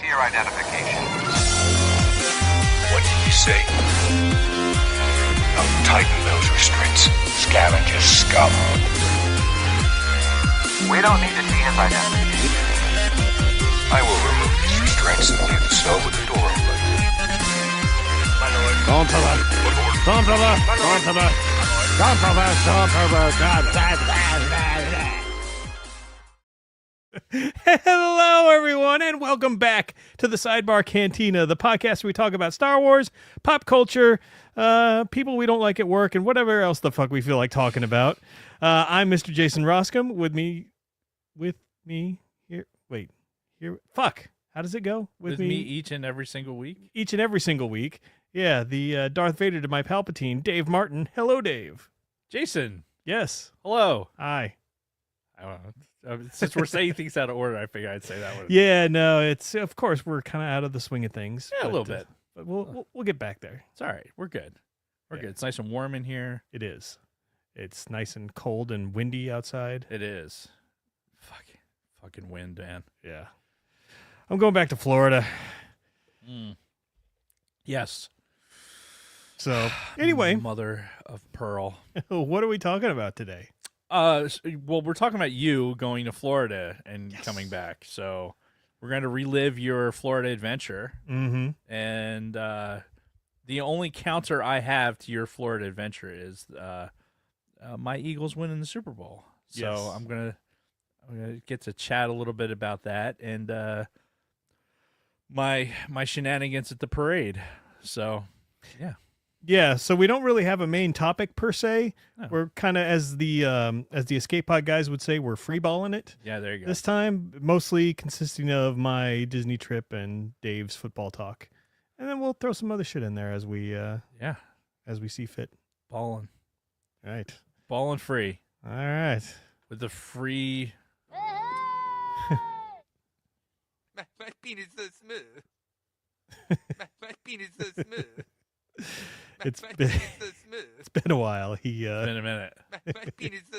your identification. What did you say? Now tighten those restraints. Scavenger scum. We don't need to see his identification. I will remove these restraints and leave the cell with the door open. My lord. Gentlemen, gentlemen, gentlemen, gentlemen, Hello, everyone, and welcome back to the Sidebar Cantina, the podcast where we talk about Star Wars, pop culture, people we don't like at work, and whatever else the fuck we feel like talking about. I'm Mr. Jason Roskam. With me here. Wait, here. Fuck. How does it go? With me each and every single week. Each and every single week. Yeah, the Darth Vader to my Palpatine, Dave Martin. Hello, Dave. Jason. Yes. Hello. Hi. I don't know. Since we're saying things out of order, I figured I'd say that one. Yeah, no, it's of course we're kind of out of the swing of things. Yeah, a little bit. But we'll get back there. It's all right. We're good. We're good. It's nice and warm in here. It is. It's nice and cold and windy outside. It is. Fucking wind, man. Yeah. I'm going back to Florida. Yes. So, anyway. Mother of pearl. What are we talking about today? Well, we're talking about you going to Florida and coming back. So we're going to relive your Florida adventure. Mm-hmm. And the only counter I have to your Florida adventure is my Eagles winning the Super Bowl. So Yes. I'm gonna get to chat a little bit about that and my shenanigans at the parade. So yeah. Yeah, so we don't really have a main topic per se. No. We're kind of, as the escape pod guys would say, we're freeballing it. Yeah, there you go. This time, mostly consisting of my Disney trip and Dave's football talk, and then we'll throw some other shit in there as we as we see fit. Balling free All right. with the free. My penis so smooth. My penis so smooth. It's my been- penis so smooth. It's been a while. It's been a minute. My penis so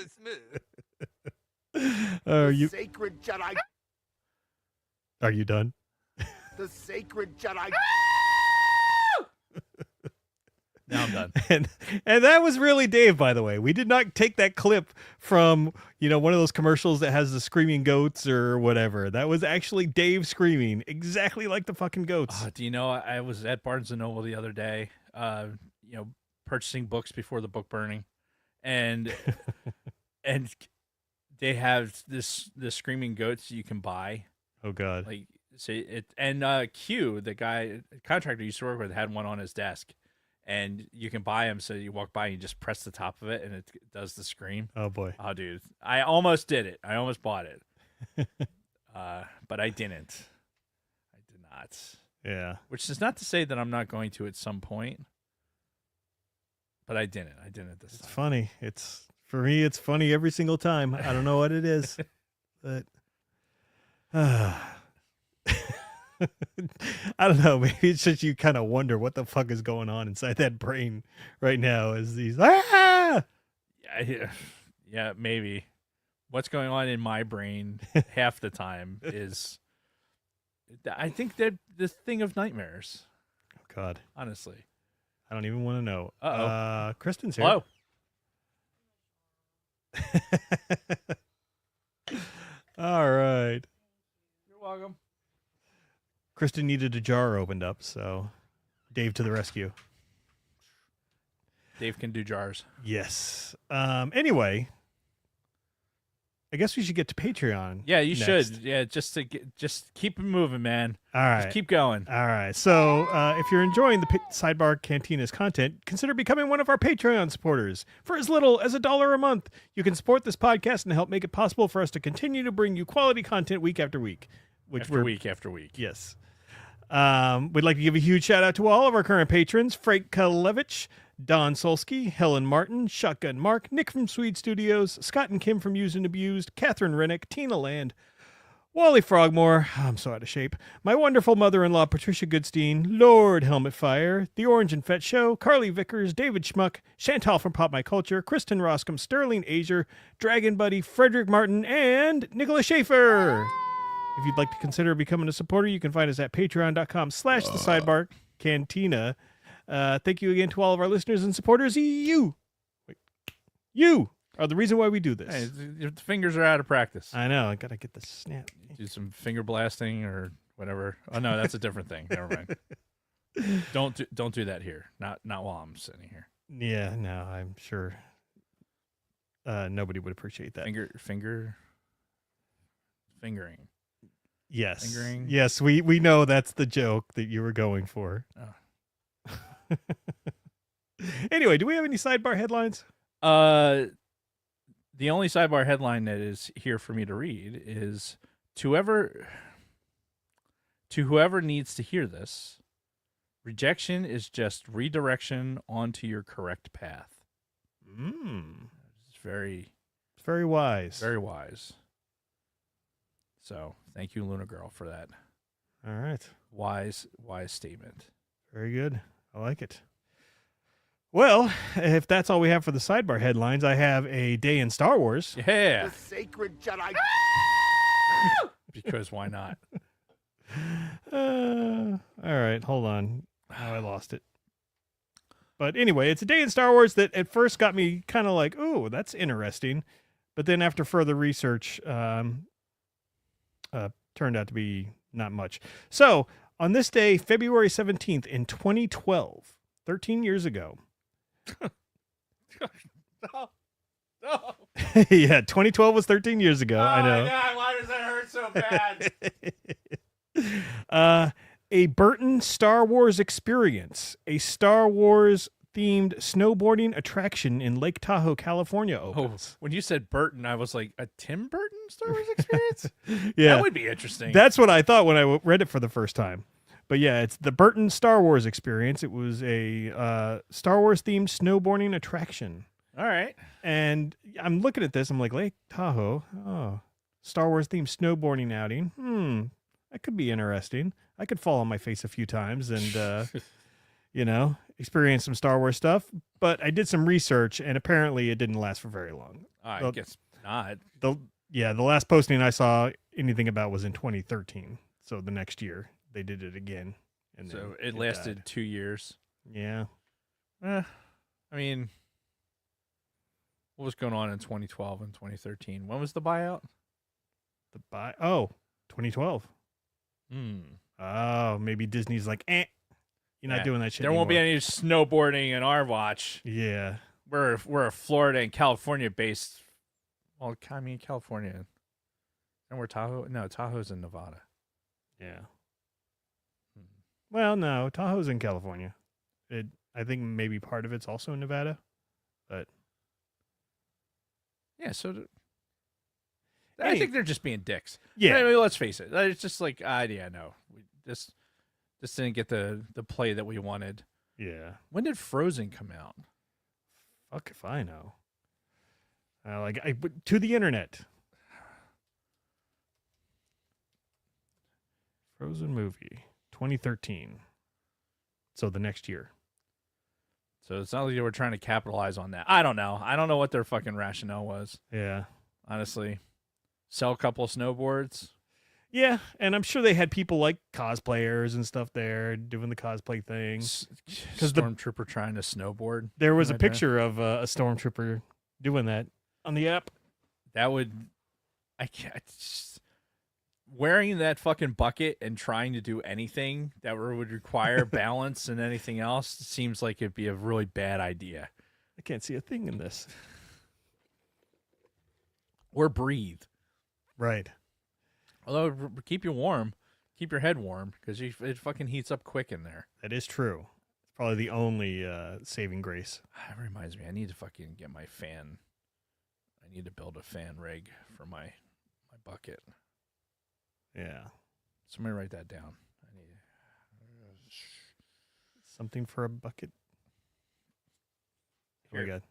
smooth. Are you sacred Jedi, done? the sacred Jedi. Now I'm done. And that was really Dave, by the way. We did not take that clip from, one of those commercials that has the screaming goats or whatever. That was actually Dave screaming exactly like the fucking goats. Do you know, I was at Barnes & Noble the other day, purchasing books before the book burning. And and they have this screaming goats you can buy. Oh, God. Like, say it, and Q, the contractor you used to work with, had one on his desk. And you can buy them, so you walk by and you just press the top of it, and it does the scream. Oh, boy. Oh, dude. I almost did it. I almost bought it. But I didn't. I did not. Yeah. Which is not to say that I'm not going to at some point. But I didn't. I didn't this It's time. funny. For me, it's funny every single time. I don't know what it is, but I don't know. Maybe it's just you kind of wonder what the fuck is going on inside that brain right now as these, Yeah, maybe. What's going on in my brain half the time is, I think that the thing of nightmares, Oh, God. honestly. I don't even want to know. Uh-oh. Kristen's here. Hello. All right. You're welcome. Kristen needed a jar opened up, so Dave to the rescue. Dave can do jars. Yes. Anyway, I guess we should get to Patreon. Yeah, you next. should. Yeah, just keep it moving, man. All right. Just keep going. All right. So if you're enjoying the Sidebar Cantina's content, consider becoming one of our Patreon supporters. For as little as $1 a month, you can support this podcast and help make it possible for us to continue to bring you quality content week after week. Week after week. Yes. We'd like to give a huge shout out to all of our current patrons: Frank Kalevich, Don Solsky, Helen Martin, Shotgun Mark, Nick from Swede Studios, Scott and Kim from Used and Abused, Catherine Rennick, Tina Land, Wally Frogmore, I'm so out of shape, my wonderful mother-in-law Patricia Goodstein, Lord Helmet Fire, The Orange and Fett Show, Carly Vickers, David Schmuck, Chantal from Pop My Culture, Kristen Roskam, Sterling Azier, Dragon Buddy, Frederick Martin, and Nicholas Schaefer. If you'd like to consider becoming a supporter, you can find us at patreon.com/thesidebarcantina. Thank you again to all of our listeners and supporters. You are the reason why we do this. Hey, your fingers are out of practice. I know. I got to get the snap. Do some finger blasting or whatever. Oh no, that's a different thing. Never mind. Don't do that here. Not while I'm sitting here. Yeah, no, I'm sure nobody would appreciate that. Fingering. Yes. Fingering. Yes, we know that's the joke that you were going for. Oh. Anyway, do we have any sidebar headlines? The only sidebar headline that is here for me to read is to whoever needs to hear this, rejection is just redirection onto your correct path. It's very wise. Very wise. So thank you, Luna Girl, for that. All right. Wise statement. Very good. I like it. Well, if that's all we have for the sidebar headlines, I have a day in Star Wars. Yeah. The sacred Jedi. Because why not? All right, hold on. Oh, I lost it. But anyway, it's a day in Star Wars that at first got me kind of like, oh, that's interesting. But then after further research, turned out to be not much. So on this day, February 17th in 2012, 13 years ago. No. Yeah, 2012 was 13 years ago. I know. My God, why does that hurt so bad? A Burton Star Wars experience, a Star Wars themed snowboarding attraction in Lake Tahoe, California opens. When you said Burton, I was like, a Tim Burton Star Wars experience? Yeah. That would be interesting. That's what I thought when I read it for the first time. But yeah, it's the Burton Star Wars experience. It was a Star Wars themed snowboarding attraction. All right. And I'm looking at this. I'm like, Lake Tahoe. Oh, Star Wars themed snowboarding outing. That could be interesting. I could fall on my face a few times and, experience some Star Wars stuff. But I did some research, and apparently it didn't last for very long. I guess not. The last posting I saw anything about was in 2013. So the next year they did it again. And So it lasted died. 2 years. Yeah. I mean, what was going on in 2012 and 2013? When was the buyout? 2012. Oh, maybe Disney's like, you're not doing that shit There won't be anymore. any snowboarding in our watch. Yeah. We're a Florida and California based. Well, I mean California, and we're Tahoe. No, Tahoe's in Nevada. Yeah. Well, no, Tahoe's in California. I think maybe part of it's also in Nevada, but yeah. So I think they're just being dicks. Yeah. I mean, let's face it. It's just like, no, we just didn't get the play that we wanted. Yeah. When did Frozen come out? Fuck if I know. To the internet. Frozen movie, 2013. So the next year. So it's not like they were trying to capitalize on that. I don't know. I don't know what their fucking rationale was. Yeah. Honestly. Sell a couple of snowboards. Yeah, and I'm sure they had people like cosplayers and stuff there doing the cosplay thing. Because Stormtrooper trying to snowboard. There was a right picture of a Stormtrooper doing that on the app. That would... I can't... Wearing that fucking bucket and trying to do anything that would require balance and anything else seems like it'd be a really bad idea. I can't see a thing in this. Or breathe. Right. Although, keep you warm. Keep your head warm, because it fucking heats up quick in there. That is true. It's probably the only saving grace. That reminds me, I need to fucking get my fan. I need to build a fan rig for my bucket. Yeah. Somebody write that down. I need something for a bucket. Oh my God.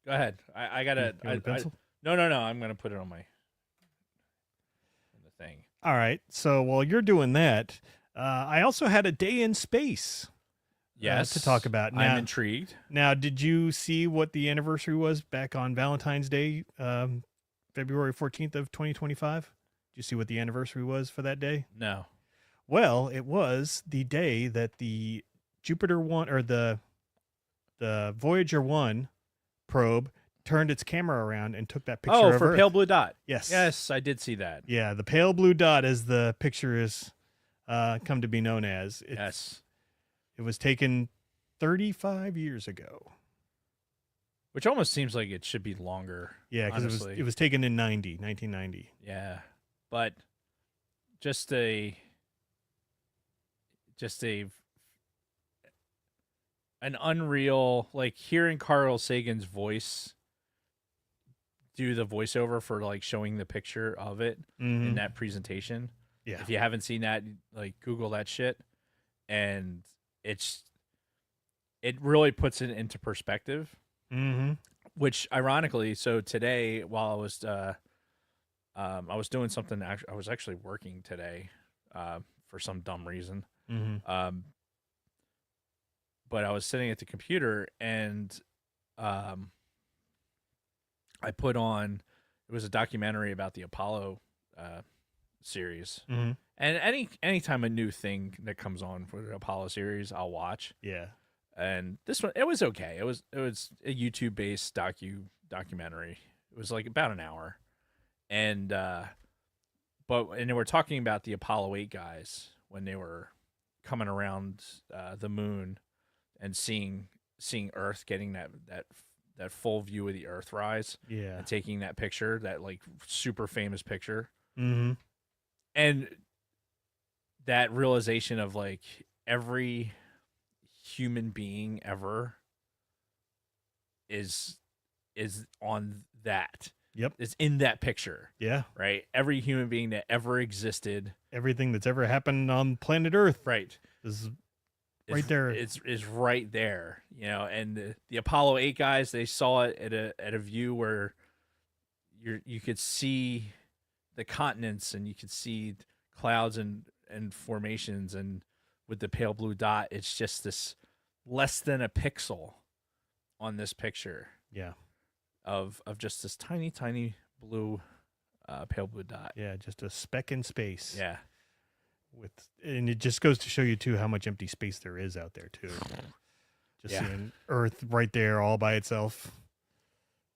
Go ahead. I gotta. You want a pencil? No. I'm gonna put it on the thing. All right. So while you're doing that, I also had a day in space. Yes. To talk about. Now, I'm intrigued. Now, did you see what the anniversary was back on Valentine's Day, February 14th of 2025? you see what the anniversary was for that day? No. Well, it was the day that the Jupiter 1 or the Voyager 1 probe turned its camera around and took that picture Oh, of for Earth. pale blue dot. Yes. Yes, I did see that. Yeah, the pale blue dot, as the picture is come to be known as. Yes. It was taken 35 years ago. Which almost seems like it should be longer. Yeah, because honestly. it was taken in 1990. Yeah. But just an unreal, like hearing Carl Sagan's voice do the voiceover for like showing the picture of it in that presentation. Yeah. If you haven't seen that, like Google that shit, and it really puts it into perspective. Mm-hmm. Which ironically, so today while I was doing something, I was actually working today, for some dumb reason. Mm-hmm. But I was sitting at the computer and I put on, it was a documentary about the Apollo series. Mm-hmm. And anytime a new thing that comes on for the Apollo series, I'll watch. Yeah. And this one, it was okay. It was a YouTube based documentary. It was like about an hour. And they were talking about the Apollo 8 guys when they were coming around the moon and seeing Earth, getting that full view of the Earth rise. Yeah. And taking that picture, that like super famous picture. Mm-hmm. And that realization of like every human being ever is on that. Yep. Is in that picture. Yeah. Right? Every human being that ever existed. Everything that's ever happened on planet Earth. Right. Is right there. Is right there. You know, and the Apollo 8 guys, they saw it at a view where you could see the continents and you could see clouds and formations, and with the pale blue dot, it's just this less than a pixel on this picture. Yeah. Of just this tiny blue pale blue dot. Yeah, just a speck in space. Yeah. And it just goes to show you too how much empty space there is out there too. Just seeing Earth right there all by itself.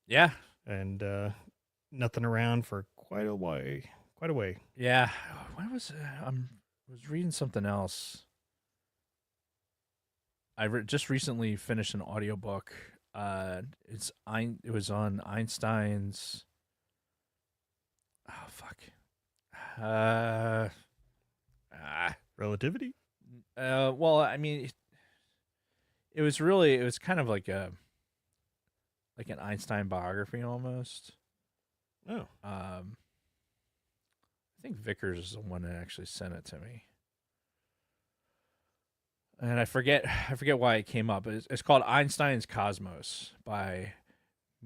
Yeah. And nothing around for quite a way. Yeah. What was I was reading something else. I just recently finished an audiobook. It was on Einstein's. Oh fuck. Relativity? Well, I mean, it was kind of like an Einstein biography almost. Oh. I think Vickers is the one that actually sent it to me. And I forget why it came up. It's called Einstein's Cosmos by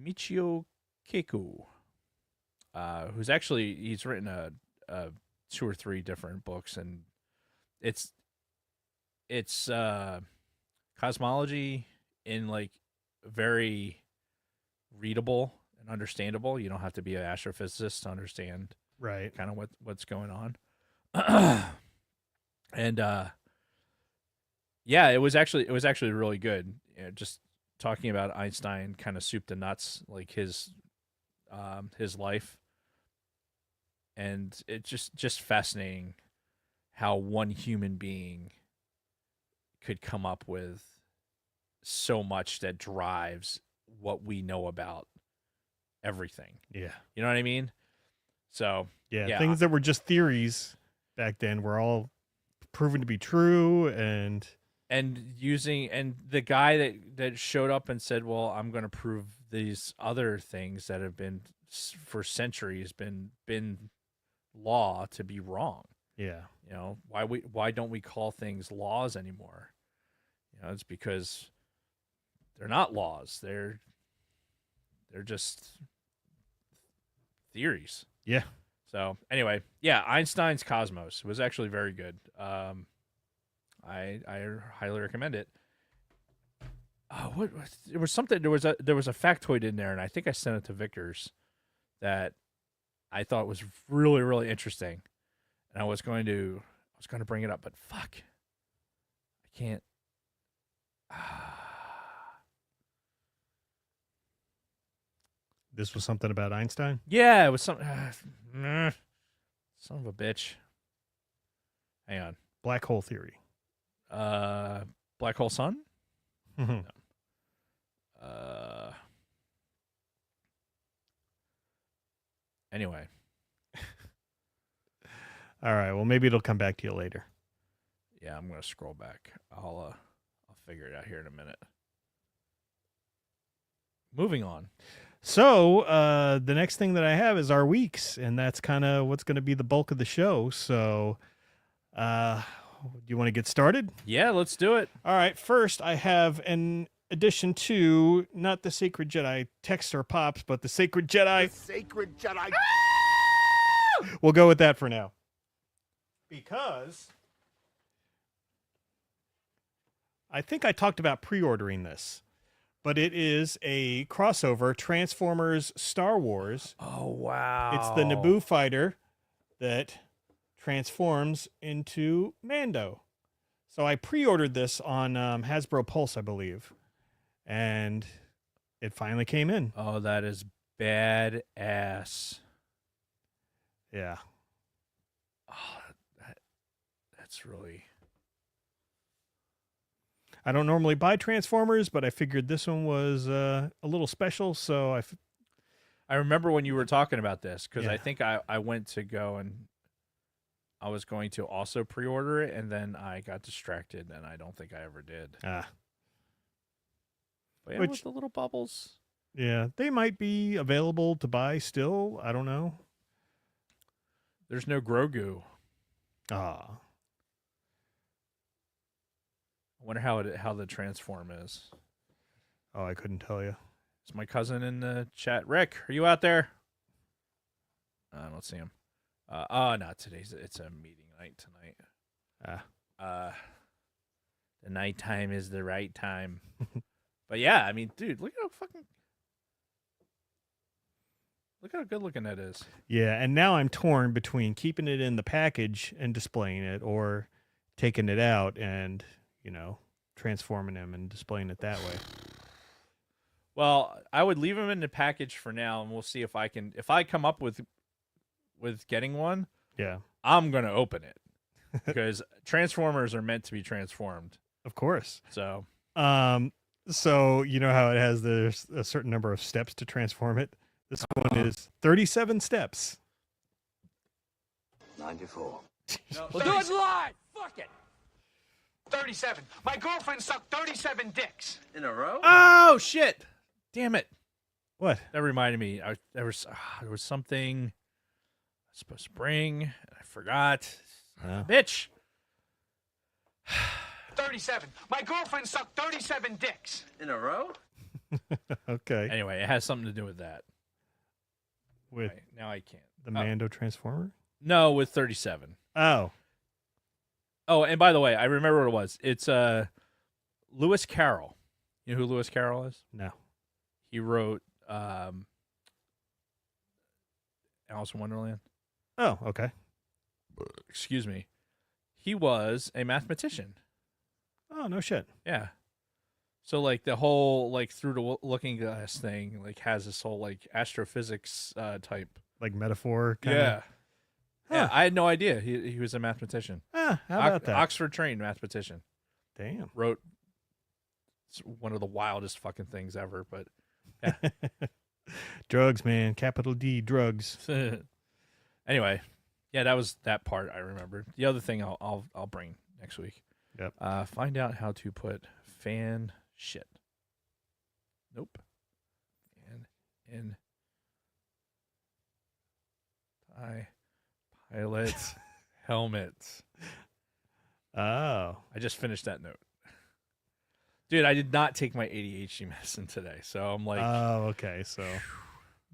Michio Kaku, he's written a 2 or 3 different books, and it's cosmology in like very readable and understandable. You don't have to be an astrophysicist to understand right kind of what's going on. And yeah, it was actually really good. You know, just talking about Einstein, kind of soup to nuts, like his life, and it's just fascinating how one human being could come up with so much that drives what we know about everything. Yeah. You know what I mean? So yeah, things that were just theories back then were all proven to be true, and the guy that showed up and said, well, I'm going to prove these other things that have been for centuries been law to be wrong. Yeah. You know, why don't we call things laws anymore? You know, it's because they're not laws. They're just theories. Yeah. So anyway, yeah, Einstein's Cosmos was actually very good. I highly recommend it. What there was something, there was a factoid in there, and I think I sent it to Vickers, that I thought was really, really interesting, and I was going to bring it up, but fuck, I can't. This was something about Einstein? Yeah, it was some son of a bitch. Hang on. Black hole theory. Black hole sun. Mhm. Anyway, All right. Well, maybe it'll come back to you later. yeah, I'm gonna scroll back. I'll figure it out here in a minute. Moving on. So the next thing that I have is our weeks, and that's kind of what's going to be the bulk of the show. So do you want to get started? Yeah, let's do it. All right. First, I have an addition to not the Sacred Jedi text or pops, but the Sacred Jedi. The sacred Jedi. We'll go with that for now. Because I think I talked about pre-ordering this, but it is a crossover Transformers Star Wars. Oh wow! It's the Naboo fighter that transforms into Mando. So I pre-ordered this on Hasbro Pulse, I believe, and it finally came in. Oh, that is badass. Yeah. Oh, that's really. I don't normally buy Transformers, but I figured this one was a little special, so I remember when you were talking about this because Yeah. I think I went to go and I was going to also pre-order it, and then I got distracted, and I don't think I ever did. But yeah, Which- with the little bubbles. yeah, they might be available to buy still. I don't know. There's no Grogu. Ah, I wonder how the transform is. oh, I couldn't tell you. It's my cousin in the chat. Rick, are you out there? I don't see him. Oh, no, it's a meeting night tonight. The nighttime is the right time. But yeah, I mean, dude, look how good looking that is. Yeah, and now I'm torn between keeping it in the package and displaying it, or taking it out and transforming him and displaying it that way. Well, I would leave him in the package for now, and we'll see if I come up with getting one. Yeah, I'm gonna open it because Transformers are meant to be transformed. of course. So, So you know how it has there's a certain number of steps to transform it. This one is 37 steps. 94. We'll do it live. Fuck it. 37. My girlfriend sucked 37 dicks. In a row? oh shit! Damn it! What? That reminded me. There was something I was supposed to bring, and I forgot. Bitch. 37. My girlfriend sucked 37 dicks. In a row? Okay. Anyway, it has something to do with that. With Right, now I can't. the Mando transformer? No, with 37. Oh. Oh, and by the way, I remember what it was. It's Lewis Carroll. You know who Lewis Carroll is? No. He wrote Alice in Wonderland. Oh, okay. Excuse me. He was a mathematician. Oh, no shit. Yeah. So like the whole like through the looking glass thing like has this whole like astrophysics type. Like metaphor kind of. Yeah. Yeah, Huh. I had no idea he was a mathematician. Ah, how about that? Oxford trained mathematician. Damn. Wrote one of the wildest fucking things ever, but Drugs, man. Capital D, drugs. anyway, yeah, that was that part I remember. The other thing I'll bring next week. Yep. Find out how to put fan shit. Nope. Fan in pilot helmets. Oh. I just finished that note. Dude, I did not take my ADHD medicine today, so I'm like, Oh, okay. So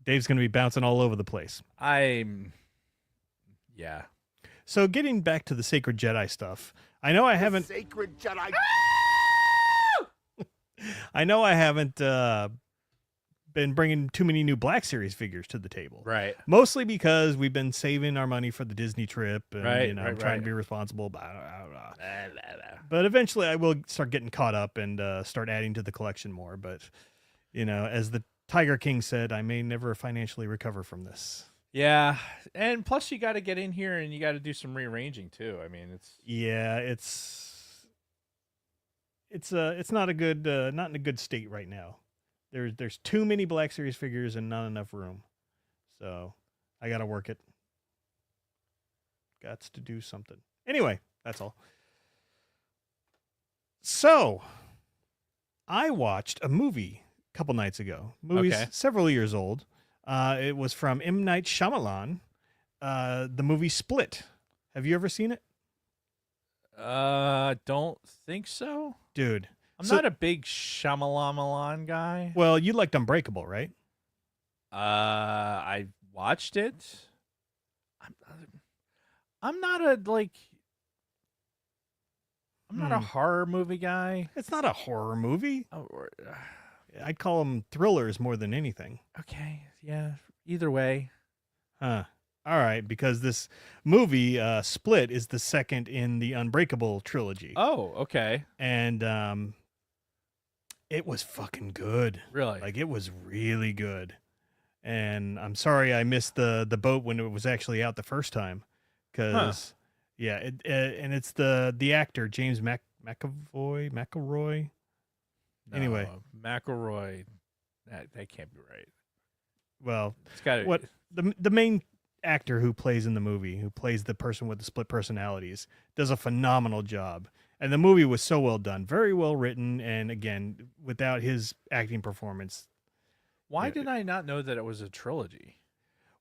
Dave's going to be bouncing all over the place. yeah. So getting back to the Sacred Jedi stuff, I know I haven't Sacred Jedi. I know I haven't been bringing too many new Black Series figures to the table. Right. Mostly because we've been saving our money for the Disney trip and Right, trying to be responsible. Blah, blah, blah. But eventually I will start getting caught up and start adding to the collection more. But, as the Tiger King said, I may never financially recover from this. Yeah, and plus you got to get in here and you got to do some rearranging too. I mean, it's not a good not in a good state right now. There's too many Black Series figures and not enough room, so I got to work it. Got to do something. Anyway, that's all. So I watched a movie a couple nights ago. Movie's several years old. It was from M. Night Shyamalan, the movie Split. Have you ever seen it? Don't think so. Dude. I'm not a big Shyamalan guy. Well, you liked Unbreakable, right? I watched it. I'm not a I'm not a horror movie guy. It's not a horror movie. Oh, I'd call them thrillers more than anything. okay, yeah. Either way. Huh. All right, because this movie, Split, is the second in the Unbreakable trilogy. Oh, okay. And it was fucking good. Really? Like, it was really good. And I'm sorry I missed the boat when it was actually out the first time. Because, yeah, and it's the actor, James McElroy. No, Anyway. McElroy, that can't be right. Well, It's got what the main actor who plays in the movie, who plays the person with the split personalities, does a phenomenal job. And the movie was so well done, very well written, and again, without his acting performance. Why did I not know that it was a trilogy?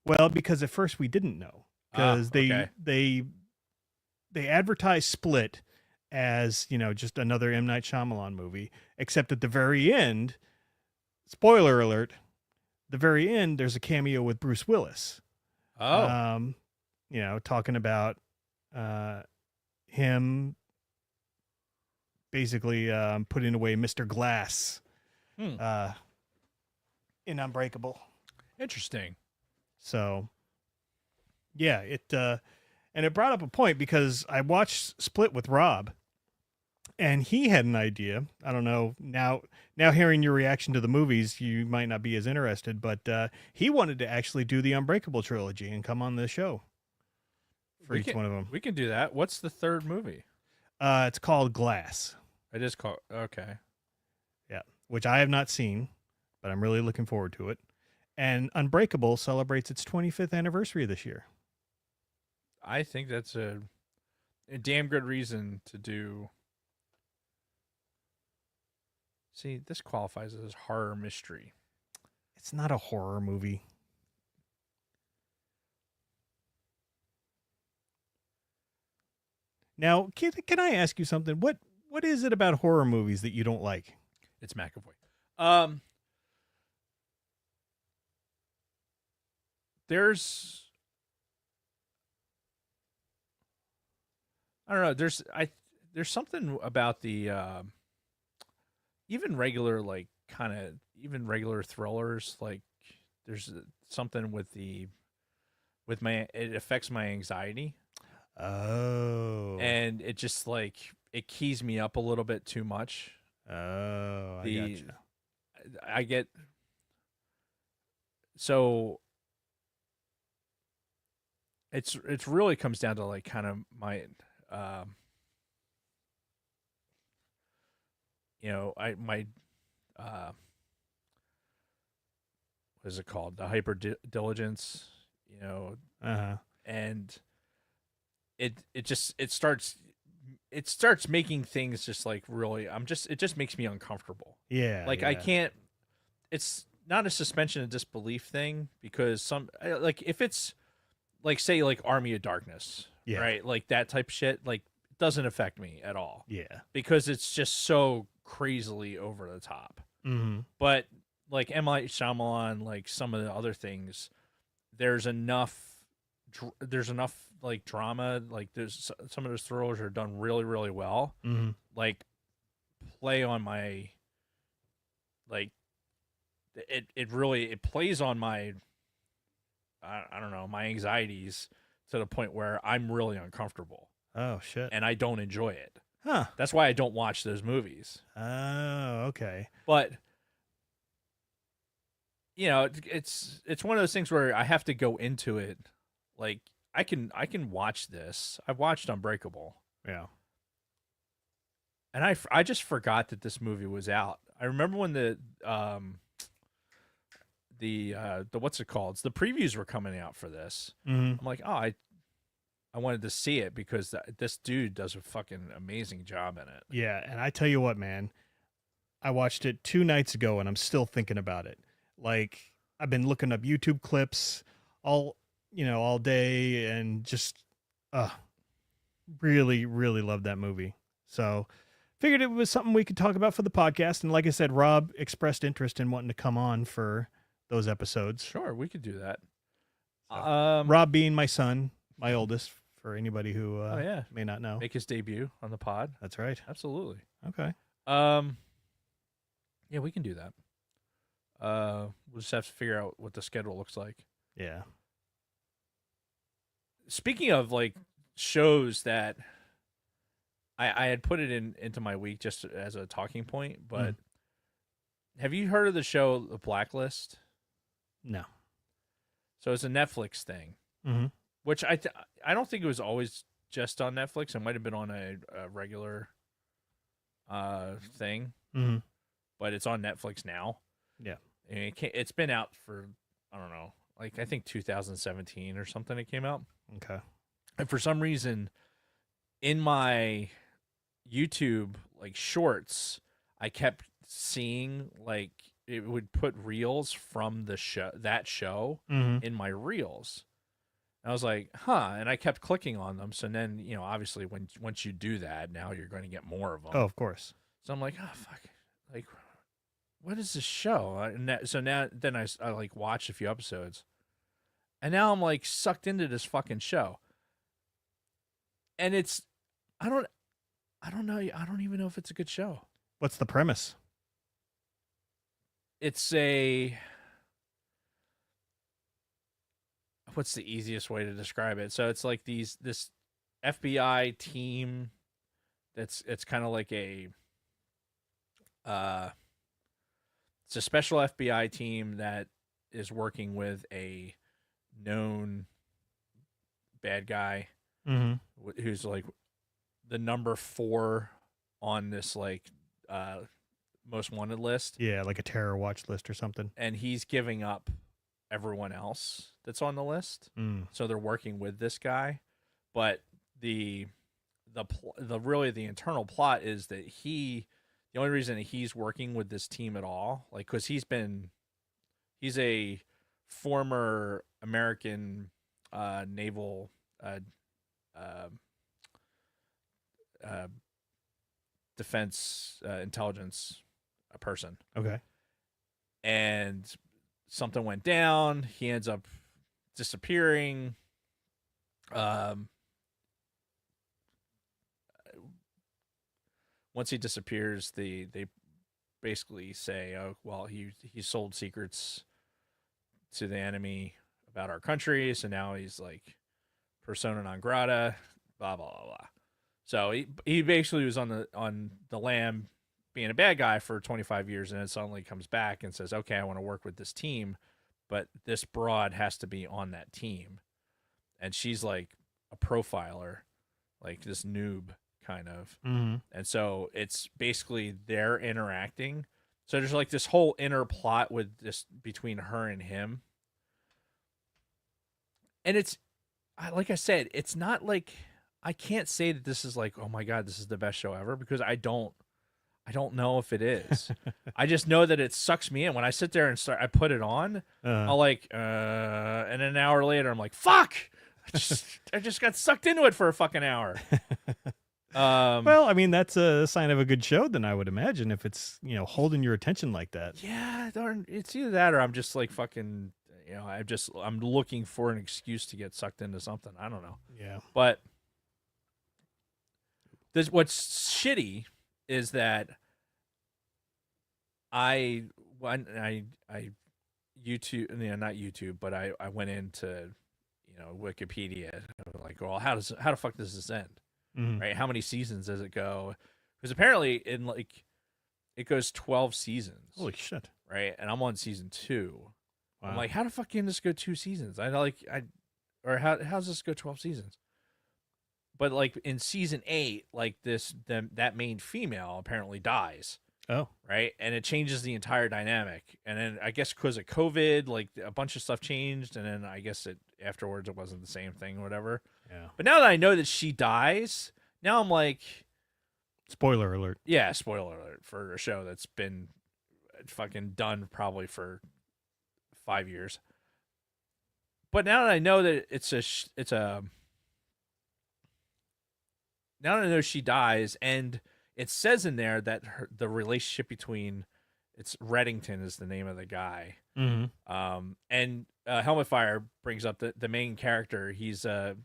Well, because at first we didn't know, because okay. they advertised Split as, just another M. Night Shyamalan movie, except at the very end, spoiler alert, the very end, there's a cameo with Bruce Willis. Oh. Talking about him basically putting away Mr. Glass in Unbreakable. Interesting. So, yeah, and it brought up a point because I watched Split with Rob, and he had an idea. I don't know, now hearing your reaction to the movies, you might not be as interested, but he wanted to actually do the Unbreakable trilogy and come on the show for each one of them. We can do that. What's the third movie? It's called Glass. It is called, okay. Yeah, which I have not seen, but I'm really looking forward to it. And Unbreakable celebrates its 25th anniversary this year. I think that's a damn good reason to do. See, this qualifies as horror mystery. It's not a horror movie. Now, can I ask you something? What is it about horror movies that you don't like? It's McAvoy. There's, I don't know. There's something about the even regular even regular thrillers. Like there's something with it affects my anxiety. Oh. And it just it keys me up a little bit too much. Oh, I gotcha. I get so it's really comes down to kind of my my what is it called? The hyper diligence, and it starts making things just really it just makes me uncomfortable. Yeah. I can't, it's not a suspension of disbelief thing because if it's say Army of Darkness, yeah, right? That type of shit, it doesn't affect me at all. Yeah. Because it's just so crazily over the top. Mm-hmm. But M. Night Shyamalan, some of the other things, there's enough drama. There's some of those thrillers are done really, really well. Mm-hmm. Play on my it really it plays on my I don't know, my anxieties to the point where I'm really uncomfortable Oh shit. and I don't enjoy it. Huh. That's why I don't watch those movies. Oh, okay. But you know, it's one of those things where I have to go into it like I can watch this. I've watched Unbreakable. Yeah. And I just forgot that this movie was out. I remember when the what's it called? The previews were coming out for this. Mm-hmm. I'm like, oh, I wanted to see it because this dude does a fucking amazing job in it. Yeah, and I tell you what, man, I watched it 2 nights ago, and I'm still thinking about it. Like, I've been looking up YouTube clips all day, and just, really, really love that movie. So, figured it was something we could talk about for the podcast. And like I said, Rob expressed interest in wanting to come on for those episodes. Sure, we could do that. So, Rob being my son, my oldest, for anybody who oh yeah, may not know. make his debut on the pod. That's right. Absolutely. Okay. Yeah, we can do that. We'll just have to figure out what the schedule looks like. Yeah. Speaking of like shows that I had put it into my week just as a talking point, but have you heard of the show The Blacklist? No. So it's a Netflix thing, which I don't think it was always just on Netflix. It might have been on a regular thing, but it's on Netflix now. Yeah. And it's been out for, I don't know, like I think 2017 or something it came out. Okay. And for some reason, in my YouTube like shorts, I kept seeing like it would put reels from the show in my reels. And I was like, huh, and I kept clicking on them. So then, you know, obviously once you do that, now you're going to get more of them. Oh, of course. So I'm like, oh fuck, like what is this show? So now then I like watched a few episodes, and now I'm like sucked into this fucking show. And it's I don't know. I don't even know if it's a good show. What's the premise? It's what's the easiest way to describe it? So it's like this FBI team it's kind of like it's a special FBI team that is working with a known bad guy who's like the number 4 on this like most wanted list. Yeah, like a terror watch list or something. And he's giving up everyone else that's on the list. So they're working with this guy, but the internal plot is that the only reason that he's working with this team at all, like, because he's a former American naval defense intelligence person. Okay. And something went down. He ends up disappearing. Once he disappears, they basically say, "Oh, well, he sold secrets to the enemy about our country, so now he's like persona non grata." Blah blah blah blah. So he basically was on the lam being a bad guy for 25 years, and then suddenly comes back and says, "Okay, I want to work with this team, but this broad has to be on that team," and she's like a profiler, like this noob kind of. And so it's basically they're interacting. So there's like this whole inner plot with this between her and him. And it's, like I said, it's not like, I can't say that this is like, oh my God, this is the best show ever, because I don't know if it is. I just know that it sucks me in. When I sit there and I put it on, I'll like, and an hour later, I'm like, fuck, I just got sucked into it for a fucking hour. Well, I mean, that's a sign of a good show, then, I would imagine, if it's, holding your attention like that. Yeah, darn, it's either that or I'm just like fucking, I'm looking for an excuse to get sucked into something. I don't know. Yeah. But what's shitty is that Well, I YouTube, not YouTube, but I went into, Wikipedia. Like, well, how the fuck does this end? Mhm. Right? How many seasons does it go? Because apparently it goes 12 seasons. Holy shit! Right? And I'm on season 2. Wow. I'm like, how the fuck can this go 2 seasons? How's this go 12 seasons? But like in season 8, like that main female apparently dies. Oh, Right, and it changes the entire dynamic. And then I guess because of COVID, like a bunch of stuff changed, and then I guess afterwards it wasn't the same thing, or whatever. yeah. But now that I know that she dies, now I'm like, Spoiler alert. yeah, spoiler alert for a show that's been fucking done probably for 5 years. But now that I know that now that I know she dies, and it says in there that the relationship between, it's Reddington is the name of the guy. Mm-hmm. And Helmet Fire brings up the main character. He's the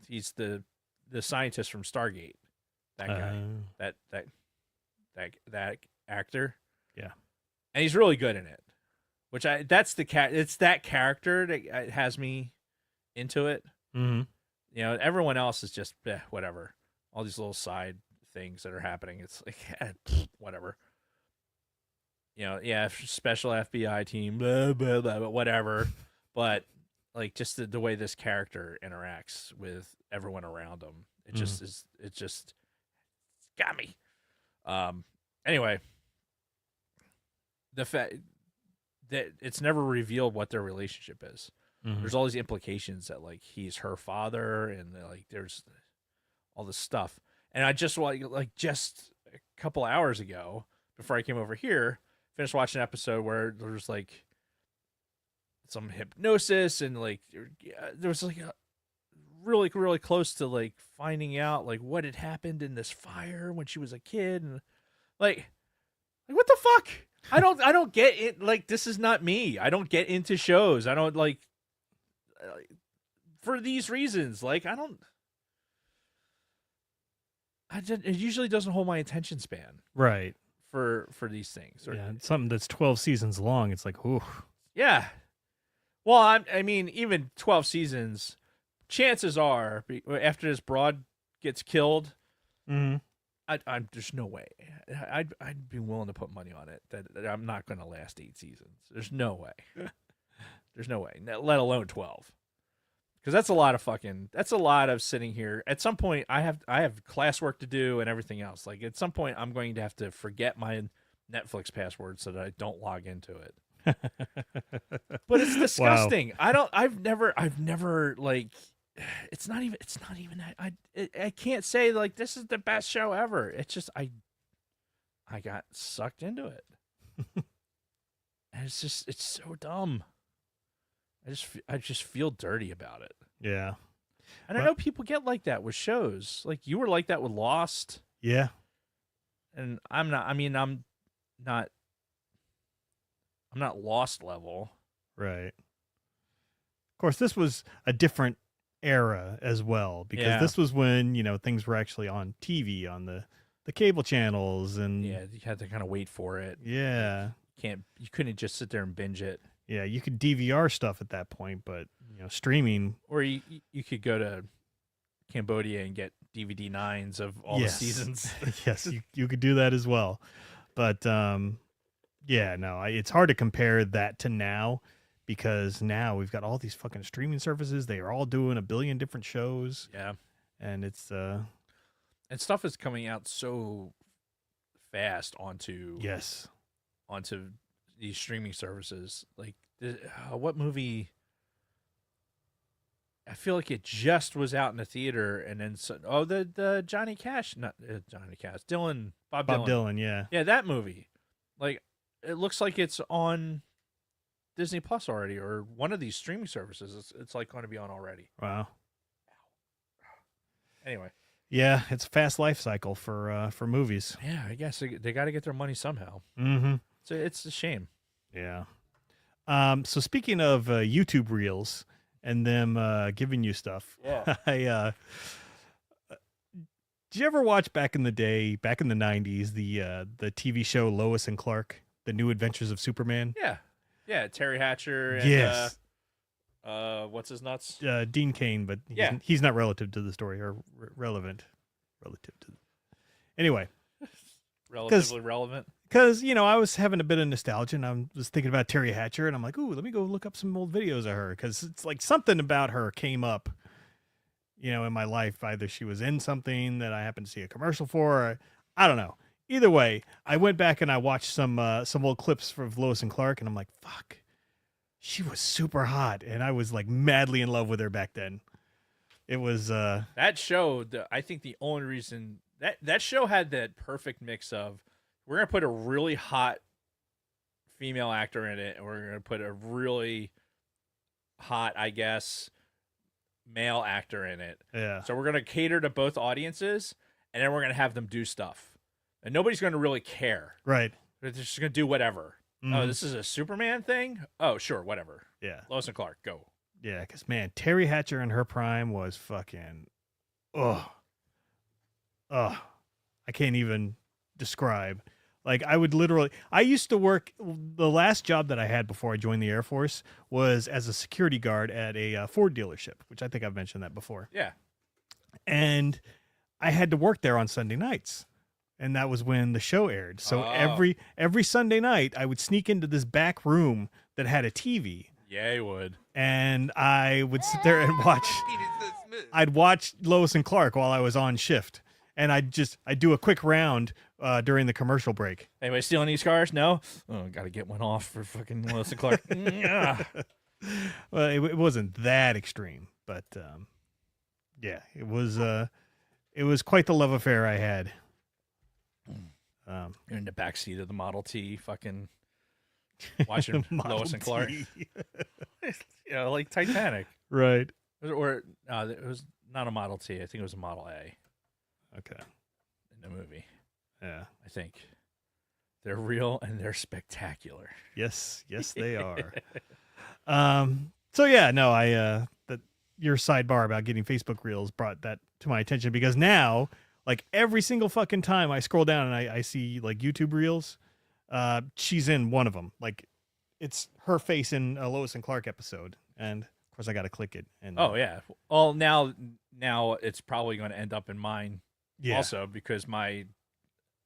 scientist from Stargate. That guy. That actor. Yeah. And he's really good in it. Which it's that character that has me into it. Mm-hmm. Everyone else is just whatever. All these little side things that are happening. It's like whatever. Special FBI team, blah, blah, blah, whatever. But like just the way this character interacts with everyone around him, it just is. It just got me. Anyway, the fact that it's never revealed what their relationship is. Mm-hmm. There's all these implications that like he's her father, and like there's all this stuff. And I just just a couple hours ago, before I came over here, finished watching an episode where there was like some hypnosis, and like there was like a really, really close to like finding out like what had happened in this fire when she was a kid, and like what the fuck? I don't get it. Like, this is not me. I don't get into shows. I don't like for these reasons. Like, it usually doesn't hold my attention span. Right. For these things. Yeah, something that's 12 seasons long. It's like, ooh. Yeah. Well, I mean, even 12 seasons, chances are, after this broad gets killed, there's no way. I'd be willing to put money on it that I'm not going to last 8 seasons. There's no way. There's no way. Let alone 12. Because that's a lot of sitting here. At some point, I have classwork to do and everything else. Like, at some point, I'm going to have to forget my Netflix password so that I don't log into it. But it's disgusting. Wow. I've never like, it's not even that. I can't say like this is the best show ever. It's just I got sucked into it. And it's so dumb. I just feel dirty about it. Yeah. And I know people get like that with shows. Like, you were like that with Lost. Yeah. And I'm not Lost level. Right. Of course, this was a different era as well, because this was when, things were actually on TV, on the cable channels, and yeah, you had to kind of wait for it. Yeah. You couldn't just sit there and binge it. Yeah, you could DVR stuff at that point, but streaming, or you could go to Cambodia and get DVD 9s of all the seasons. Yes, you could do that as well. But yeah, no, it's hard to compare that to now, because now we've got all these fucking streaming services. They are all doing a billion different shows. Yeah, and it's and stuff is coming out so fast onto these streaming services. Like, what movie? I feel like it just was out in the theater, and then the Johnny Cash, not Johnny Cash, Bob Dylan, yeah, that movie. Like, it looks like it's on Disney Plus already, or one of these streaming services. It's like going to be on already. Wow. Anyway. Yeah, it's a fast life cycle for movies. Yeah, I guess they got to get their money somehow. Mm-hmm. So it's a shame. Yeah. So speaking of YouTube Reels and them giving you stuff, did you ever watch back in the day, back in the 90s, the TV show Lois and Clark, The New Adventures of Superman? Yeah. Yeah, Terry Hatcher and Yes. what's his nuts? Dean Cain, but he's not relative to the story or relevant relative to. Anyway, Relatively relevant. because I was having a bit of nostalgia, and I was thinking about Terry Hatcher, and I'm like, ooh, let me go look up some old videos of her, because it's like something about her came up, in my life. Either she was in something that I happened to see a commercial for, or I don't know. Either way, I went back and I watched some old clips of Lois and Clark, and I'm like, fuck, she was super hot, and I was like madly in love with her back then. It was That show, I think the only reason that show had that perfect mix of, we're going to put a really hot female actor in it, and we're going to put a really hot, I guess, male actor in it. yeah. So we're going to cater to both audiences, and then we're going to have them do stuff. And nobody's going to really care. Right. They're just going to do whatever. Mhm. Oh, this is a Superman thing? Oh, sure, whatever. Yeah. Lois and Clark, go. Yeah, because, man, Terry Hatcher in her prime was fucking, I can't even describe. Like, I used to work, the last job that I had before I joined the Air Force was as a security guard at a Ford dealership, which I think I've mentioned that before. Yeah. And I had to work there on Sunday nights. And that was when the show aired. So Oh. every Sunday night, I would sneak into this back room that had a TV. Yeah, you would. And I would sit there and watch. I'd watch Lois and Clark while I was on shift, and I'd do a quick round during the commercial break. Anybody stealing these cars? No? Oh, got to get one off for fucking Lois and Clark. Yeah. Well, it wasn't that extreme, but yeah, it was quite the love affair I had. You're in the backseat of the Model T, fucking watching Lois and Clark. Like Titanic. Right. Or it was not a Model T. I think it was a Model A Okay. in the movie. Yeah. I think they're real and they're spectacular. Yes, they are. So yeah, no, that your sidebar about getting Facebook Reels brought that to my attention, because now, like, every single fucking time I scroll down and I see like YouTube Reels, she's in one of them. Like, it's her face in a Lois and Clark episode, and of course I got to click it. And Oh yeah. Well, now it's probably going to end up in mine yeah. also, because I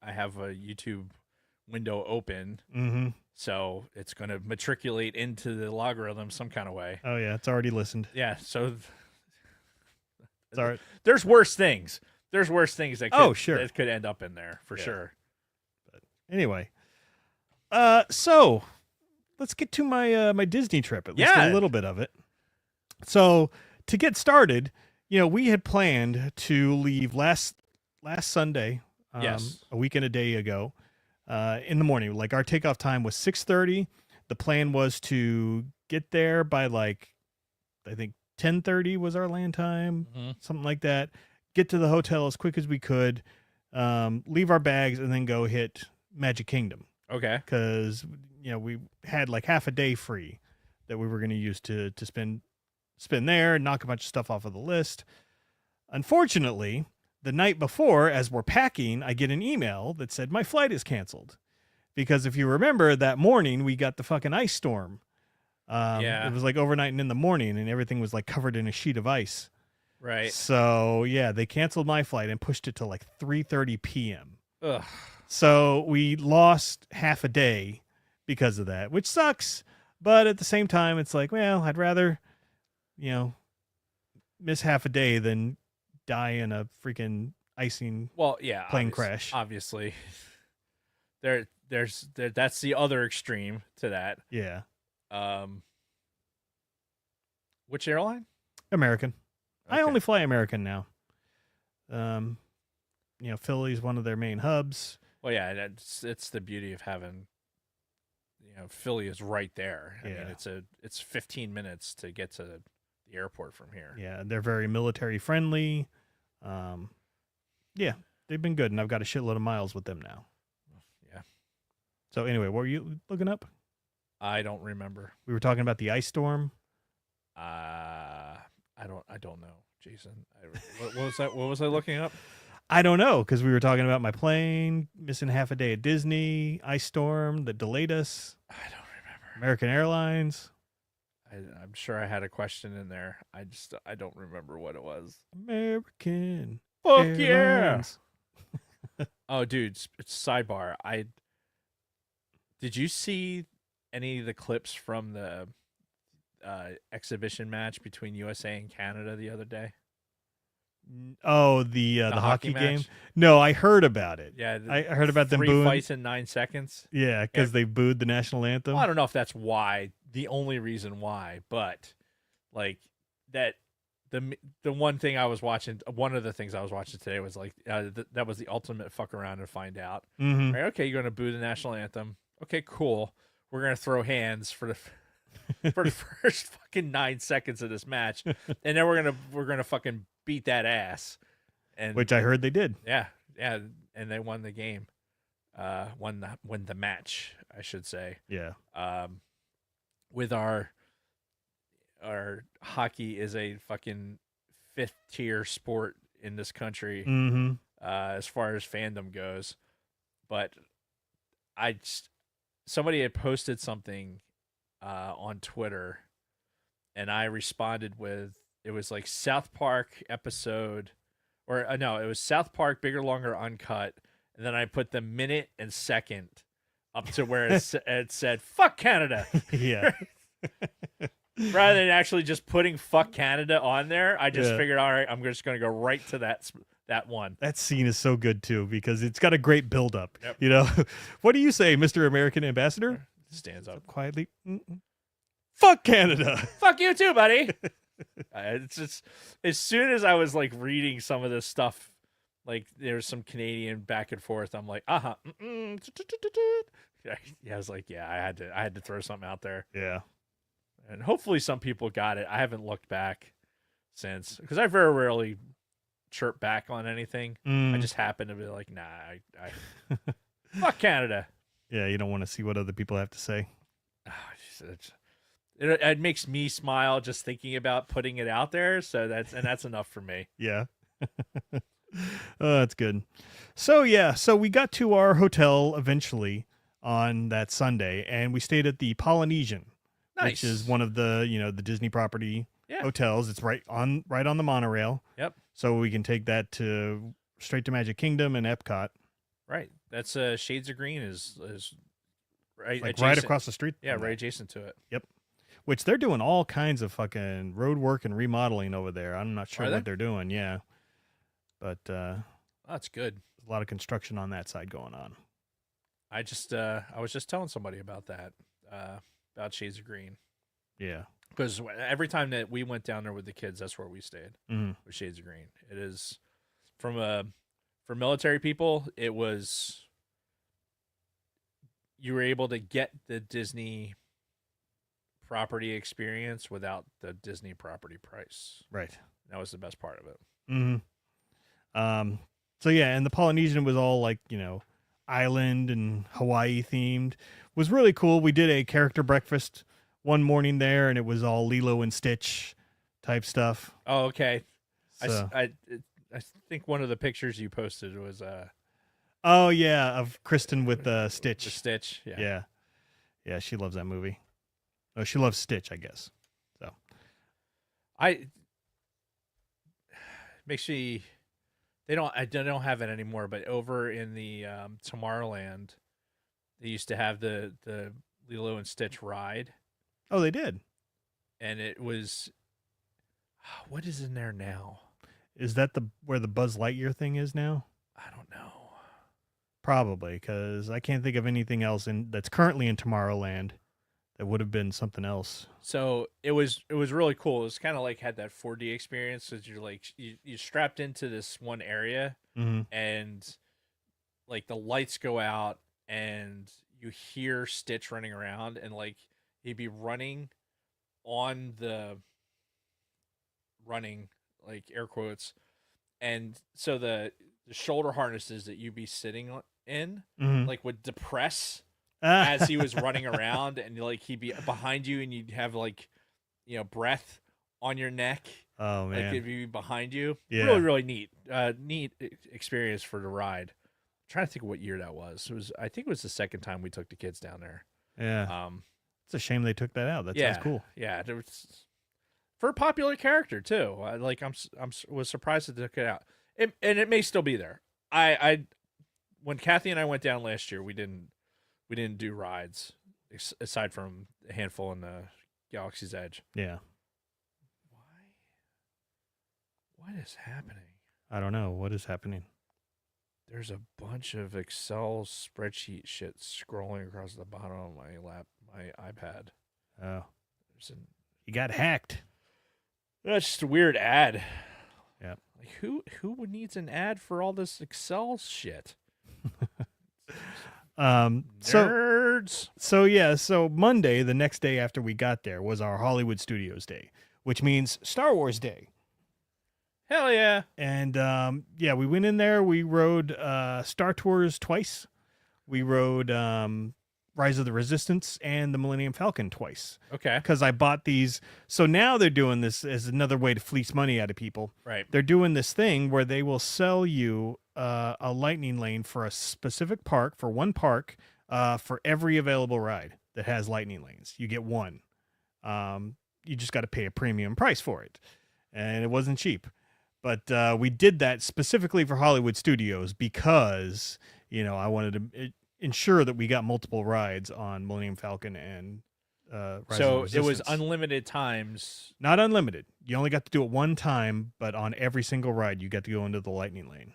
have a YouTube window open, Mm-hmm. so it's going to matriculate into the logarithm some kind of way. Oh yeah, it's already listened. Yeah. So It's all right. there's worse things. There's worse things that could, Oh, sure. that could end up in there for sure. Anyway, so let's get to my Disney trip, at least Yeah. a little bit of it. So to get started, we had planned to leave last Sunday, Yes. a week and a day ago, in the morning. Like, our takeoff time was 6:30. The plan was to get there by, like, I think 10:30 was our land time, Mhm. something like that. Get to the hotel as quick as we could, leave our bags, and then go hit Magic Kingdom, Okay. because we had like half a day free that we were going to use to spend there and knock a bunch of stuff off of the list. Unfortunately, the night before, as we're packing, I get an email that said my flight is canceled, because if you remember, that morning we got the fucking ice storm. Yeah. It was like overnight and in the morning, and everything was like covered in a sheet of ice. Right. So yeah, they canceled my flight and pushed it to like 3:30 p.m. Ugh. So we lost half a day because of that, which sucks. But at the same time, it's like, well, I'd rather, miss half a day than die in a freaking icing. Well, yeah. Plane crash. Obviously. There's that's the other extreme to that. Yeah. Which airline? American. I Okay. only fly American now. Philly's one of their main hubs. Well, yeah, it's the beauty of having, Philly is right there. I Yeah. mean, it's 15 minutes to get to the airport from here. Yeah, they're very military friendly. Yeah, they've been good, and I've got a shitload of miles with them now. Yeah. So anyway, what were you looking up? I don't remember. We were talking about the ice storm. I don't know, Jason. What was that? What was I looking up? I don't know, because we were talking about my plane missing half a day at Disney, ice storm that delayed us. I don't remember. American Airlines. I'm sure I had a question in there. I don't remember what it was. American Fuck yeah! Airlines. Oh, dude, it's sidebar. Did you see any of the clips from the exhibition match between USA and Canada the other day? Oh, the hockey match? game. No, I heard about it. Yeah, I heard about them 3 booing. fights in 9 seconds. Yeah, because they booed the national anthem. Well, I don't know if that's why, the only reason why, but like that. The one thing I was watching, one of the things I was watching today was like that was the ultimate fuck around and find out. Mm-hmm. Right, okay, you're gonna boo the national anthem. Okay, cool. We're gonna throw hands for the first fucking 9 seconds of this match, and then we're gonna fucking beat that ass. And Which I heard they did. yeah, and they won the game, won the match, I should say. Yeah. With our hockey is a fucking 5th tier sport in this country, Mm-hmm. as far as fandom goes. But somebody had posted something on Twitter, and I responded with, it was like South Park episode, or no, it was South Park Bigger, Longer, Uncut, and then I put the minute and second up to where it said "fuck Canada." Yeah. Rather than actually just putting "fuck Canada" on there, I just Yeah. figured, all right, I'm just going to go right to that one. That scene is so good too because it's got a great build up. Yep. You know, what do you say, Mr. American Ambassador? Stands up. Quietly. Mm-mm. Fuck Canada. Fuck you too, buddy. It's just, as soon as I was like reading some of this stuff, like there's some Canadian back and forth, I'm like, yeah, I was like, yeah, I had to throw something out there, Yeah. and hopefully some people got it. I haven't looked back since, because I very rarely chirp back on anything. I just happen to be like, nah, I fuck Canada. Yeah, you don't want to see what other people have to say. It makes me smile just thinking about putting it out there. So that's enough for me. Yeah. Oh, that's good. So we got to our hotel eventually on that Sunday, and we stayed at the Polynesian, Nice. which is one of the the Disney property Yeah. hotels. It's right on the monorail. Yep. So we can take that to straight to Magic Kingdom and Epcot. Right. That's Shades of Green is right, Like adjacent. right across the street. Yeah, from right that. adjacent to it. Yep. Which they're doing all kinds of fucking road work and remodeling over there. I'm not sure Are what they? they're doing. Yeah. But Oh, that's good. a lot of construction on that side going on. I was just telling somebody about that, about Shades of Green, Yeah. because every time that we went down there with the kids, that's where we stayed, Mm-hmm. with Shades of Green. It is for military people. It was, you were able to get the Disney property experience without the Disney property price. Right. That was the best part of it. Mm-hmm. So yeah, and the Polynesian was all like, island and Hawaii themed. Was really cool. We did a character breakfast one morning there, and it was all Lilo and Stitch type stuff. Oh, okay. So, I think one of the pictures you posted was oh yeah, of Kristen with Stitch. the Stitch. Yeah. Yeah. Yeah, she loves that movie. Oh, she loves Stitch, I guess. So Makes me, I don't have it anymore, but over in the Tomorrowland, they used to have the Lilo and Stitch ride, Oh, they did. and it was, what is in there now? Is that where the Buzz Lightyear thing is now? I don't know. Probably, because I can't think of anything else that's currently in Tomorrowland that would have been something else. So it was really cool. It was kind of like had that 4D experience, because you're like you strapped into this one area, Mm-hmm. and like the lights go out and you hear Stitch running around, and like he'd be running like air quotes, and so the shoulder harnesses that you'd be sitting in Mm-hmm. like would depress as he was running around, and like he'd be behind you, and you'd have like breath on your neck. Oh Like man. it'd be behind you. Yeah. Really, really neat. Neat experience for the ride. I'm trying to think of what year that was. I think it was the second time we took the kids down there. Yeah. It's a shame they took that out. That sounds cool. Yeah, there was, for a popular character too. Was surprised that they took it out, and it may still be there. When Kathy and I went down last year, we didn't do rides aside from a handful in the Galaxy's Edge. Yeah. What is happening? I don't know. What is happening? There's a bunch of Excel spreadsheet shit scrolling across the bottom of my iPad. Oh. You got That's hacked. just a weird ad. Yep. Like who needs an ad for all this Excel shit? Nerds. So Monday, the next day after we got there, was our Hollywood Studios Day, which means Star Wars Day. Hell yeah. And we went in there. We rode Star Tours twice. We rode Rise of the Resistance and the Millennium Falcon twice. Okay. Because I bought these. So now they're doing this as another way to fleece money out of people. Right. They're doing this thing where they will sell you a lightning lane for a specific park, for one park, for every available ride that has lightning lanes. You get one. You just got to pay a premium price for it. And it wasn't cheap. But we did that specifically for Hollywood Studios because, I wanted to ensure that we got multiple rides on Millennium Falcon and Rise of the So it was Resistance. unlimited times. Not unlimited. You only got to do it one time, but on every single ride, you got to go into the lightning lane.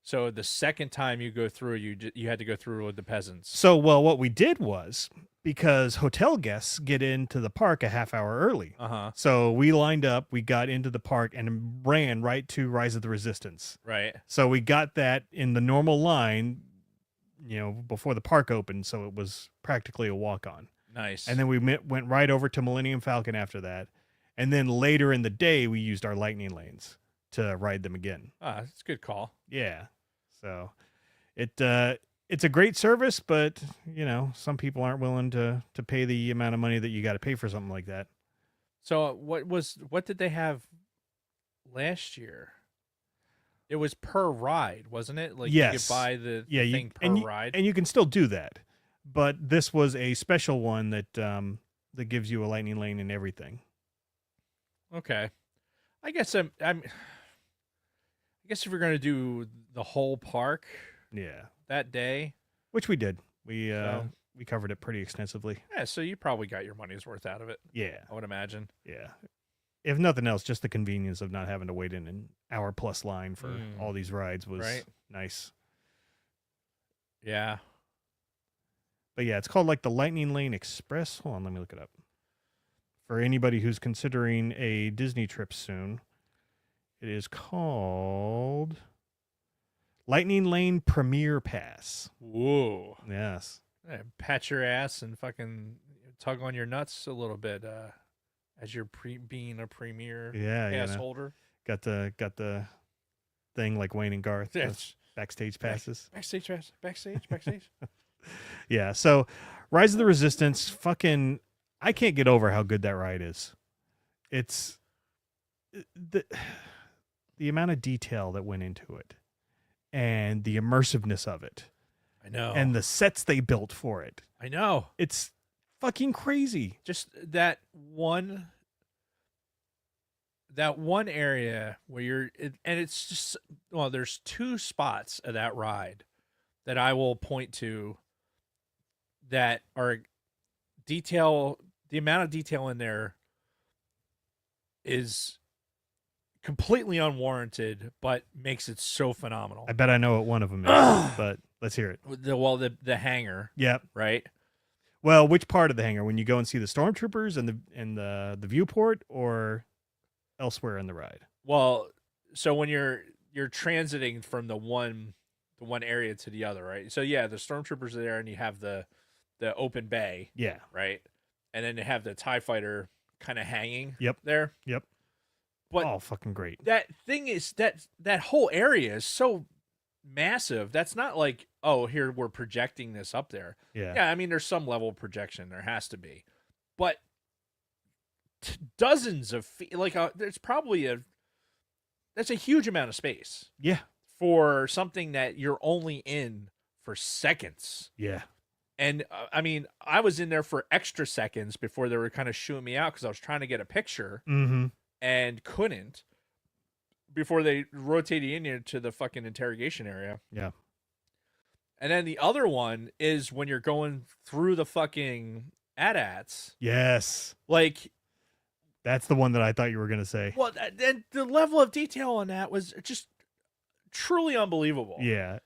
So the second time you go through, you had to go through with the peasants. So, what we did was, because hotel guests get into the park a half hour early. Uh-huh. So we lined up, we got into the park and ran right to Rise of the Resistance. Right. So we got that in the normal line, before the park opened. So it was practically a walk-on. Nice. And then we went right over to Millennium Falcon after that. And then later in the day, we used our lightning lanes to ride them again. That's a good call. Yeah. So it's a great service, but some people aren't willing to pay the amount of money that you got to pay for something like that. So what did they have last year? It was per ride, wasn't it? Like Yes. you could buy the thing per and ride. and you can still do that, but this was a special one that gives you a lightning lane and everything. Okay. I guess I guess if you're going to do the whole park Yeah, that day, which we did. We So- we covered it pretty extensively. yeah, so you probably got your money's worth out of it, Yeah, I would imagine. yeah. If nothing else, just the convenience of not having to wait in an hour plus line for all these rides was Right. nice. Yeah. But yeah, it's called like the Lightning Lane Express. Hold on, let me look it up. For anybody who's considering a Disney trip soon, it is called Lightning Lane Premier Pass. Whoa. Yes. Yeah, pat your ass and fucking tug on your nuts a little bit as you're being a premier Yeah, pass holder. Got the thing like Wayne and Garth. Yeah, the backstage passes. Backstage pass. Backstage. Yeah, so Rise of the Resistance, fucking, I can't get over how good that ride is. It's the amount of detail that went into it and the immersiveness of it I know. and the sets they built for it. I know. It's fucking crazy. Just that one area where and it's just, well, there's two spots of that ride that I will point to that are the amount of detail in there is completely unwarranted, but makes it so phenomenal. I bet I know what one of them is, but let's hear it. The hangar, Yep. right? Well, which part of the hangar? When you go and see the stormtroopers and the viewport, or elsewhere in the ride? Well, so when you're transiting from the one area to the other, right? So yeah, the stormtroopers are there, and you have the open bay, Yeah. right? And then you have the TIE fighter kind of hanging. Yep. There. Yep. But oh, fucking great. that thing is that whole area is so massive. That's not like, oh, here we're projecting this up there. Yeah. Yeah, I mean, there's some level of projection. There has to be, but dozens of feet. Like, there's probably that's a huge amount of space Yeah. for something that you're only in for seconds. Yeah. And I mean, I was in there for extra seconds before they were kind of shooing me out because I was trying to get a picture and couldn't before they rotated in here to the fucking interrogation area. Yeah. And then the other one is when you're going through the fucking AT-ATs. Yes. Like, that's the one that I thought you were going to say. well, and the level of detail on that was just truly unbelievable. Yeah.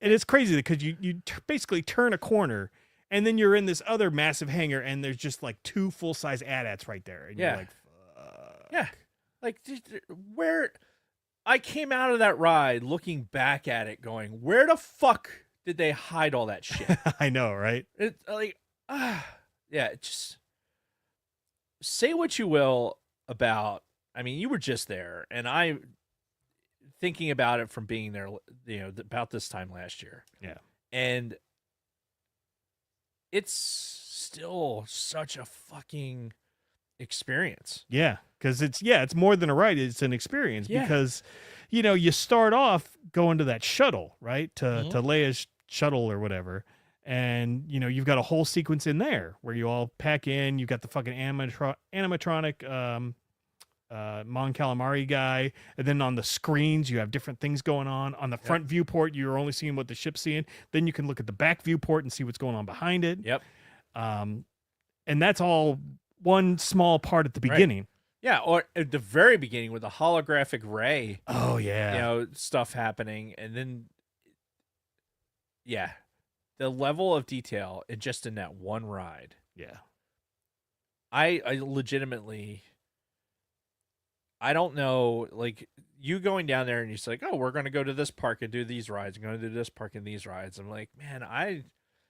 And it's crazy because you basically turn a corner and then you're in this other massive hangar and there's just like 2 full-size AT-ATs right there. And you're like, fuck. Yeah. Like, where I came out of that ride looking back at it going, where the fuck did they hide all that shit? I know, right? It's like, yeah, just say what you will about, I mean, you were just there, and I thinking about it from being there, you know, about this time last year. Yeah. And it's still such a fucking experience. Yeah, because it's more than a ride. It's an experience because, you know, you start off going to that shuttle, right, to Leia's shuttle or whatever, and you know you've got a whole sequence in there where you all pack in. You've got the fucking animatronic Mon Calamari guy, and then on the screens you have different things going on. On the front viewport, you're only seeing what the ship's seeing. Then you can look at the back viewport and see what's going on behind it. Yep. And that's all one small part at the beginning. Yeah, or at the very beginning with the holographic Ray. Oh yeah. You know, stuff happening, and then the level of detail just in that one ride. Yeah. I legitimately, I don't know, like you going down there and you're just like, oh, we're going to go to this park and do these rides. I'm going to do this park and these rides. I'm like, man,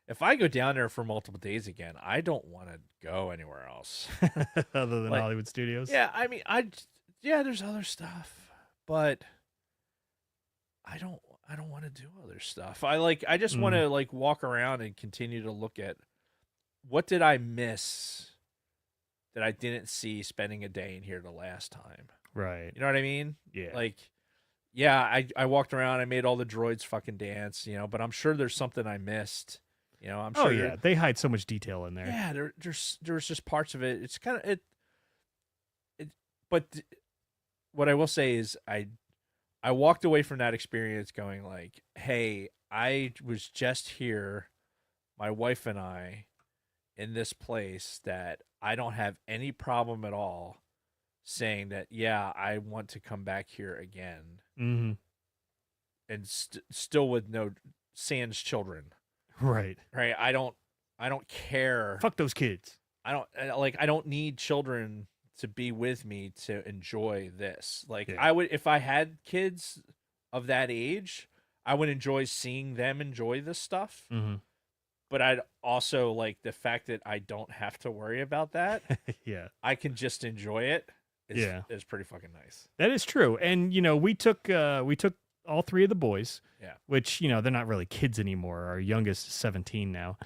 if I go down there for multiple days again, I don't want to go anywhere else. Other than like, Hollywood Studios. Yeah, I mean, there's other stuff, but I don't want to do other stuff. I just want to like walk around and continue to look at what did I miss that I didn't see spending a day in here the last time. Right. You know what I mean? Yeah. Like, yeah, I walked around, I made all the droids fucking dance, you know, but I'm sure there's something I missed. You know, I'm sure. Oh yeah, they hide so much detail in there. Yeah, there's just parts of it. It's kind of it. But what I will say is, I walked away from that experience going like, hey, I was just here, my wife and I, in this place that I don't have any problem at all saying that, yeah, I want to come back here again. Mm-hmm. And still with no sans children. Right. Right. I don't care. Fuck those kids. I don't need children to be with me to enjoy this. Like I would, if I had kids of that age, I would enjoy seeing them enjoy this stuff. Mm-hmm. But I'd also like the fact that I don't have to worry about that. Yeah. I can just enjoy it. Is pretty fucking nice. That is true. And you know, we took all 3 of the boys. Yeah. Which, you know, they're not really kids anymore. Our youngest is 17 now.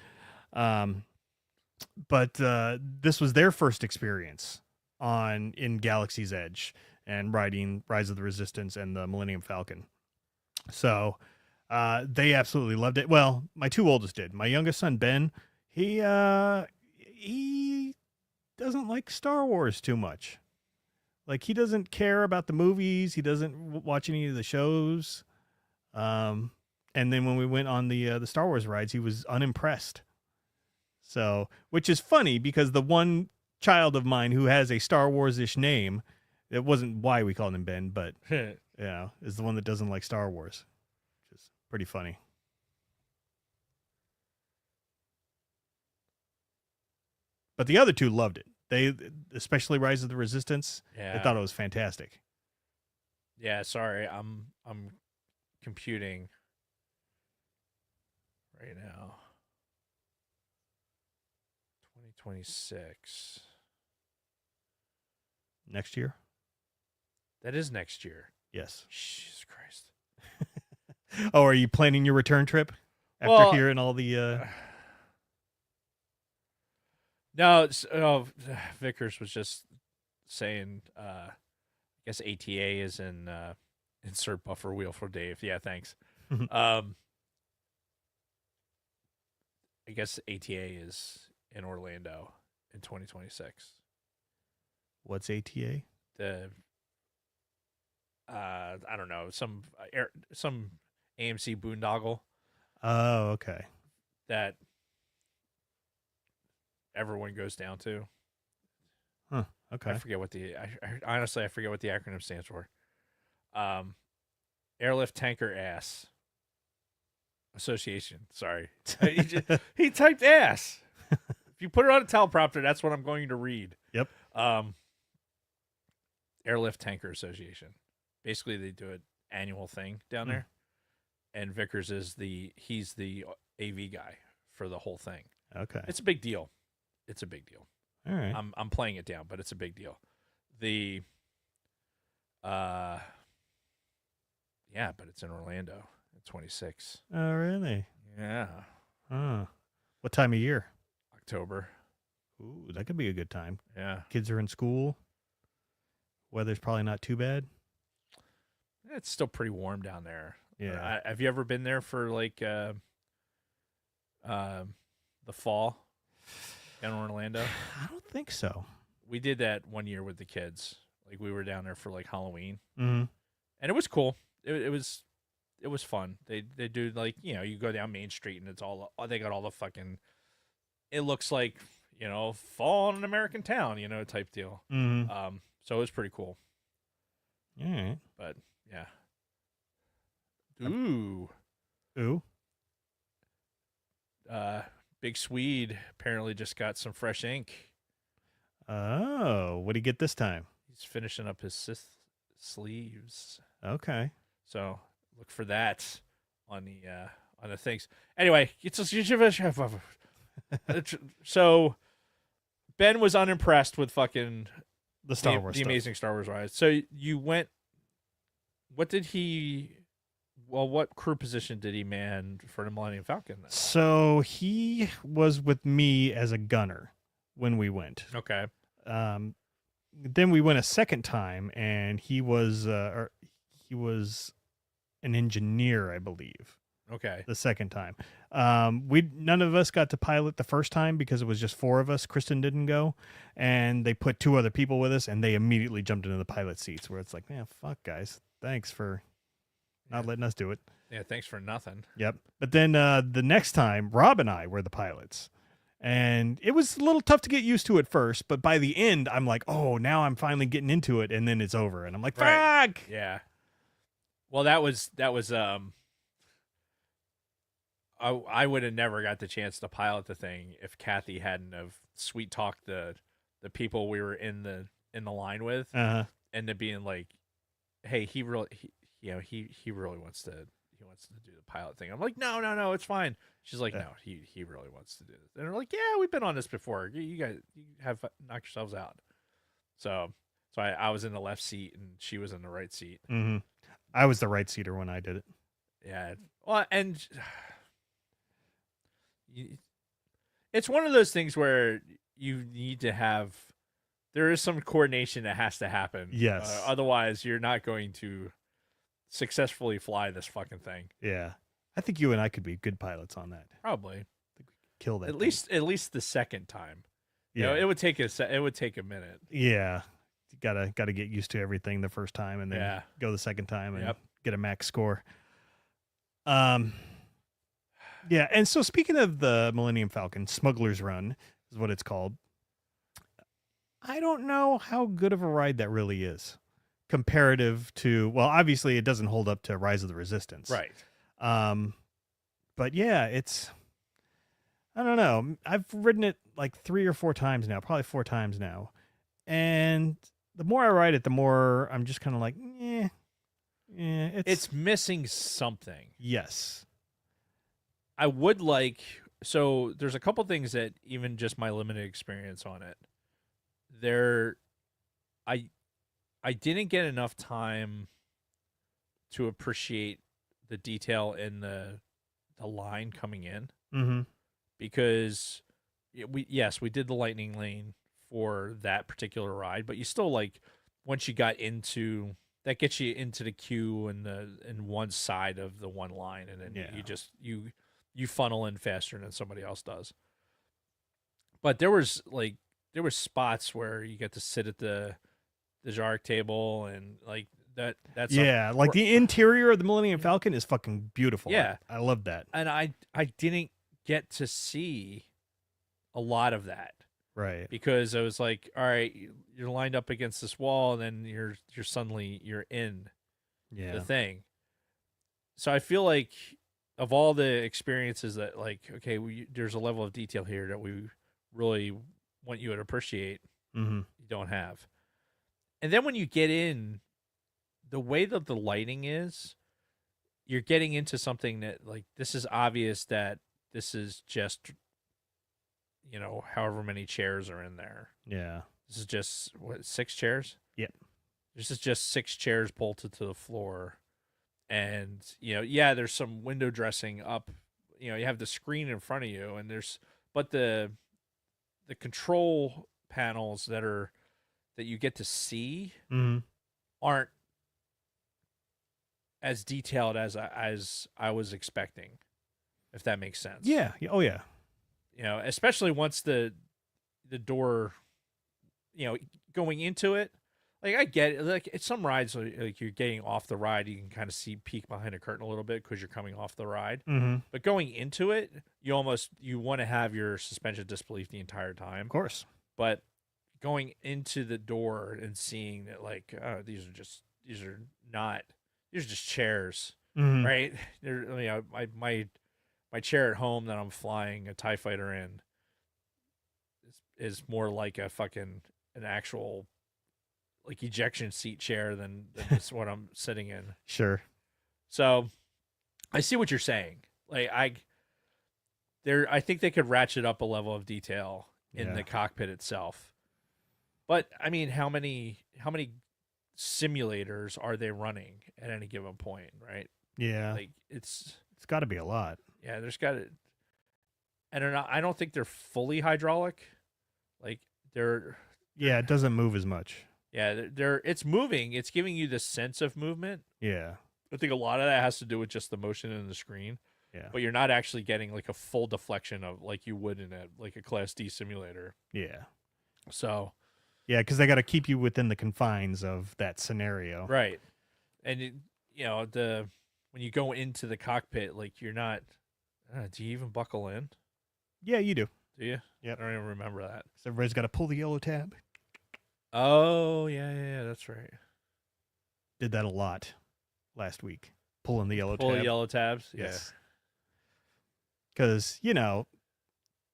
But this was their first experience in Galaxy's Edge and riding Rise of the Resistance and the Millennium Falcon. So they absolutely loved it. Well, my 2 oldest did. My youngest son, Ben, he doesn't like Star Wars too much. Like, he doesn't care about the movies. He doesn't watch any of the shows. And then when we went on the Star Wars rides, he was unimpressed. So, which is funny because the one child of mine who has a Star Wars-ish name, it wasn't why we called him Ben, but you know, is the one that doesn't like Star Wars, which is pretty funny. But the other 2 loved it. They, especially Rise of the Resistance, they thought it was fantastic. Yeah, sorry, I'm computing right now. 2026. Next year? That is next year. Yes. Jesus Christ. Oh, are you planning your return trip after hearing all the No, Vickers was just saying, I guess ATA is in insert buffer wheel for Dave. Yeah, thanks. guess ATA is in Orlando in 2026. What's ATA? The I don't know, some AMC boondoggle Oh, okay. that everyone goes down to. Huh. Okay. I forget what honestly I forget what the acronym stands for. Airlift Tanker Ass Association. Sorry, he typed ass. If you put it on a teleprompter, that's what I'm going to read. Yep. Airlift Tanker Association. Basically, they do an annual thing down there, and Vickers is he's the AV guy for the whole thing. Okay. It's a big deal. It's a big deal. All right. I'm playing it down, but it's a big deal. Yeah, but it's in Orlando at 26. Oh, really? Yeah, Huh. What time of year? October. Ooh, that could be a good time. Yeah, Kids are in school. Weather's probably not too bad. it's still pretty warm down there. Yeah. Have you ever been there for like the fall down in Orlando? I don't think so. We did that one year with the kids. Like we were down there for like Halloween, Mm-hmm. and it was cool. It was fun. They do like, you know, you go down Main Street and it's all, they got all the fucking, it looks like, you know, fall in an American town, you know, type deal. Mm-hmm. So it was pretty cool. All right. But yeah. Ooh. Ooh. Big Swede apparently just got some fresh ink. Oh, what did he get this time? He's finishing up his sleeves. Okay. So look for that on the things. Anyway, so Ben was unimpressed with fucking The Star Wars the stuff. Amazing Star Wars ride. So you went. What crew position did he man for the Millennium Falcon then? So he was with me as a gunner when we went. Okay. Then we went a second time, and he was an engineer, I believe. Okay. The second time, none of us got to pilot the first time because it was just four of us. Kristen didn't go, and they put two other people with us, and they immediately jumped into the pilot seats. Where it's like, man, fuck, guys, thanks for not letting us do it. Yeah. Thanks for nothing. Yep. But then the next time, Rob and I were the pilots. And it was a little tough to get used to at first, but by the end, I'm like, oh, now I'm finally getting into it, and then it's over, and I'm like, fuck. Right. Yeah. Well, that was I would have never got the chance to pilot the thing if Kathy hadn't have sweet talked the people we were in the line with, Uh-huh. and to being like, hey, he really wants to do the pilot thing. I'm like, no, it's fine. She's like, no, he really wants to do this. And they're like, yeah, we've been on this before. You guys, you have knocked yourselves out. So I was in the left seat and she was in the right seat. Mm-hmm. I was the right seater when I did it. Yeah. Well, and it's one of those things where you need to have, there is some coordination that has to happen. Yes. Otherwise, you're not going to successfully fly this fucking thing. Yeah. I think you and I could be good pilots on that. Probably. Kill that. At least the second time. Yeah. You know, it would take a minute. Yeah. You gotta get used to everything the first time, and then go the second time and get a max score. Yeah. And so speaking of the Millennium Falcon, Smuggler's Run is what it's called. I don't know how good of a ride that really is comparative to, well, obviously it doesn't hold up to Rise of the Resistance. Right. But yeah, I don't know. I've ridden it like 3 or 4 times now, probably 4 times now. And the more I ride it, the more I'm just kind of like, it's missing something. Yes. I would like, so there's a couple things that even just my limited experience on it, I didn't get enough time to appreciate the detail in the line coming in. Mm-hmm. Because we did the lightning lane for that particular ride, but you still, like, once you got into that, gets you into the queue and one side of the one line, and then you funnel in faster than somebody else does. But there was spots where you get to sit at the Jark table and like that's like the interior of the Millennium Falcon is fucking beautiful. Yeah. I love that. and I didn't get to see a lot of that Right. because I was like, all right, you're lined up against this wall and then you're suddenly in Yeah. the thing. So I feel like of all the experiences that like, okay, there's a level of detail here that we really want you to appreciate, Mm-hmm. you don't have. And then when you get in, the way that the lighting is, you're getting into something that like this is obvious that this is just, however many chairs are in there. Yeah. This is just 6 chairs? Yep. This is just 6 chairs bolted to the floor. And, there's some window dressing up. You have the screen in front of you and but the control panels that you get to see Mm-hmm. aren't as detailed as I was expecting, if that makes sense. Yeah. Oh yeah. Especially once the door, going into it. Like I get it. Like at some rides, like you're getting off the ride, you can kind of peek behind a curtain a little bit because you're coming off the ride. Mm-hmm. But going into it, you want to have your suspension of disbelief the entire time. Of course. But going into the door and seeing that, like, oh, these are just chairs, Mm-hmm. right? They're, my chair at home that I'm flying a TIE fighter in is more like an actual like ejection seat chair than it's what I'm sitting in. Sure. So I see what you're saying. Like I think they could ratchet up a level of detail in the cockpit itself. But I mean, how many simulators are they running at any given point, right? Yeah. Like it's got to be a lot. Yeah, there's got to. I don't think they're fully hydraulic. Like they're. Yeah, it doesn't move as much. Yeah, it's moving. It's giving you the sense of movement. Yeah. I think a lot of that has to do with just the motion in the screen. Yeah. But you're not actually getting like a full deflection of like you would in a Class D simulator. Yeah. So. Yeah, because they got to keep you within the confines of that scenario. Right. And when you go into the cockpit, like you're not. Do you even buckle in? Yeah, you do. Do you? Yeah. I don't even remember that. So everybody's got to pull the yellow tab. Oh, yeah, that's right. Did that a lot last week. Pulling the yellow tab. Pull the yellow tabs? Yes. Because,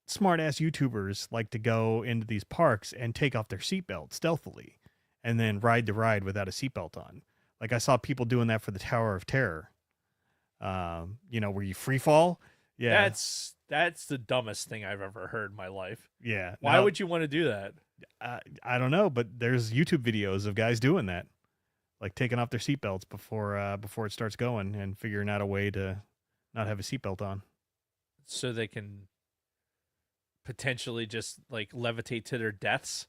smart-ass YouTubers like to go into these parks and take off their seatbelt stealthily and then ride the ride without a seatbelt on. Like I saw people doing that for the Tower of Terror. Where you free fall. Yeah. That's the dumbest thing I've ever heard in my life. Yeah. Why would you want to do that? I don't know, but there's YouTube videos of guys doing that. Like taking off their seatbelts before it starts going and figuring out a way to not have a seatbelt on. So they can potentially just like levitate to their deaths?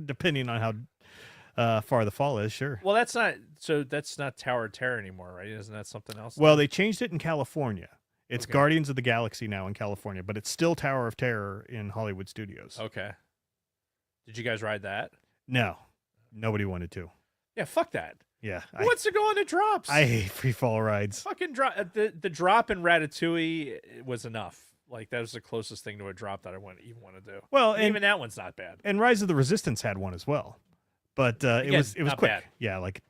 Depending on how far the fall is, sure. Well, that's not Tower of Terror anymore, right? Isn't that something else? Well, they changed it in California. It's Okay. Guardians of the Galaxy now in California, but it's still Tower of Terror in Hollywood Studios. Okay. Did you guys ride that? No, nobody wanted to. Yeah, fuck that. Yeah. Who wants to go on the drops? I hate free fall rides. Fucking drop. The drop in Ratatouille was enough. Like that was the closest thing to a drop that I even want to do. Well, and even that one's not bad. And Rise of the Resistance had one as well, but it was not quick. bad. Yeah, like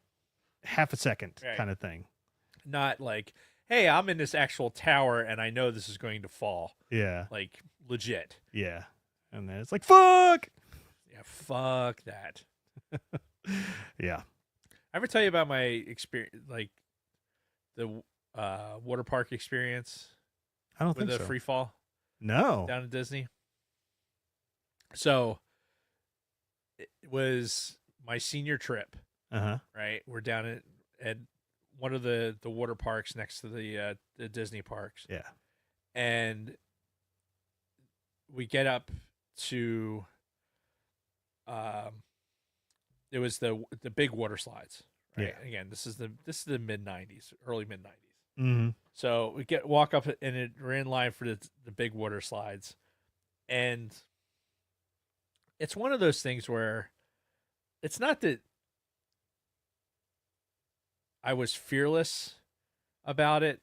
half a second Right. kind of thing. Not like, hey, I'm in this actual tower and I know this is going to fall. Yeah. Like legit. Yeah. And then it's like, fuck. Yeah, fuck that. Yeah. I ever tell you about my experience, like the water park experience I don't with think the so. free fall No. down at Disney? So it was my senior trip, Uh-huh. right? We're down at one of the water parks next to the Disney parks. Yeah. And we get up to it was the big water slides, right? Yeah. Again, this is the mid 90s, early mid 90s. Mm-hmm. So we walk up and we're in line for the big water slides, and it's one of those things where it's not that I was fearless about it,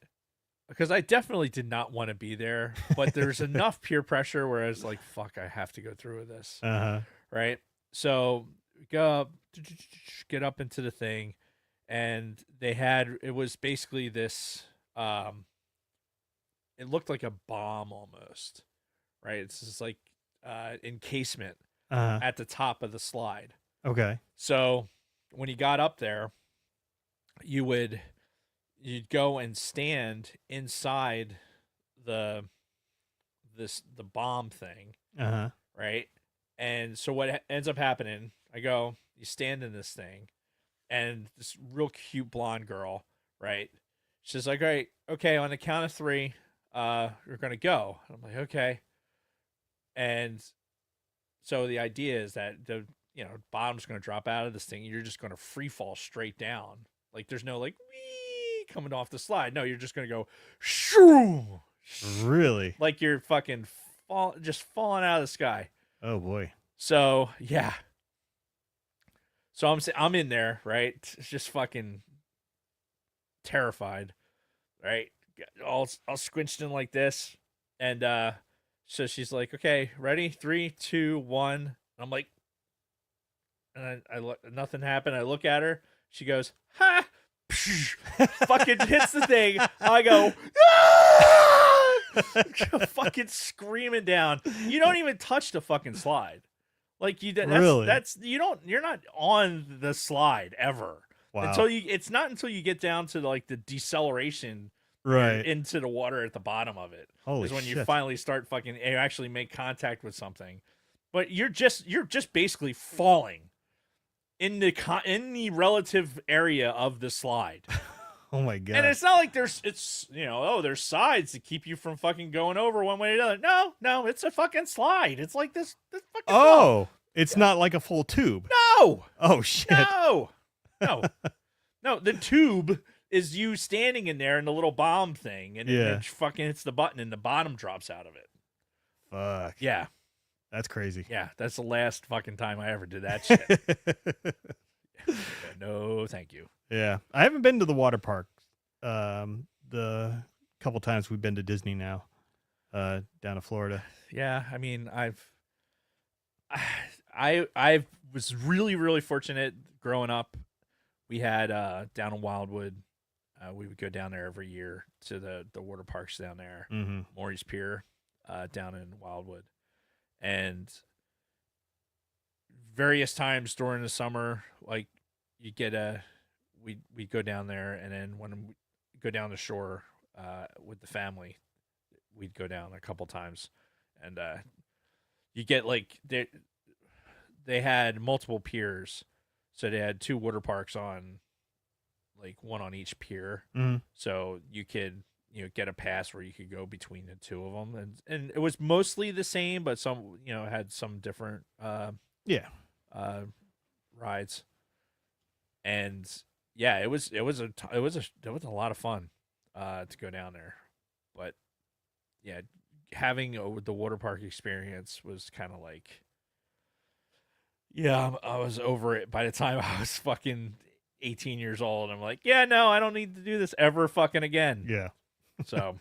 because I definitely did not want to be there, but there's enough peer pressure where I was like, fuck, I have to go through with this. Right? So we go up, get up into the thing, and it was basically this, it looked like a bomb almost, right? It's just like encasement at the top of the slide. Okay. So when you got up there, you'd go and stand inside the bomb thing, right? And so what ends up happening, you stand in this thing, and this real cute blonde girl, right? She's like, all right, okay, on the count of 3, you're gonna go. I'm like, okay. And so the idea is that the bottom's gonna drop out of this thing, and you're just gonna free fall straight down. Like there's no like wee coming off the slide. No, you're just gonna go shoo. Really? Like you're fucking just falling out of the sky. Oh boy. So yeah. So I'm in there, right? It's just fucking terrified, right? All squinched in like this, and so she's like, "Okay, ready? 3, 2, 1." I'm like, and I look, nothing happened. I look at her. She goes, "Ha!" Fucking hits the thing. I go, ah! Fucking screaming down. You don't even touch the fucking slide. Like Really? You're not on the slide ever. Wow. It's not until you get down to like the deceleration right into the water at the bottom of it. Holy is when shit. you finally start you actually make contact with something. But you're just basically falling in the relative area of the slide. Oh my god. And it's not like there's sides to keep you from fucking going over one way or the other. No, it's a fucking slide. It's like this fucking Oh, it's not like a full tube. No. Oh shit. No. The tube is you standing in there in the little bomb thing, and it fucking hits the button, and the bottom drops out of it. Fuck. Yeah. That's crazy. Yeah, that's the last fucking time I ever did that shit. No, thank you. Yeah, I haven't been to the water park. The couple times we've been to Disney now, down in Florida. Yeah, I mean, I was really, really fortunate growing up. We had down in Wildwood, we would go down there every year to the water parks down there, Maury's Pier, down in Wildwood, and various times during the summer, like you get we'd go down there, and then when we go down the shore with the family, we'd go down a couple times, and you get like they had multiple piers, so they had 2 water parks on, like one on each pier, so you could get a pass where you could go between the 2 of them, and it was mostly the same, but some had some different rides, and yeah, it was a lot of fun to go down there, but yeah, having the water park experience was kind of like, yeah, I was over it by the time I was fucking 18 years old. I'm like, yeah, no, I don't need to do this ever fucking again. Yeah. So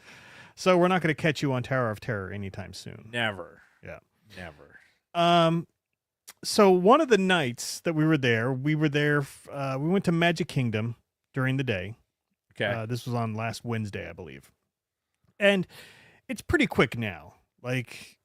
we're not going to catch you on Tower of Terror anytime soon. Never. Yeah. Never. So one of the nights that we were there, we went to Magic Kingdom during the day. Okay. This was on last Wednesday, I believe. And it's pretty quick now. Like,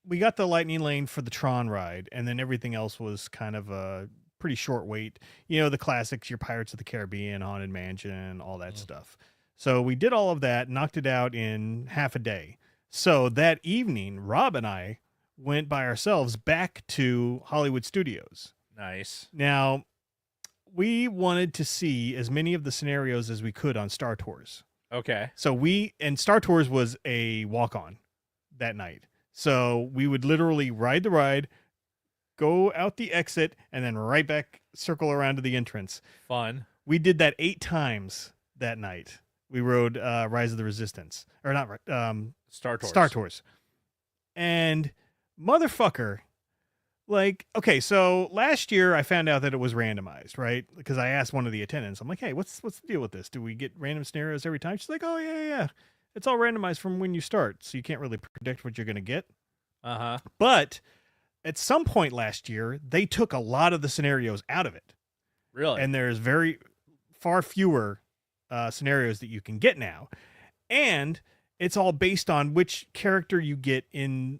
we got the Lightning Lane for the Tron ride, and then everything else was kind of a pretty short wait. The classics, your Pirates of the Caribbean, Haunted Mansion, all that stuff. So we did all of that, knocked it out in half a day. So that evening, Rob and I went by ourselves back to Hollywood Studios. Nice. Now, we wanted to see as many of the scenarios as we could on Star Tours. Okay. So Star Tours was a walk-on that night. So we would literally ride the ride, go out the exit, and then right back, circle around to the entrance. Fun. We did that 8 times that night. We rode Rise of the Resistance, or not Star Tours. Star Tours, and motherfucker. Like, okay, so last year I found out that it was randomized, right? Because I asked one of the attendants, I'm like, hey, what's the deal with this? Do we get random scenarios every time? She's like, oh, yeah. It's all randomized from when you start, so you can't really predict what you're going to get. Uh-huh. But at some point last year, they took a lot of the scenarios out of it. Really? And there's very far fewer scenarios that you can get now. And it's all based on which character you get in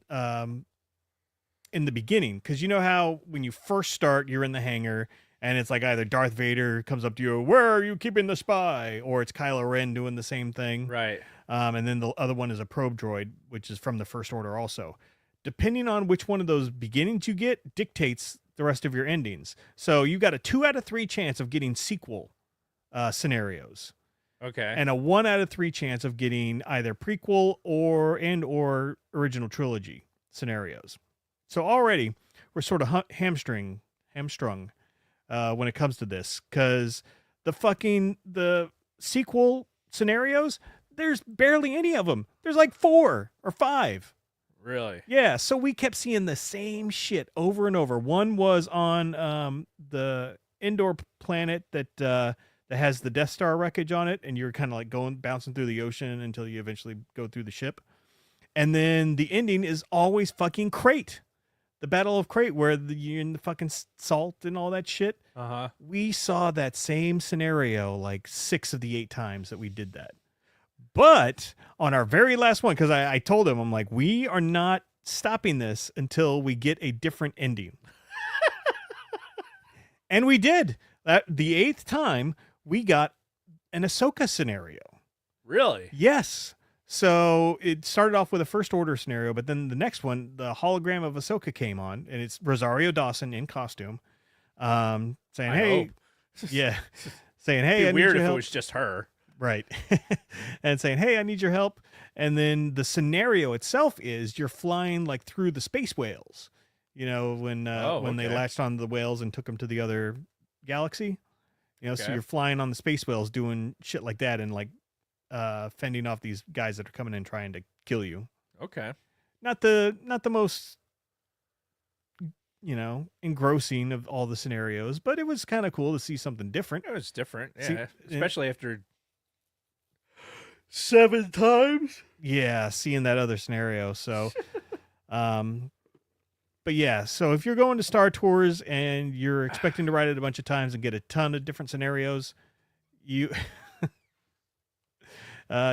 the beginning, because you know how when you first start, you're in the hangar, and it's like either Darth Vader comes up to you, where are you keeping the spy? Or it's Kylo Ren doing the same thing. Right. And then the other one is a probe droid, which is from the First Order also. Depending on which one of those beginnings you get, dictates the rest of your endings. So you got a 2 out of 3 chance of getting sequel scenarios. Okay. And a 1 out of 3 chance of getting either prequel or original trilogy scenarios. So already we're sort of hamstrung when it comes to this, because the sequel scenarios, there's barely any of them. There's like 4 or 5. Really? Yeah. So we kept seeing the same shit over and over. One was on the indoor planet that has the Death Star wreckage on it, and you're kind of like bouncing through the ocean until you eventually go through the ship. And then the ending is always fucking Crate. The Battle of Crate, where you're in the fucking salt and all that shit. Uh-huh. We saw that same scenario like 6 of the 8 times that we did that. But on our very last one, because I told him, I'm like, we are not stopping this until we get a different ending. And we did. The 8th time, we got an Ahsoka scenario. Really? Yes. So it started off with a First Order scenario, but then the next one, the hologram of Ahsoka came on, and it's Rosario Dawson in costume, saying, "Hey, yeah," saying, "Hey, It'd be I weird need your if help." it was just her. Right. And saying, "Hey, I need your help." And then the scenario itself is you're flying like through the space whales. You know, when they latched on the whales and took them to the other galaxy. You know, so you're flying on the space whales doing shit like that, and like fending off these guys that are coming in trying to kill you. Okay. Not the most, engrossing of all the scenarios, but it was kind of cool to see something different. It was different. Yeah. See, especially after 7 times. Yeah, seeing that other scenario. So but yeah, so if you're going to Star Tours and you're expecting to ride it a bunch of times and get a ton of different scenarios, you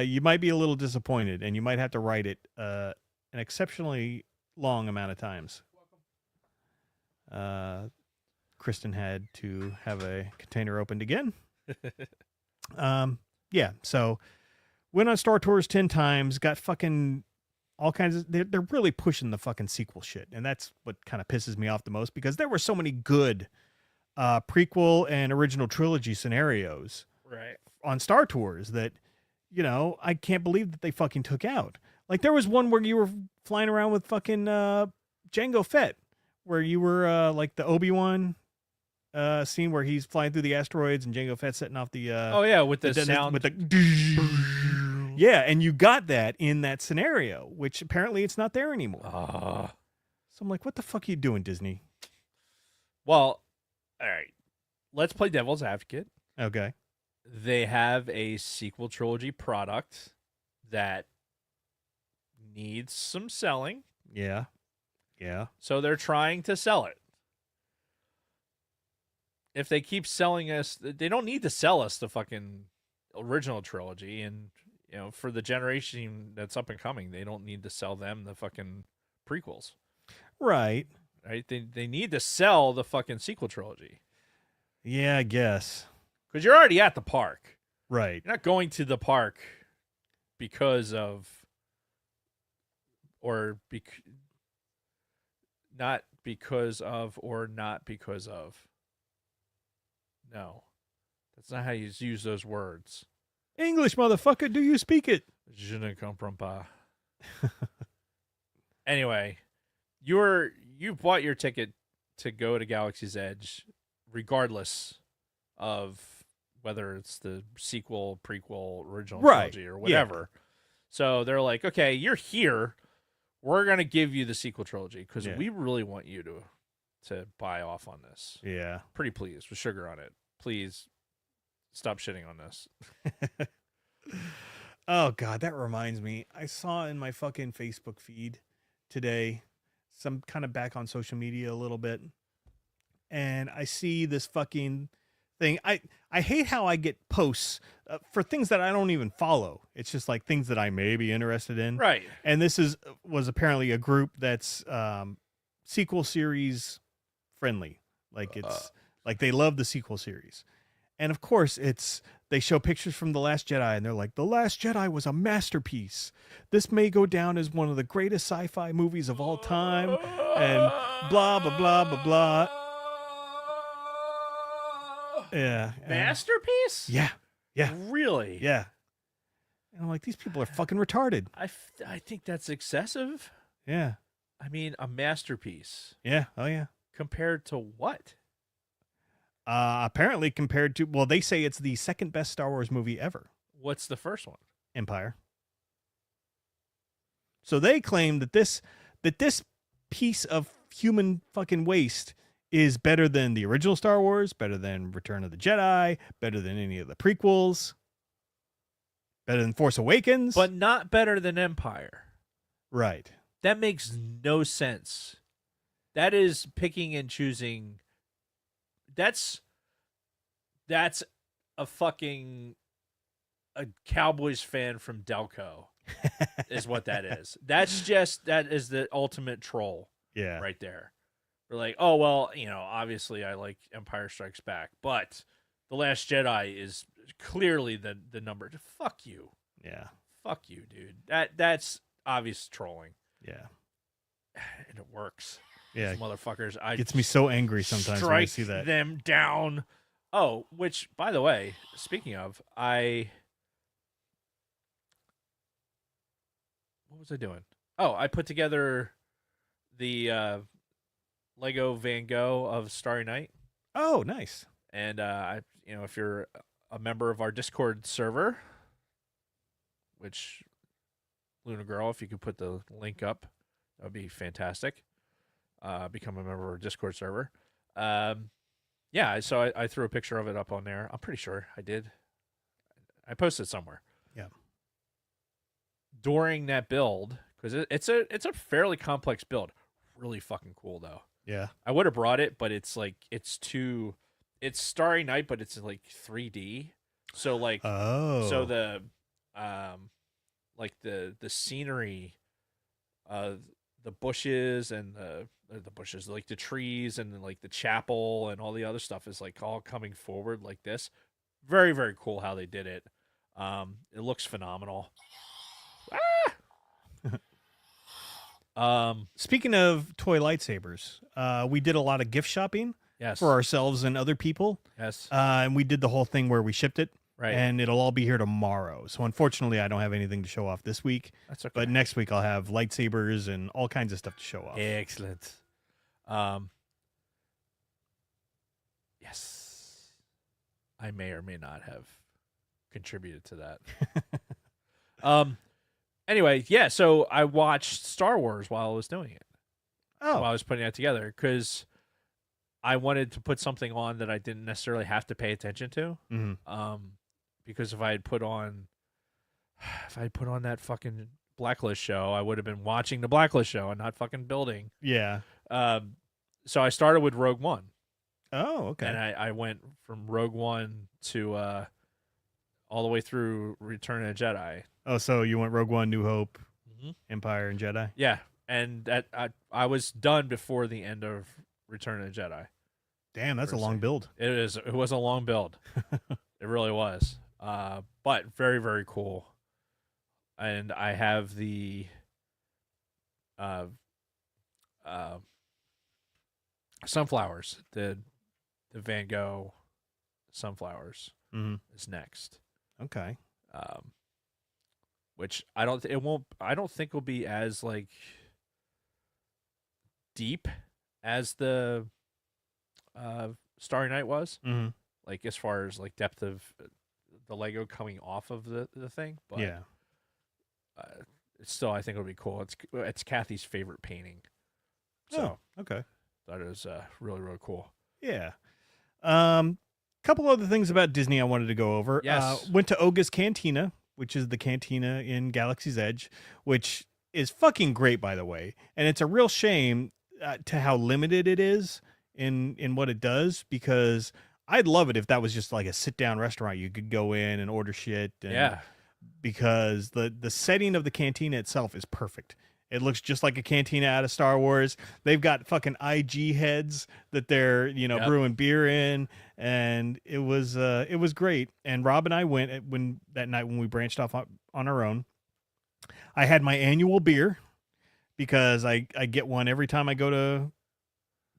you might be a little disappointed, and you might have to ride it an exceptionally long amount of times. Kristen had to have a container opened again. Yeah, so went on Star Tours 10 times, got fucking all kinds of... They're really pushing the fucking sequel shit, and that's what kind of pisses me off the most, because there were so many good prequel and original trilogy scenarios on Star Tours that... I can't believe that they fucking took out. Like, there was one where you were flying around with fucking Jango Fett, where you were like the Obi-Wan scene where he's flying through the asteroids and Jango Fett setting off the with the sound, with the yeah, and you got that in that scenario, which apparently it's not there anymore. So I'm like, what the fuck are you doing, Disney? Well, all right, let's play devil's advocate. Okay. They have a sequel trilogy product that needs some selling. Yeah. So they're trying to sell it. If they keep selling us, they don't need to sell us the fucking original trilogy. And, for the generation that's up and coming, they don't need to sell them the fucking prequels. Right. They need to sell the fucking sequel trilogy. Yeah, I guess. Because you're already at the park. Right. You're not going to the park because of, not because of, or not because of. No. That's not how you use those words. English, motherfucker, do you speak it? Je ne comprends pas. Anyway, you bought your ticket to go to Galaxy's Edge regardless of whether it's the sequel, prequel, original Right, trilogy, or yeah. whatever. So they're like, okay, you're here. We're gonna give you the sequel trilogy because Yeah. we really want you to buy off on this. Yeah. Pretty please with sugar on it. Please stop shitting on this. Oh God, that reminds me. I saw in my fucking Facebook feed today, some kind of back on social media a little bit, and I see this fucking thing. I hate how I get posts for things that I don't even follow. It's just like things that I may be interested in. Right. And this was apparently a group that's sequel series friendly. Like it's like they love the sequel series. And of course they show pictures from The Last Jedi and they're like, The Last Jedi was a masterpiece. This may go down as one of the greatest sci-fi movies of all time, and blah blah blah blah blah. Yeah. Masterpiece? Yeah. Yeah. Really? Yeah. And I'm like, these people are fucking retarded. I think that's excessive. Yeah. I mean, a masterpiece Yeah. Oh yeah. compared to what? Apparently compared to, well, they say it's the second best Star Wars movie ever. What's the first one? Empire. So they claim that this piece of human fucking waste is better than the original Star Wars, better than Return of the Jedi, better than any of the prequels, better than Force Awakens. But not better than Empire. Right. That makes no sense. That is picking and choosing. That's a fucking a Cowboys fan from Delco is what that is. That is the ultimate troll. Yeah. Right there. We're like, oh, well, obviously I like Empire Strikes Back, but The Last Jedi is clearly the number. Fuck you. Yeah. Fuck you, dude. That's obvious trolling. Yeah. And it works. Yeah. These motherfuckers. Gets me so angry sometimes when I see that. Them down. Oh, which, by the way, speaking of, what was I doing? Oh, I put together the Lego Van Gogh of Starry Night. Oh, nice. And if you're a member of our Discord server, which Luna Girl, if you could put the link up, that would be fantastic. Become a member of our Discord server. Yeah, so I threw a picture of it up on there. I'm pretty sure I did. I posted it somewhere. Yeah. During that build, because it's a fairly complex build. Really fucking cool though. Yeah. I would have brought it, but it's Starry Night, but it's like 3D. So like so the the scenery, the bushes and the bushes, like the trees and like the chapel and all the other stuff is like all coming forward like this. Very, very cool how they did it. It looks phenomenal. Speaking of toy lightsabers, we did a lot of gift shopping Yes. for ourselves and other people. Yes. And we did the whole thing where we shipped it. Right. And it'll all be here tomorrow. So unfortunately, I don't have anything to show off this week. That's okay. But next week, I'll have lightsabers and all kinds of stuff to show off. Excellent. Yes. I may or may not have contributed to that. Anyway, yeah, so I watched Star Wars while I was doing it. Oh. While I was putting it together, because I wanted to put something on that I didn't necessarily have to pay attention to. Mm-hmm. Because if I had put on that fucking Blacklist show, I would have been watching the Blacklist show and not fucking building. Yeah. So I started with Rogue One. Oh, okay. And I went from Rogue One to all the way through Return of the Jedi. Oh, so you went Rogue One, New Hope, Mm-hmm. Empire, and Jedi? Yeah, and that I was done before the end of Return of the Jedi. Damn, that's a long build. It was a long build. It really was. But very, very cool. And I have the sunflowers, the Van Gogh sunflowers is next. Okay. Which I don't think will be as like deep as the Starry Night was. Mm-hmm. like as far as like depth of the Lego coming off of the thing. But Yeah. still, I think it'll be cool. It's Kathy's favorite painting, so Okay. that is really really cool. Yeah. Couple other things about Disney I wanted to go over. Yes. Went to Oga's Cantina, which is the cantina in Galaxy's Edge, which is fucking great, by the way. And it's a real shame to how limited it is in what it does, because I'd love it if that was just like a sit down restaurant. You could go in and order shit. And, Yeah. Because the setting of the cantina itself is perfect. It looks just like a cantina out of Star Wars. They've got fucking IG heads that they're, Yep. brewing beer in, and it was great. And Rob and I went that night when we branched off on our own. I had my annual beer because I get one every time I go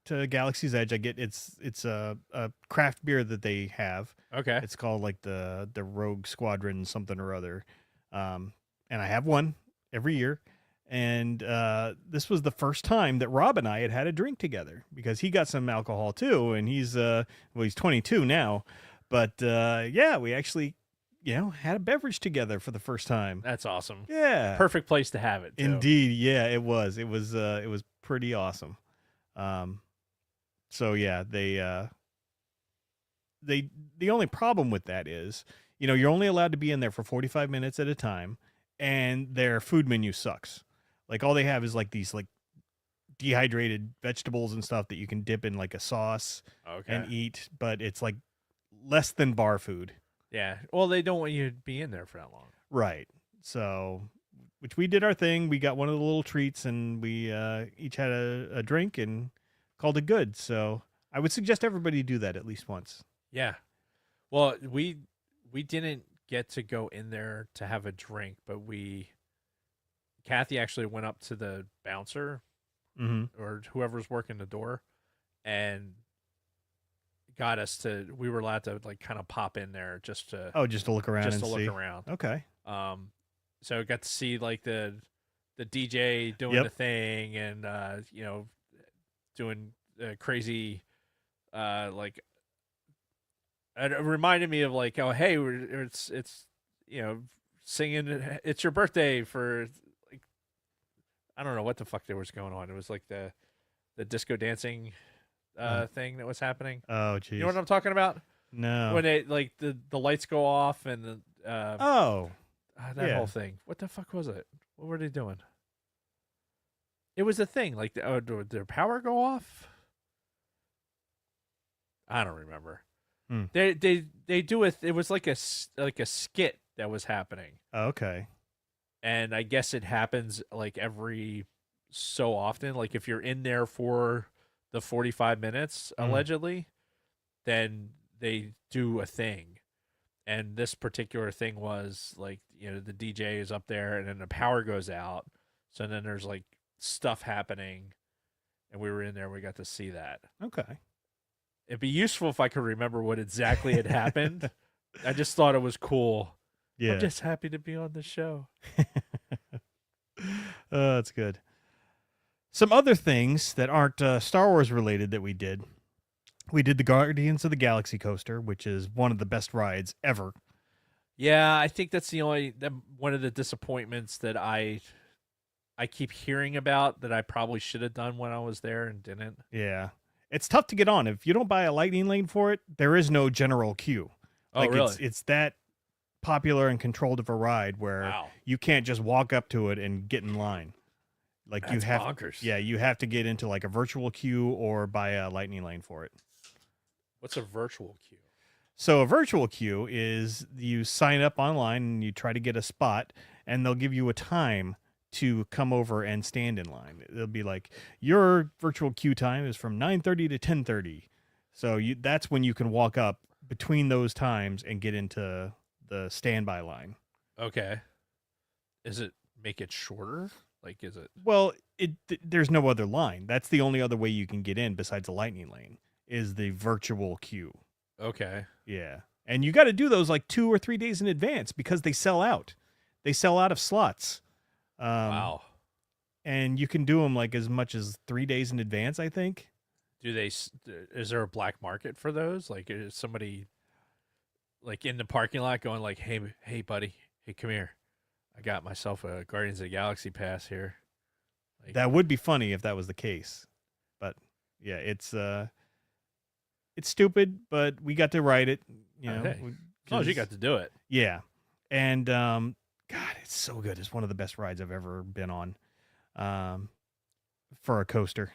to Galaxy's Edge. I get it's a craft beer that they have. Okay. It's called like the Rogue Squadron something or other. And I have one every year. And this was the first time that Rob and I had a drink together, because he got some alcohol too, and he's 22 now. But yeah, we actually had a beverage together for the first time. That's awesome. Yeah, Perfect place to have it. Too. indeed. Yeah, it was pretty awesome. So yeah, the only problem with that is, you're only allowed to be in there for 45 minutes at a time, and their food menu sucks. Like, all they have is like these like dehydrated vegetables and stuff that you can dip in like a sauce Okay. and eat, but it's like less than bar food. Yeah. Well, they don't want you to be in there for that long. Right. So, which we did our thing. We got one of the little treats, and we each had a drink and called it good. So I would suggest everybody do that at least once. Yeah. Well, we didn't get to go in there to have a drink, but Kathy actually went up to the bouncer Mm-hmm. or whoever's working the door and got us to. We were allowed to like kind of pop in there just to Just to look around just and to see. look around. Okay. So got to see like the DJ doing Yep. the thing and doing crazy like it reminded me of like, oh hey, it's singing it's your birthday for like, I don't know what the fuck there was going on. It was like the disco dancing thing that was happening. Oh, geez. You know what I'm talking about? No. When it like the lights go off and the that yeah. whole thing. What the fuck was it? What were they doing? It was a thing. Like, did their power go off? I don't remember. They do it. It was like a skit that was happening, Okay. and I guess it happens like every so often. Like if you're in there for the 45 minutes allegedly, then they do a thing. And this particular thing was like, the DJ is up there and then the power goes out. So then there's like stuff happening and we were in there. We got to see that. Okay. It'd be useful if I could remember what exactly had happened. I just thought it was cool. Yeah. I'm just happy to be on the show. That's good. Some other things that aren't Star Wars related that we did. We did the Guardians of the Galaxy coaster, which is one of the best rides ever. Yeah, I think that's one of the disappointments that I keep hearing about that I probably should have done when I was there and didn't. Yeah. It's tough to get on. If you don't buy a lightning lane for it, there is no general queue. Oh, really? It's that popular and controlled of a ride where Wow. you can't just walk up to it and get in line. Like That's you have bonkers. Yeah, you have to get into like a virtual queue or buy a lightning lane for it. What's a virtual queue? So a virtual queue is you sign up online and you try to get a spot, and they'll give you a time to come over and stand in line. It'll be like your virtual queue time is from 9:30 to 10:30. So that's when you can walk up between those times and get into the standby line. Okay. Is it make it shorter? Like, is it? Well, there's no other line. That's the only other way you can get in besides a lightning lane is the virtual queue. Okay. Yeah. And you got to do those like 2 or 3 days in advance because they sell out. They sell out of slots. Wow. And you can do them like as much as 3 days in advance, I think. Is there a black market for those? Like, is somebody like in the parking lot going like, hey buddy, hey, come here. I got myself a Guardians of the Galaxy pass here. Like, That would be funny if that was the case. But yeah, it's stupid, but we got to ride it, you know. hey, as long as you got to do it. Yeah. And God, it's so good. It's one of the best rides I've ever been on. For a coaster.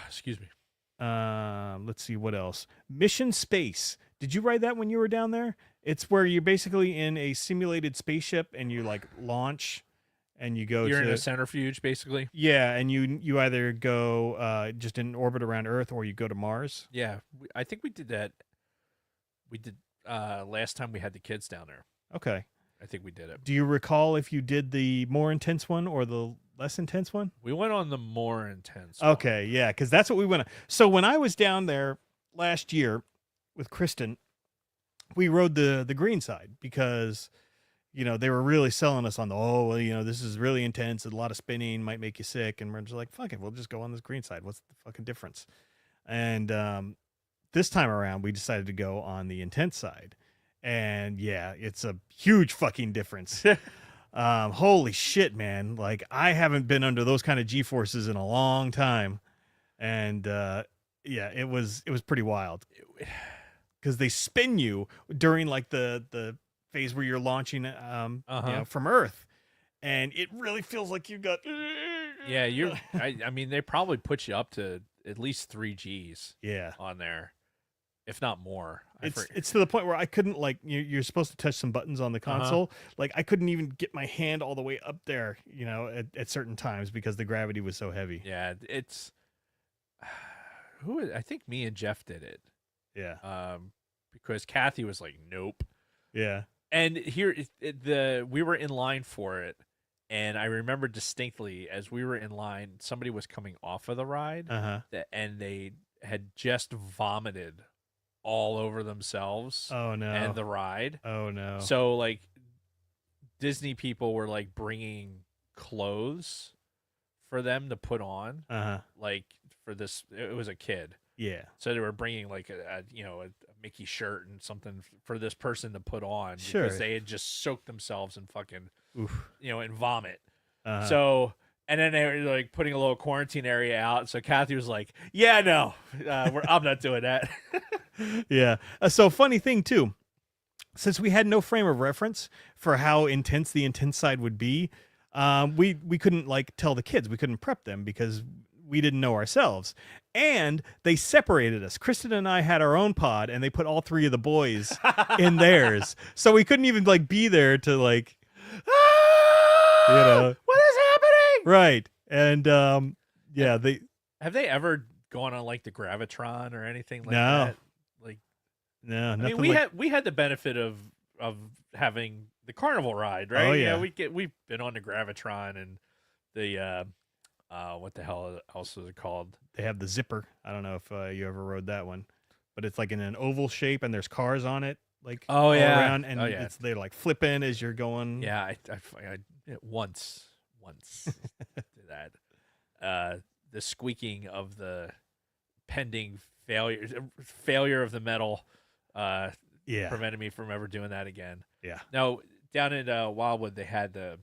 Excuse me. Let's see what else. Mission Space. Did you ride that when you were down there? It's where you're basically in a simulated spaceship and you like launch and you go You're to in a centrifuge, basically. yeah, and you either go just in orbit around Earth or you go to Mars. Yeah, I think we did that. We did last time we had the kids down there. Okay. I think we did it. Do you recall if you did the more intense one or the less intense one? We went on the more intense one. Okay, yeah, because that's what we went on. So when I was down there last year with Kristen, we rode the green side because, you know, they were really selling us on the, this is really intense. A lot of spinning might make you sick. And we're just like, fuck it, we'll just go on this green side. What's the fucking difference? And this time around, we decided to go on the intense side. And yeah, it's a huge fucking difference. Holy shit, man. Like, I haven't been under those kind of G-forces in a long time. And yeah, it was pretty wild. Because they spin you during like the phase where you're launching you know, from Earth. And it really feels like you got Yeah, I mean, they probably put you up to at least 3 Gs yeah. on there, if not more. It's to the point where I couldn't, like, you're supposed to touch some buttons on the console. Like, I couldn't even get my hand all the way up there, you know, at certain times because the gravity was so heavy. Yeah, it's I think me and Jeff did it. Yeah. Because Kathy was like, nope. Yeah. And here we were in line for it, and I remember distinctly as we were in line, somebody was coming off of the ride, and they had just vomited all over themselves. Oh no. And the ride. Oh no. So like Disney people were like bringing clothes for them to put on. Like for this, it was a kid. Yeah. So they were bringing like a Mickey shirt and something for this person to put on Sure. because they had just soaked themselves in fucking, Oof. in vomit. So, and then they were like putting a little quarantine area out. So Kathy was like, yeah, no, I'm not doing that. Yeah. So funny thing too, since we had no frame of reference for how intense the intense side would be, we couldn't like tell the kids, we couldn't prep them because we didn't know ourselves. And they separated us. Kristen and I had our own pod and they put all 3 of the boys in theirs. So we couldn't even like be there to like, you know, what is happening? Right. And yeah, Have they ever gone on like the Gravitron or anything like No. that? Like, no, I nothing mean, like, we had the benefit of having the carnival ride, right? Oh, yeah. We've been on the Gravitron and the what the hell else is it called? they have the zipper. I don't know if you ever rode that one, but it's like in an oval shape and there's cars on it, like all around, and they're like flipping as you're going. Yeah, I once did that. The squeaking of the pending failure of the metal Yeah. prevented me from ever doing that again. Yeah. Now, down in Wildwood, they had the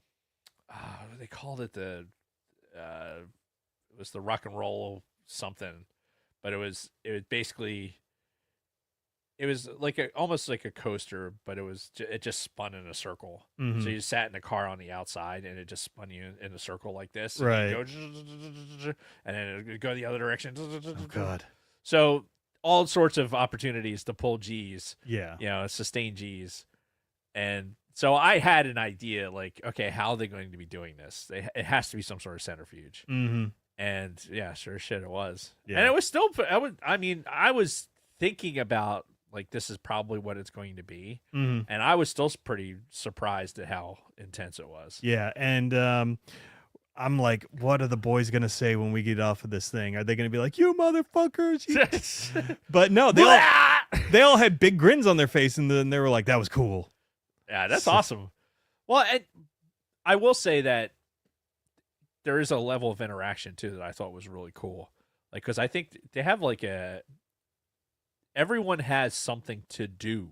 they called it it was the rock and roll something, but it was basically like almost like a coaster, but it just spun in a circle. Mhm. So you sat in a car on the outside, and it just spun you in a circle like this, and Right. you'd go, and then it would go the other direction. Oh God. So all sorts of opportunities to pull G's, Yeah. sustain G's, and so I had an idea, like, okay, how are they going to be doing this? It has to be some sort of centrifuge. Mm-hmm. And yeah, sure as shit it was. Yeah. And it was still, I was thinking about, like, this is probably what it's going to be. Mm-hmm. And I was still pretty surprised at how intense it was. Yeah. And I'm like, what are the boys gonna say when we get off of this thing? Are they gonna be like, "You motherfuckers"? But no, they all had big grins on their face, and then they were like, "That was cool." Yeah, that's awesome. Well, and I will say that there is a level of interaction too that I thought was really cool. Like, because I think they have like everyone has something to do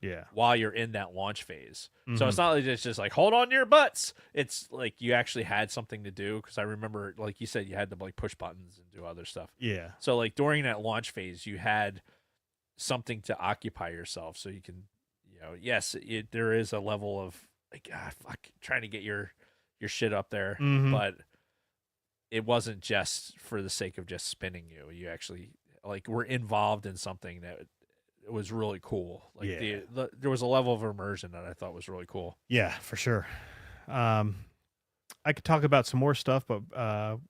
Yeah. while you're in that launch phase. Mm-hmm. So it's not like it's just like hold on to your butts. It's like you actually had something to do, because I remember, like you said, you had to like push buttons and do other stuff. Yeah. So like during that launch phase, you had something to occupy yourself, so you can, yes, there is a level of like trying to get your shit up there, Mhm. but it wasn't just for the sake of just spinning you. You actually like were involved in something that it was really cool. Like Yeah. there was a level of immersion that I thought was really cool. Yeah, for sure. I could talk about some more stuff, but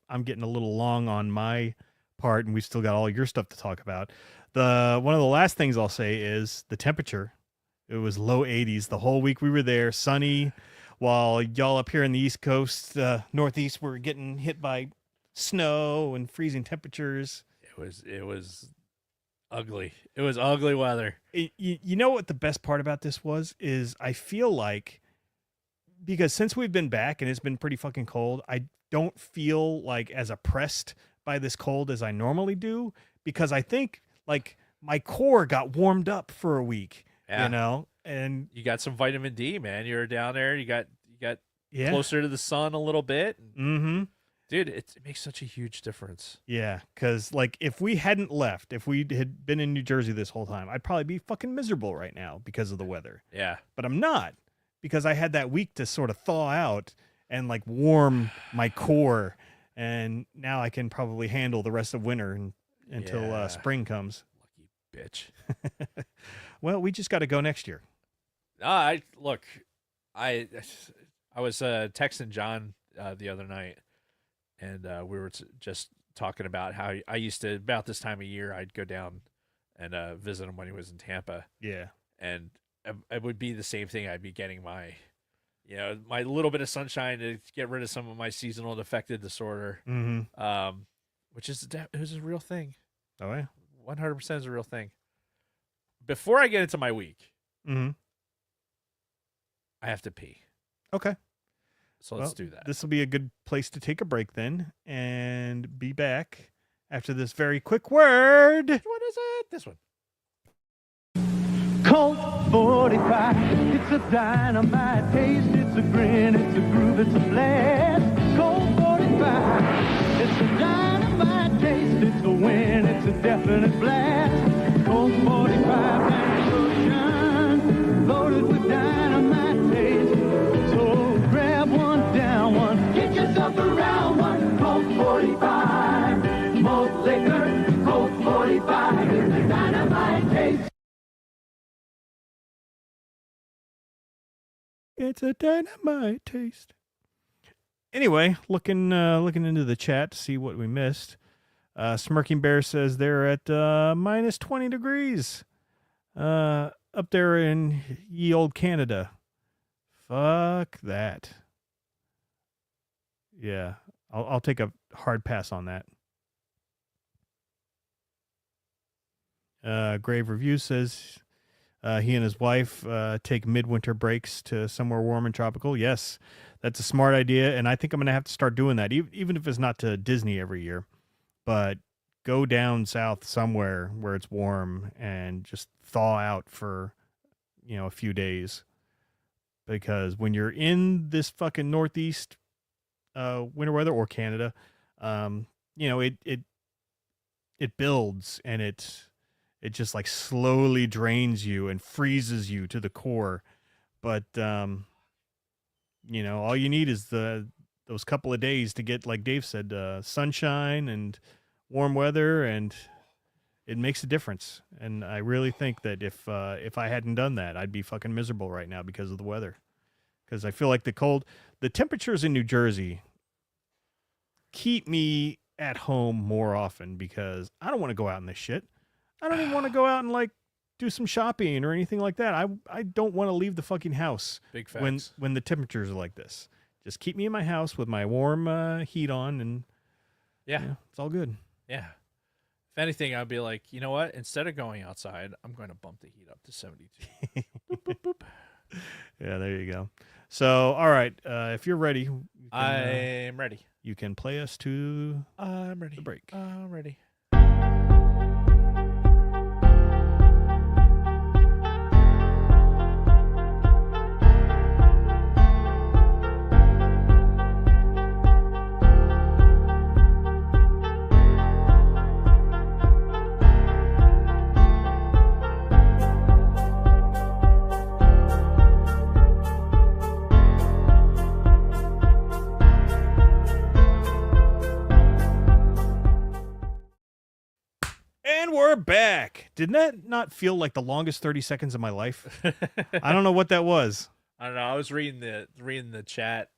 I'm getting a little long on my part, and we've still got all your stuff to talk about. One of the last things I'll say is the temperature. It was low 80s the whole week we were there, sunny, while y'all up here in the East Coast, Northeast, were getting hit by snow and freezing temperatures. It was ugly. It was ugly weather. You know what the best part about this is I feel like, because since we've been back and it's been pretty fucking cold, I don't feel like as oppressed by this cold as I normally do, because I think like my core got warmed up for a week, and You got some vitamin D, man. You were down there. You got yeah. closer to the sun a little bit. Mm-hmm. Dude, it makes such a huge difference. Yeah, because like if we hadn't left, if we had been in New Jersey this whole time, I'd probably be fucking miserable right now because of the weather. Yeah. But I'm not, because I had that week to sort of thaw out and like warm my core, and now I can probably handle the rest of winter until Yeah. spring comes. Lucky bitch. Well, we just got to go next year. I was texting John the other night, and we were just talking about how I used to, about this time of year, I'd go down and visit him when he was in Tampa. Yeah. And it would be the same thing. I'd be getting my, my little bit of sunshine to get rid of some of my seasonal affective disorder, Mm-hmm. which is it was a real thing. Oh yeah. 100% is a real thing. Before I get into my week, Mm-hmm. I have to pee. Okay. So let's do that. This will be a good place to take a break then, and be back after this very quick word. What is it? This one. Colt 45, it's a dynamite taste, it's a grin, it's a groove, it's a blast. Colt 45, it's a dynamite taste, it's a win, it's a definite blast. Colt 45, and loaded with dynamite taste. So grab one, down one, get yourself around one. Colt 45, malt liquor, Colt 45, it's a dynamite taste. It's a dynamite taste. Anyway, looking into the chat to see what we missed. Smirking Bear says they're at minus 20 degrees up there in ye old Canada. Fuck that. Yeah, I'll take a hard pass on that. Grave Review says he and his wife take midwinter breaks to somewhere warm and tropical. Yes, that's a smart idea, and I think I'm going to have to start doing that, even if it's not to Disney every year. But go down south somewhere where it's warm and just thaw out for, a few days. Because when you're in this fucking Northeast winter weather, or Canada, it builds, and it just like slowly drains you and freezes you to the core. But all you need is those couple of days to get, like Dave said, sunshine and warm weather, and it makes a difference. And I really think that if I hadn't done that, I'd be fucking miserable right now because of the weather. Because I feel like the temperatures in New Jersey keep me at home more often, because I don't want to go out in this shit. I don't even want to go out and like do some shopping or anything like that. I don't want to leave the fucking house Big facts. when the temperatures are like this. Just keep me in my house with my warm heat on, and it's all good. Yeah. If anything, I'd be like, you know what? Instead of going outside, I'm going to bump the heat up to 72. Boop, boop, boop. Yeah, there you go. So, all right, if you're ready, I'm ready. you can play us to I'm ready. the break. I'm ready. we're back. Didn't that not feel like the longest 30 seconds of my life? I don't know what that was. I don't know. I was reading the chat,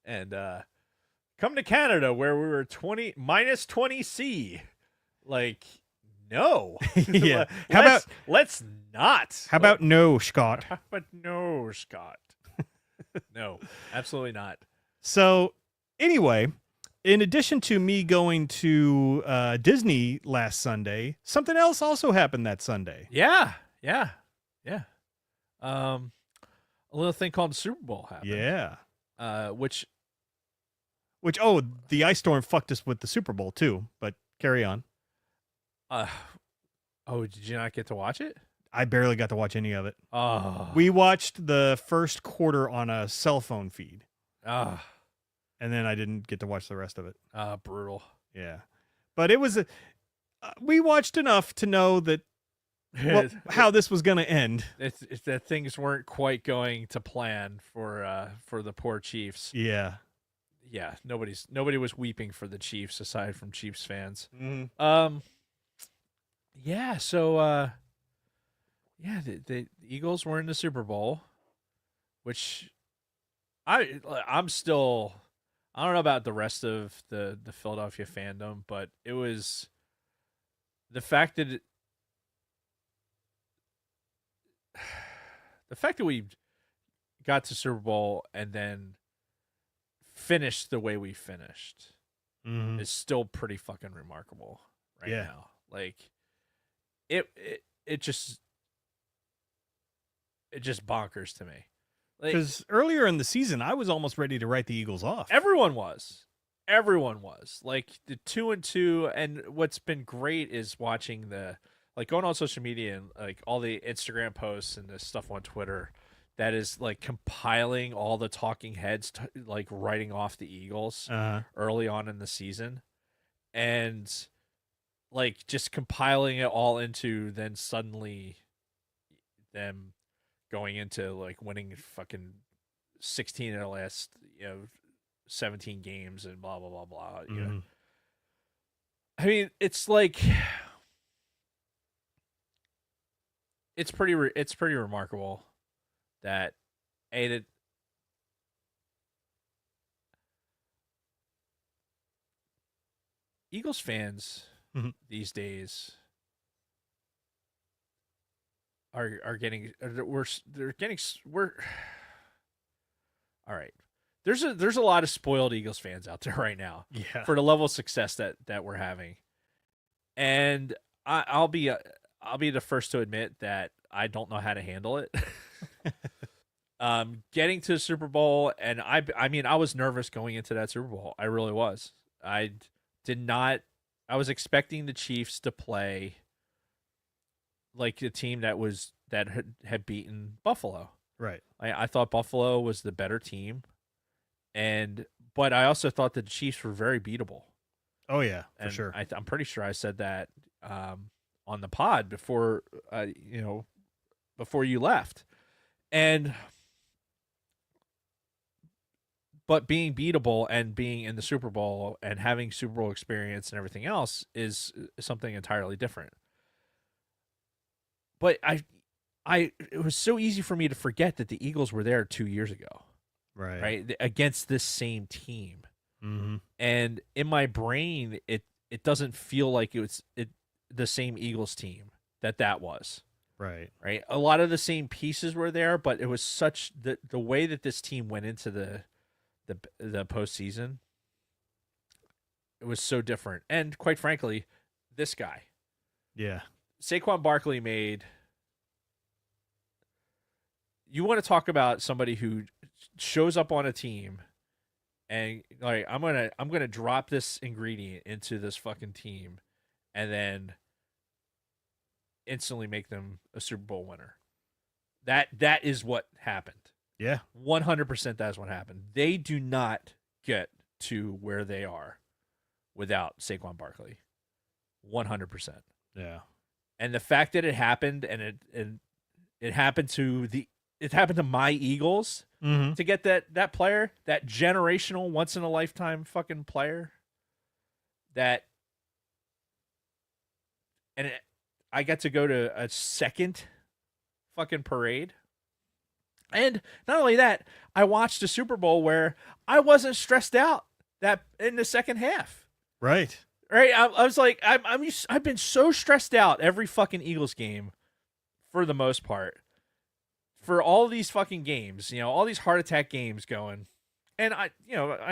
and come to Canada where we were minus 20°C. Like, no. Yeah. Let's not. How about no, Scott? But no, Scott. No, absolutely not. So, anyway, in addition to me going to Disney last Sunday, something else also happened that Sunday. Yeah. A little thing called the Super Bowl happened. Yeah. Which the ice storm fucked us with the Super Bowl too, but carry on. Did you not get to watch it? I barely got to watch any of it. Oh. We watched the first quarter on a cell phone feed. And then I didn't get to watch the rest of it. Brutal. Yeah. But it was we watched enough to know that how this was going to end. It's that things weren't quite going to plan for the poor Chiefs. Yeah. Yeah, nobody was weeping for the Chiefs aside from Chiefs fans. Mm-hmm. Yeah, so the Eagles were in the Super Bowl, which I'm still, I don't know about the rest of the Philadelphia fandom, but it was the fact that we got to Super Bowl and then finished the way we finished is still pretty fucking remarkable now. Like it just bonkers to me. Because earlier in the season, I was almost ready to write the Eagles off. Everyone was. Like the 2-2, and what's been great is watching going on social media and like all the Instagram posts and the stuff on Twitter that is like compiling all the talking heads like writing off the Eagles early on in the season, and like just compiling it all into then suddenly them going into like winning fucking 16 of the last 17 games and blah blah blah blah. I mean, it's like it's pretty remarkable that Eagles fans these days are getting we're all right. There's a lot of spoiled Eagles fans out there right now. Yeah. For the level of success that we're having, and I'll be the first to admit that I don't know how to handle it. Getting to the Super Bowl, and I mean I was nervous going into that Super Bowl. I really was. I was expecting the Chiefs to play like the team that had beaten Buffalo. Right. I thought Buffalo was the better team, but I also thought the Chiefs were very beatable. Oh yeah, for and sure. I'm pretty sure I said that on the pod before before you left, but being beatable and being in the Super Bowl and having Super Bowl experience and everything else is something entirely different. But it was so easy for me to forget that the Eagles were there 2 years ago, right? Against this same team. Mm-hmm. And in my brain, it doesn't feel like the same Eagles team that was. Right. A lot of the same pieces were there, but it was such the way that this team went into the postseason. It was so different, and quite frankly, this guy, Saquon Barkley made. You want to talk about somebody who shows up on a team, and like I'm gonna drop this ingredient into this fucking team, and then instantly make them a Super Bowl winner. That is what happened. Yeah. 100% that's what happened. They do not get to where they are without Saquon Barkley. 100%. Yeah. And the fact that it happened, and it happened to my Eagles to get that player, that generational, once in a lifetime fucking player, I got to go to a second fucking parade. And not only that, I watched a Super Bowl where I wasn't stressed out that in the second half. Right. Right? I was like, I've been so stressed out every fucking Eagles game for the most part. For all these fucking games, all these heart attack games going. And I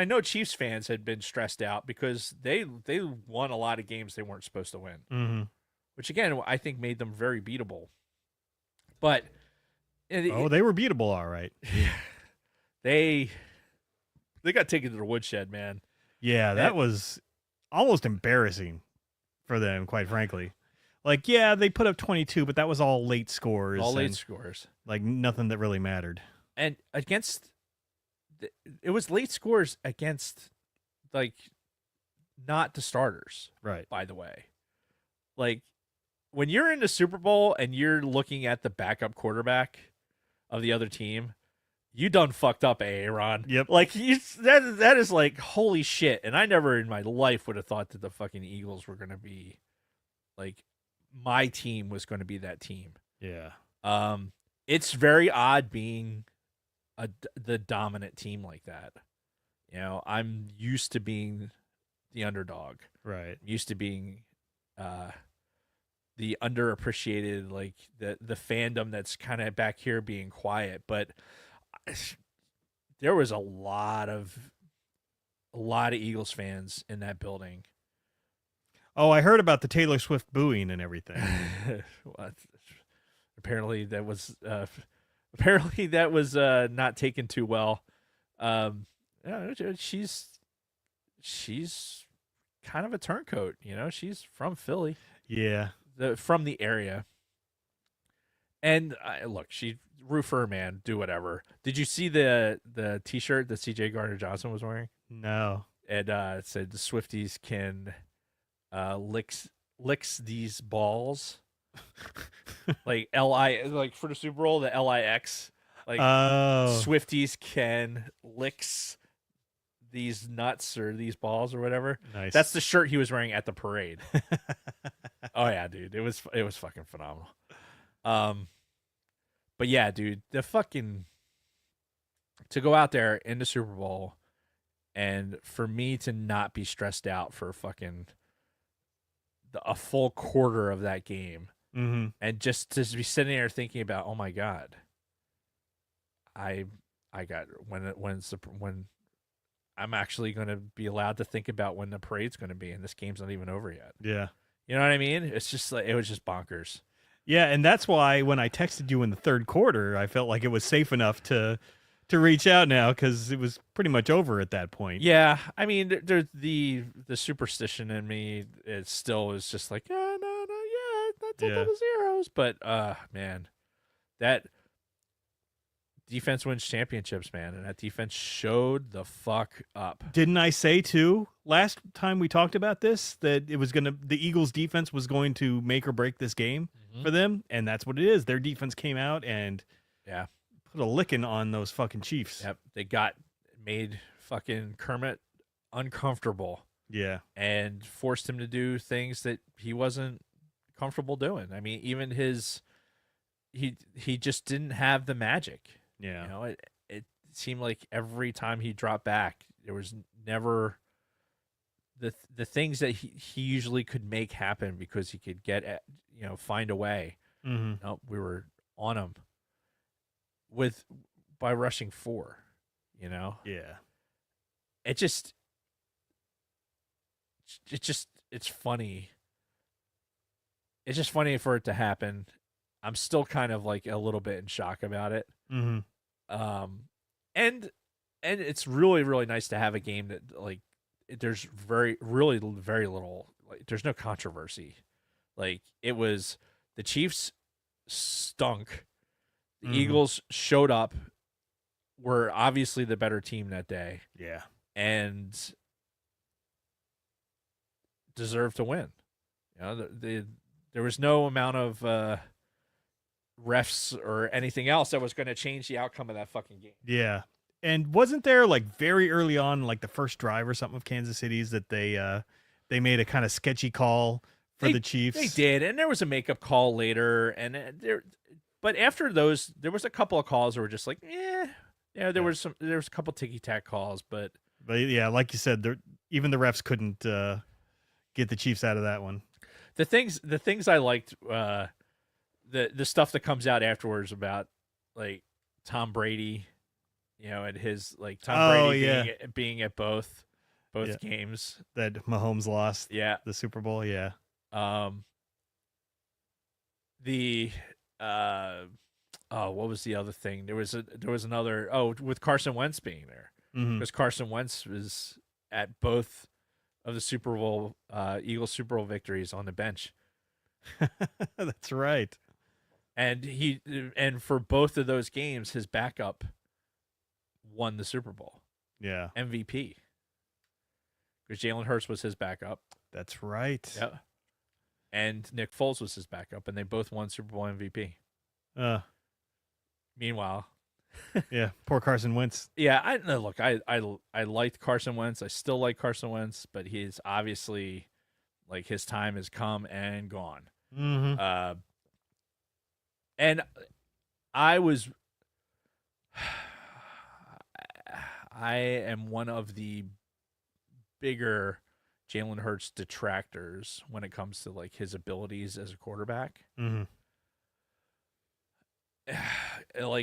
know Chiefs fans had been stressed out because they won a lot of games they weren't supposed to win. Mm-hmm. Which again, I think made them very beatable. But they were beatable, all right. They got taken to the woodshed, man. Yeah, that was almost embarrassing for them, quite frankly. Like, yeah, they put up 22, but that was all late scores. All late scores. Like, nothing that really mattered. And it was late scores against, like, not the starters. Right. By the way. Like, when you're in the Super Bowl and you're looking at the backup quarterback of the other team, you done fucked up, Aaron. Yep. Like, that is like, holy shit. And I never in my life would have thought that the fucking Eagles were going to be, like, my team was going to be that team. Yeah. It's very odd being the dominant team like that. I'm used to being the underdog. Right. Used to being the underappreciated, like the fandom that's kind of back here being quiet. But there was a lot of Eagles fans in that building. Oh, I heard about the Taylor Swift booing and everything. Apparently that was not taken too well. She's kind of a turncoat, She's from Philly. Yeah. From the area. And look, she root for her, man. Do whatever. Did you see the T-shirt that C.J. Gardner-Johnson was wearing? No. And it said the Swifties can licks these balls. Like like for the Super Bowl, the LIX. Like Swifties can licks these nuts or these balls or whatever. Nice. That's the shirt he was wearing at the parade. Oh yeah, dude. It was fucking phenomenal. But yeah, dude, the fucking to go out there in the Super Bowl and for me to not be stressed out for fucking a full quarter of that game. Mm-hmm. And just to be sitting there thinking about, oh my God, I got when I'm actually going to be allowed to think about when the parade's going to be, and this game's not even over yet. Yeah. You know what I mean? It's just like, it was just bonkers. Yeah. And that's why when I texted you in the third quarter, I felt like it was safe enough to reach out now because it was pretty much over at that point. Yeah. I mean, there's the superstition in me. It still is just like, no, not till double zeros. But, man, that defense wins championships, man. And that defense showed the fuck up. Didn't I say too, last time we talked about this, that the Eagles defense was going to make or break this game for them? And that's what it is. Their defense came out and put a licking on those fucking Chiefs. Yep. They made fucking Kermit uncomfortable. Yeah. And forced him to do things that he wasn't comfortable doing. I mean, even he just didn't have the magic. Yeah. It seemed like every time he dropped back, there was never the things that he usually could make happen because he could get find a way. Mm-hmm. No, we were on him by rushing 4. Yeah. It's funny. It's just funny for it to happen. I'm still kind of like a little bit in shock about it. Mm-hmm. And it's really, really nice to have a game that like there's very little, like there's no controversy. Like it was the Chiefs stunk. The Eagles showed up, were obviously the better team that day. Yeah. And deserved to win. There was no amount of refs or anything else that was going to change the outcome of that fucking game. Yeah. And wasn't there like very early on, like the first drive or something of Kansas City's that they made a kind of sketchy call for the Chiefs. They did, and there was a makeup call later, and but after those, there was a couple of calls that were just like, there was a couple ticky tack calls, but yeah, like you said, even the refs couldn't get the Chiefs out of that one. The things I liked, the stuff that comes out afterwards about like Tom Brady, at his Tom Brady being at both games that Mahomes lost. Yeah, the Super Bowl. Yeah. What was the other thing? There was another with Carson Wentz being there, because Carson Wentz was at both of the Super Bowl Eagles Super Bowl victories on the bench. That's right. And for both of those games, his backup won the Super Bowl. Yeah, MVP. Because Jalen Hurts was his backup. That's right. Yeah. And Nick Foles was his backup, and they both won Super Bowl MVP. Meanwhile, yeah, poor Carson Wentz. Yeah, I liked Carson Wentz. I still like Carson Wentz, but he's obviously his time has come and gone. Mm-hmm. And I am one of the bigger Jalen Hurts detractors when it comes to his abilities as a quarterback. Mm-hmm.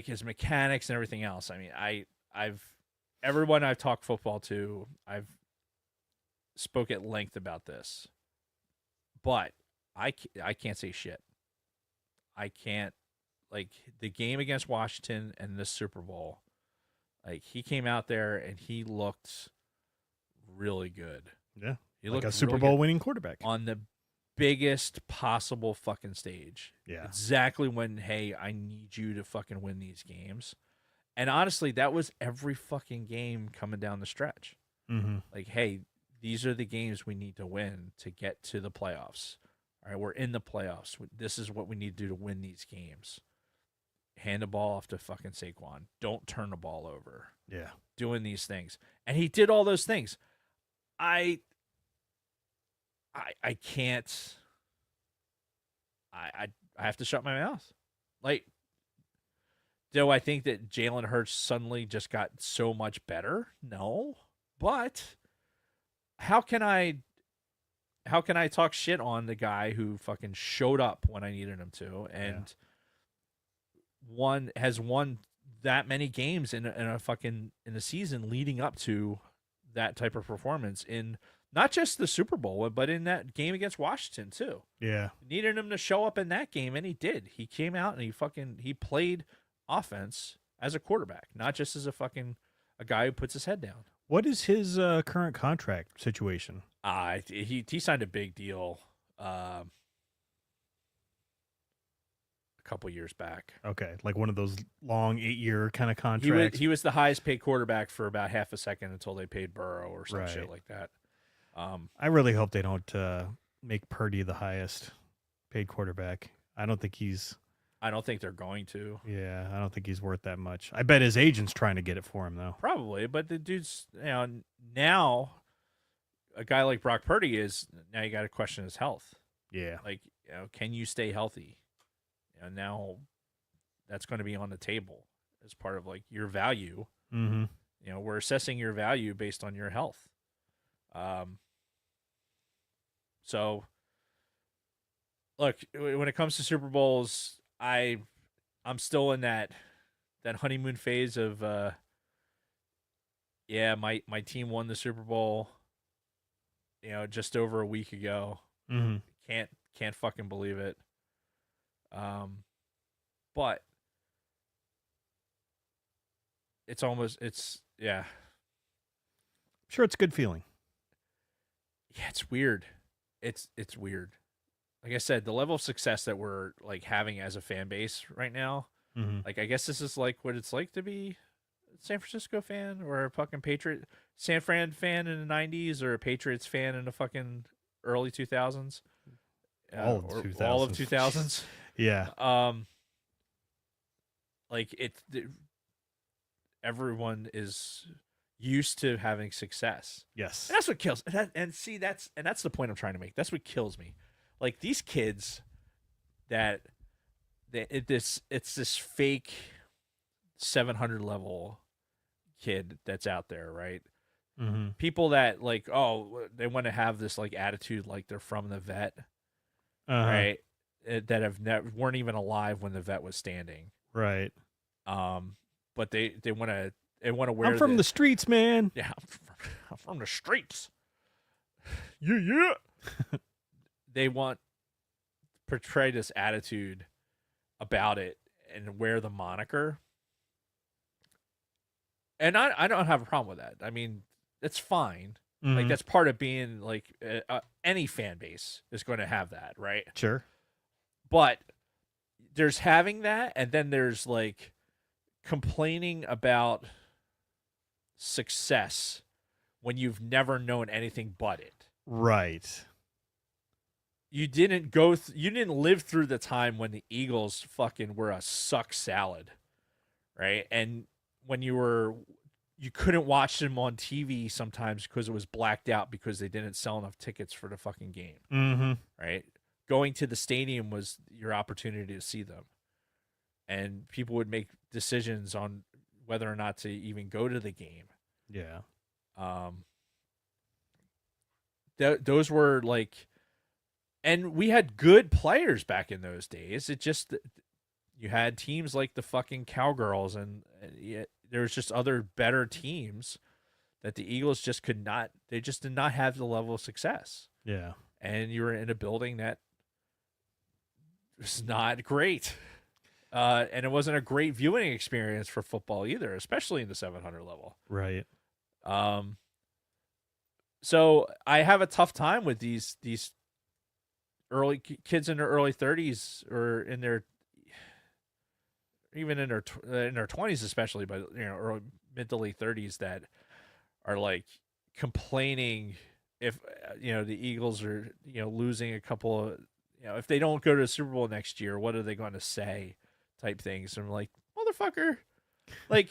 His mechanics and everything else. I mean, everyone I've talked football to, I've spoke at length about this, but I can't say shit. I can't, the game against Washington and the Super Bowl, he came out there and he looked really good. Yeah. He looked looked a Super really Bowl good winning quarterback on the biggest possible fucking stage. Yeah. Exactly when, hey, I need you to fucking win these games. And honestly, that was every fucking game coming down the stretch. Mm-hmm. Hey, these are the games we need to win to get to the playoffs. All right, we're in the playoffs. This is what we need to do to win these games. Hand the ball off to fucking Saquon. Don't turn the ball over. Yeah. Doing these things. And he did all those things. I can't. I have to shut my mouth. Do I think that Jalen Hurts suddenly just got so much better? No. But how can I talk shit on the guy who fucking showed up when I needed him to and has won that many games in a season leading up to that type of performance in not just the Super Bowl, but in that game against Washington too. Yeah. Needed him to show up in that game, and he did. He came out and he played offense as a quarterback, not just as a guy who puts his head down. What is his current contract situation? He signed a big deal a couple years back. Okay, like one of those long 8-year kind of contracts. He was the highest paid quarterback for about half a second until they paid Burrow or some shit like that. I really hope they don't make Purdy the highest paid quarterback. I don't think they're going to. Yeah, I don't think he's worth that much. I bet his agent's trying to get it for him though. Probably, but the dude's now a guy like Brock Purdy now you got to question his health. Yeah, can you stay healthy? Now that's going to be on the table as part of your value. Mm-hmm. We're assessing your value based on your health. So look, when it comes to Super Bowls, I'm still in that honeymoon phase of my team won the Super Bowl just over a week ago. Mm-hmm. Can't fucking believe it. But I'm sure it's a good feeling. Yeah, it's weird. It's weird. Like I said, the level of success that we're having as a fan base right now, Mm-hmm. I guess this is what it's like to be a San Francisco fan or a fucking San Fran fan in the 90s or a Patriots fan in the fucking early 2000s. All of All of 2000s. Yeah. Everyone is used to having success. Yes. And that's what kills. That's the point I'm trying to make. That's what kills me. like these kids that it's this fake 700 level kid that's out there, right? Mm-hmm. People that like, oh, they want to have this like attitude like they're from the vet, Uh-huh. right? That have weren't even alive when the vet was standing. Right. But they want to wear. I'm from the streets, man. Yeah, I'm from the streets. Yeah. They want to portray this attitude about it and wear the moniker. And I don't have a problem with that. I mean, it's fine. Like Mhm. that's part of being like any fan base is going to have that, right? Sure. But there's having that, and then there's like complaining about success when you've never known anything but it. Right. You didn't you didn't live through the time when the Eagles fucking were a suck salad, right? And when you couldn't watch them on TV sometimes because it was blacked out because they didn't sell enough tickets for the fucking game, Mm-hmm. right? Going to the stadium was your opportunity to see them. And people would make decisions on whether or not to even go to the game. Yeah. Those were like, and we had good players back in those days. It just, you had teams like the fucking Cowgirls, and there was just other better teams that the Eagles just could not, they just did not have the level of success. Yeah. And you were in a building that was not great. And it wasn't a great viewing experience for football either, especially in the 700 level. Right. So I have a tough time with these early kids in their early 30s or in their even in their 20s, especially, but early mid to late 30s that are like complaining if the Eagles are losing a couple of if they don't go to the Super Bowl next year, what are they going to say? Type things. And I'm like, motherfucker, like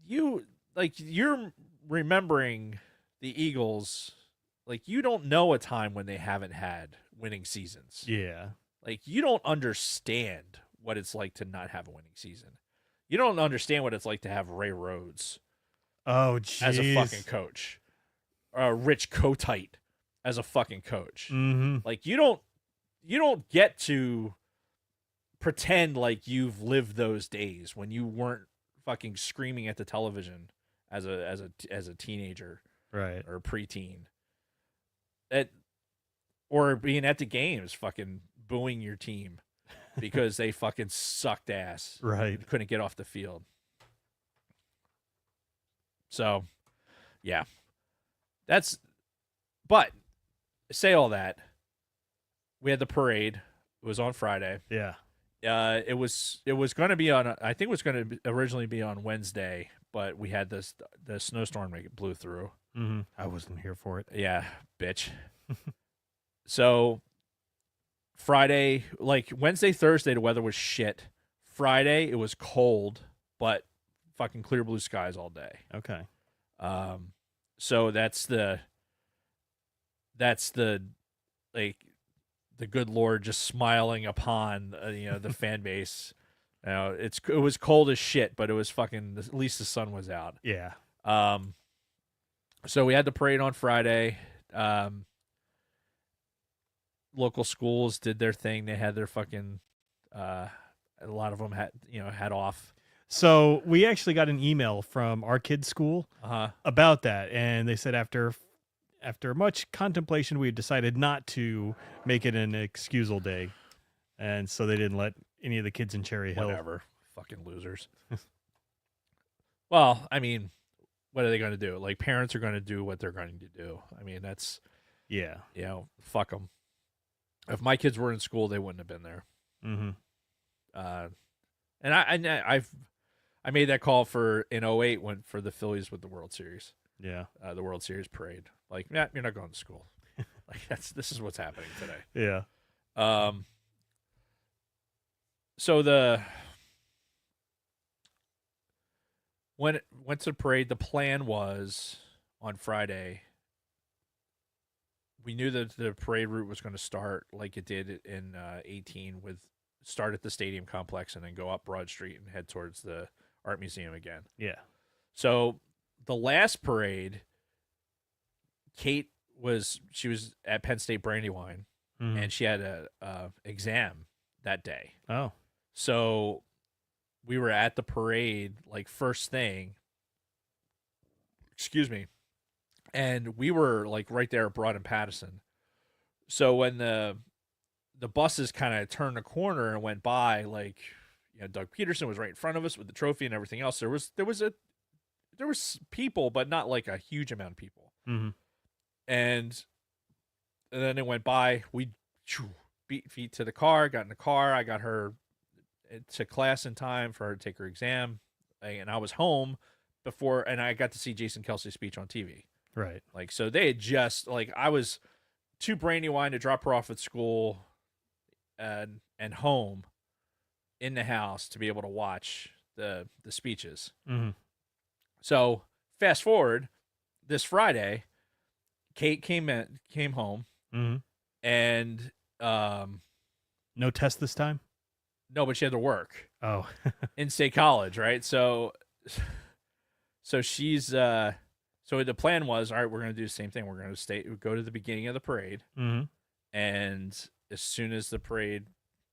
you're remembering the Eagles, like you don't know a time when they haven't had winning seasons. Yeah. Like you don't understand what it's like to not have a winning season. You don't understand what it's like to have Ray Rhodes Oh, jeez. as a fucking coach, Rich Kotite as a fucking coach. Mm-hmm. Like you don't get to pretend like you've lived those days when you weren't fucking screaming at the television as a teenager, Right. or preteen, or being at the games fucking booing your team because they fucking sucked ass, Right. couldn't get off the field. So yeah, but say all that, we had the parade. It was on Friday. Yeah. It was going to be on. I think it was going to originally be on Wednesday, but we had the snowstorm that blew through. Mm-hmm. I wasn't here for it. Yeah, bitch. So Friday, like Wednesday, Thursday, the weather was shit. Friday, it was cold, but fucking clear blue skies all day. Okay. So that's the like the good Lord just smiling upon the fan base. It was cold as shit, but it was fucking, at least the sun was out. Yeah. So we had the parade on Friday. Local schools did their thing. They had their fucking a lot of them had off. So we actually got an email from our kids' school Uh-huh. about that, and they said after much contemplation, we had decided not to make it an excusal day, and so they didn't let any of the kids in Cherry Hill. Whatever. Fucking losers. Well, I mean, what are they going to do? Like, parents are going to do what they're going to do. I mean, that's, Yeah. fuck them. If my kids were in school, they wouldn't have been there. Mm-hmm. And I made that call in 08 for the Phillies with the World Series, Yeah. the World Series parade. Like, yeah, you're not going to school. Like, this is what's happening today. Yeah. So when it went to the parade, the plan was on Friday, we knew that the parade route was going to start like it did in 18, with start at the stadium complex and then go up Broad Street and head towards the art museum again. Yeah. So the last parade, Kate was at Penn State Brandywine, and she had a exam that day. Oh. So we were at the parade like first thing. Excuse me. And we were like right there at Broad and Patterson. So when the buses kind of turned the corner and went by, like, you know, Doug Peterson was right in front of us with the trophy and everything else. There was people, but not like a huge amount of people. Mm-hmm. And then it went by. We beat feet to the car, got in the car. I got her to class in time for her to take her exam. And I was home before, and I got to see Jason Kelsey's speech on TV. Right. Like, so they had just, like, I was to Brandywine to drop her off at school and home in the house to be able to watch the speeches. Mm-hmm. So fast forward, this Friday, Kate came home, Mm-hmm. and No test this time? no, but she had to work Oh. in State College, right? So she's so the plan was, all right, we're gonna do the same thing. We're gonna go to the beginning of the parade, Mm-hmm. and as soon as the parade,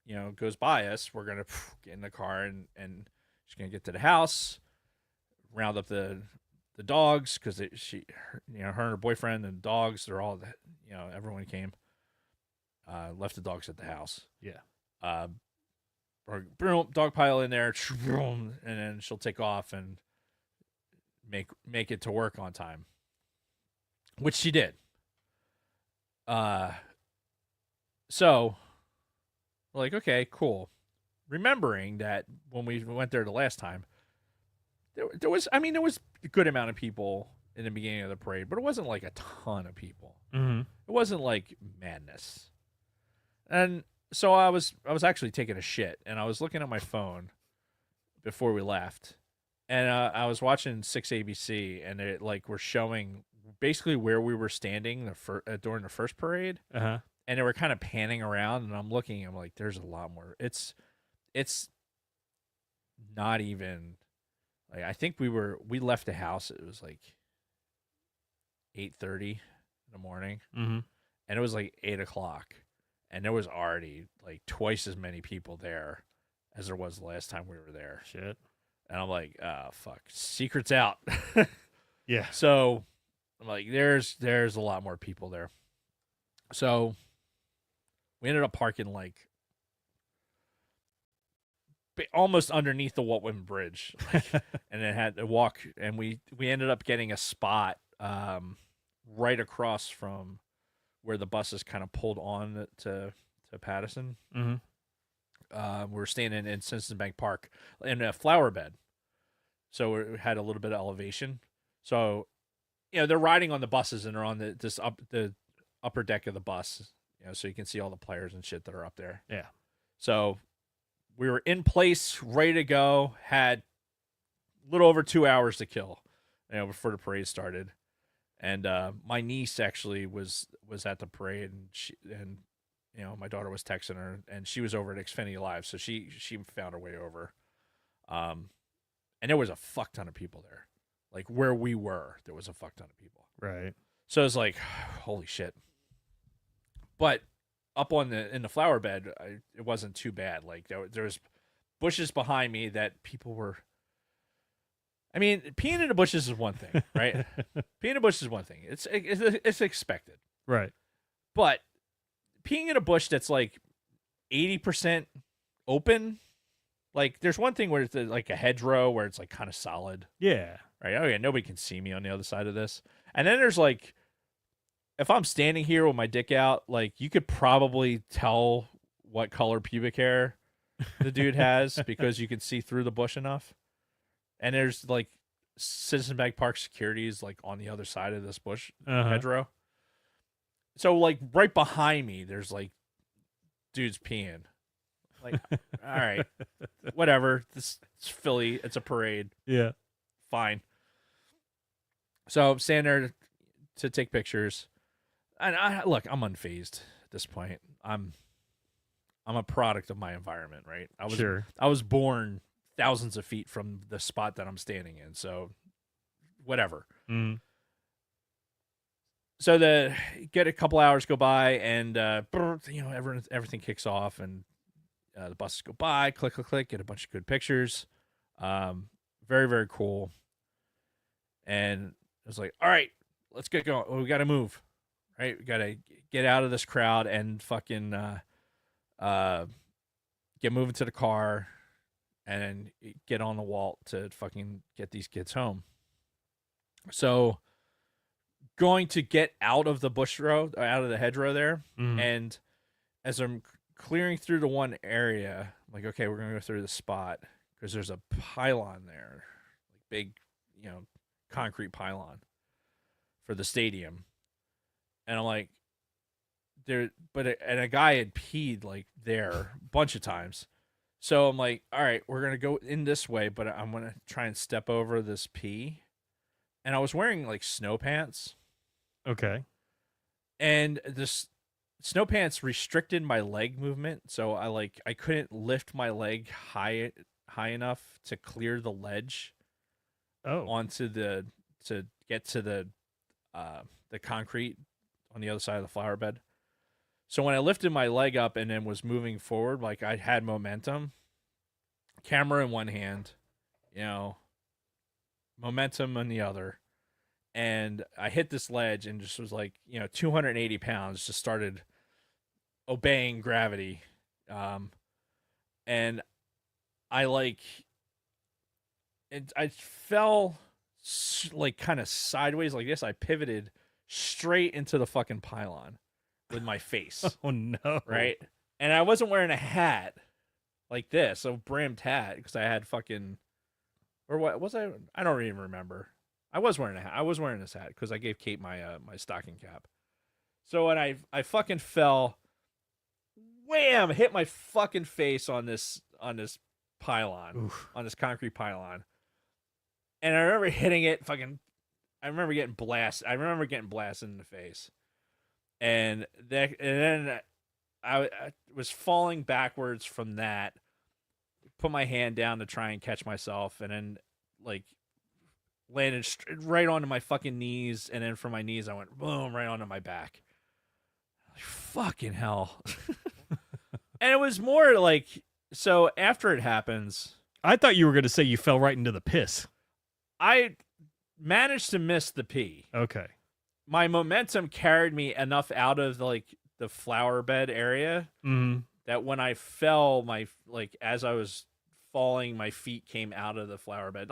you know, goes by us, we're gonna get in the car and she's gonna get to the house, round up the dogs, because her and her boyfriend and dogs, they're all, you know, everyone came, left the dogs at the house. Yeah. Or boom, dog pile in there, and then she'll take off and make it to work on time, which she did. So we're like, okay, cool. Remembering that when we went there the last time, there was a good amount of people in the beginning of the parade, but it wasn't like a ton of people. Mm-hmm. It wasn't like madness. And so I was actually taking a shit, and I was looking at my phone before we left, and I was watching 6ABC, and it like were showing basically where we were standing during the first parade, Uh-huh. and they were kind of panning around, and I'm looking, I'm like, there's a lot more. It's not even like, I think we left the house. It was like 8:30 in the morning, Mm-hmm. and it was like 8:00. And there was already like twice as many people there as there was the last time we were there. Shit. And I'm like, oh, fuck. Secret's out. Yeah. So I'm like, there's a lot more people there. So we ended up parking like almost underneath the Waltman Bridge. And it had to walk. And we ended up getting a spot right across from where the buses kind of pulled on to Patterson. Mm-hmm. We were staying in Simpson Bank Park in a flower bed. So it had a little bit of elevation. So, you know, they're riding on the buses and they're on the upper deck of the bus, you know, so you can see all the players and shit that are up there. Yeah. So we were in place, ready to go, had a little over 2 hours to kill, you know, before the parade started. And my niece actually was at the parade, and you know, my daughter was texting her, and she was over at Xfinity Live, so she found her way over. And there was a fuck ton of people there, like where we were. There was a fuck ton of people. Right. So it's like, holy shit. But up in the flower bed, it wasn't too bad. Like there was bushes behind me that people were. I mean, peeing in the bushes is one thing, right? Peeing in the bush is one thing. It's expected. Right. But peeing in a bush that's like 80% open, like there's one thing where it's like a hedgerow where it's like kind of solid, Yeah. right? Oh yeah, nobody can see me on the other side of this. And then there's like, if I'm standing here with my dick out, like you could probably tell what color pubic hair the dude has because you can see through the bush enough. And there's like Citizen Bank Park security is like on the other side of this bush hedgerow. So like right behind me, there's like dudes peeing. Like, all right, whatever. It's Philly. It's a parade. Yeah. Fine. So I'm standing there to take pictures. look, I'm unfazed at this point. I'm a product of my environment, right? I was born thousands of feet from the spot that I'm standing in, so whatever. Mm. So get a couple hours go by, and everything kicks off, and the buses go by, click, click, click, get a bunch of good pictures. Very, very cool. And I was like, all right, let's get going. We got to move, right? We got to get out of this crowd and fucking get moving to the car and get on the wall to fucking get these kids home. So going to get out of the out of the hedgerow there, and as I'm clearing through the one area, I'm like, okay, we're gonna go through the spot because there's a pylon there, like big, concrete pylon for the stadium, and I'm like, and a guy had peed like there a bunch of times, so I'm like, all right, we're gonna go in this way, but I'm gonna try and step over this pee, and I was wearing like snow pants. Okay. And this snow pants restricted my leg movement, so I couldn't lift my leg high enough to clear the ledge onto to get to the concrete on the other side of the flower bed. So when I lifted my leg up and then was moving forward, like I had momentum, camera in one hand, momentum in the other. And I hit this ledge and just was like, 280 pounds, just started obeying gravity. And I fell like kind of sideways like this. I pivoted straight into the fucking pylon with my face. Oh, no. Right? And I wasn't wearing a hat like this, a brimmed hat, because I had fucking, or what was I? I don't even remember. I was wearing a hat. I was wearing this hat because I gave Kate my my stocking cap. So when I fucking fell, wham, hit my fucking face on this pylon, on this concrete pylon. And I remember hitting it I remember getting blasted in the face. And then I was falling backwards from that. Put my hand down to try and catch myself, and then landed right onto my fucking knees, and then from my knees I went boom right onto my back. Like, fucking hell. And it was more like, so after it happens, I thought you were going to say you fell right into the piss. I managed to miss the pee. Okay. My momentum carried me enough out of the flower bed area that when I fell, as I was falling, my feet came out of the flower bed.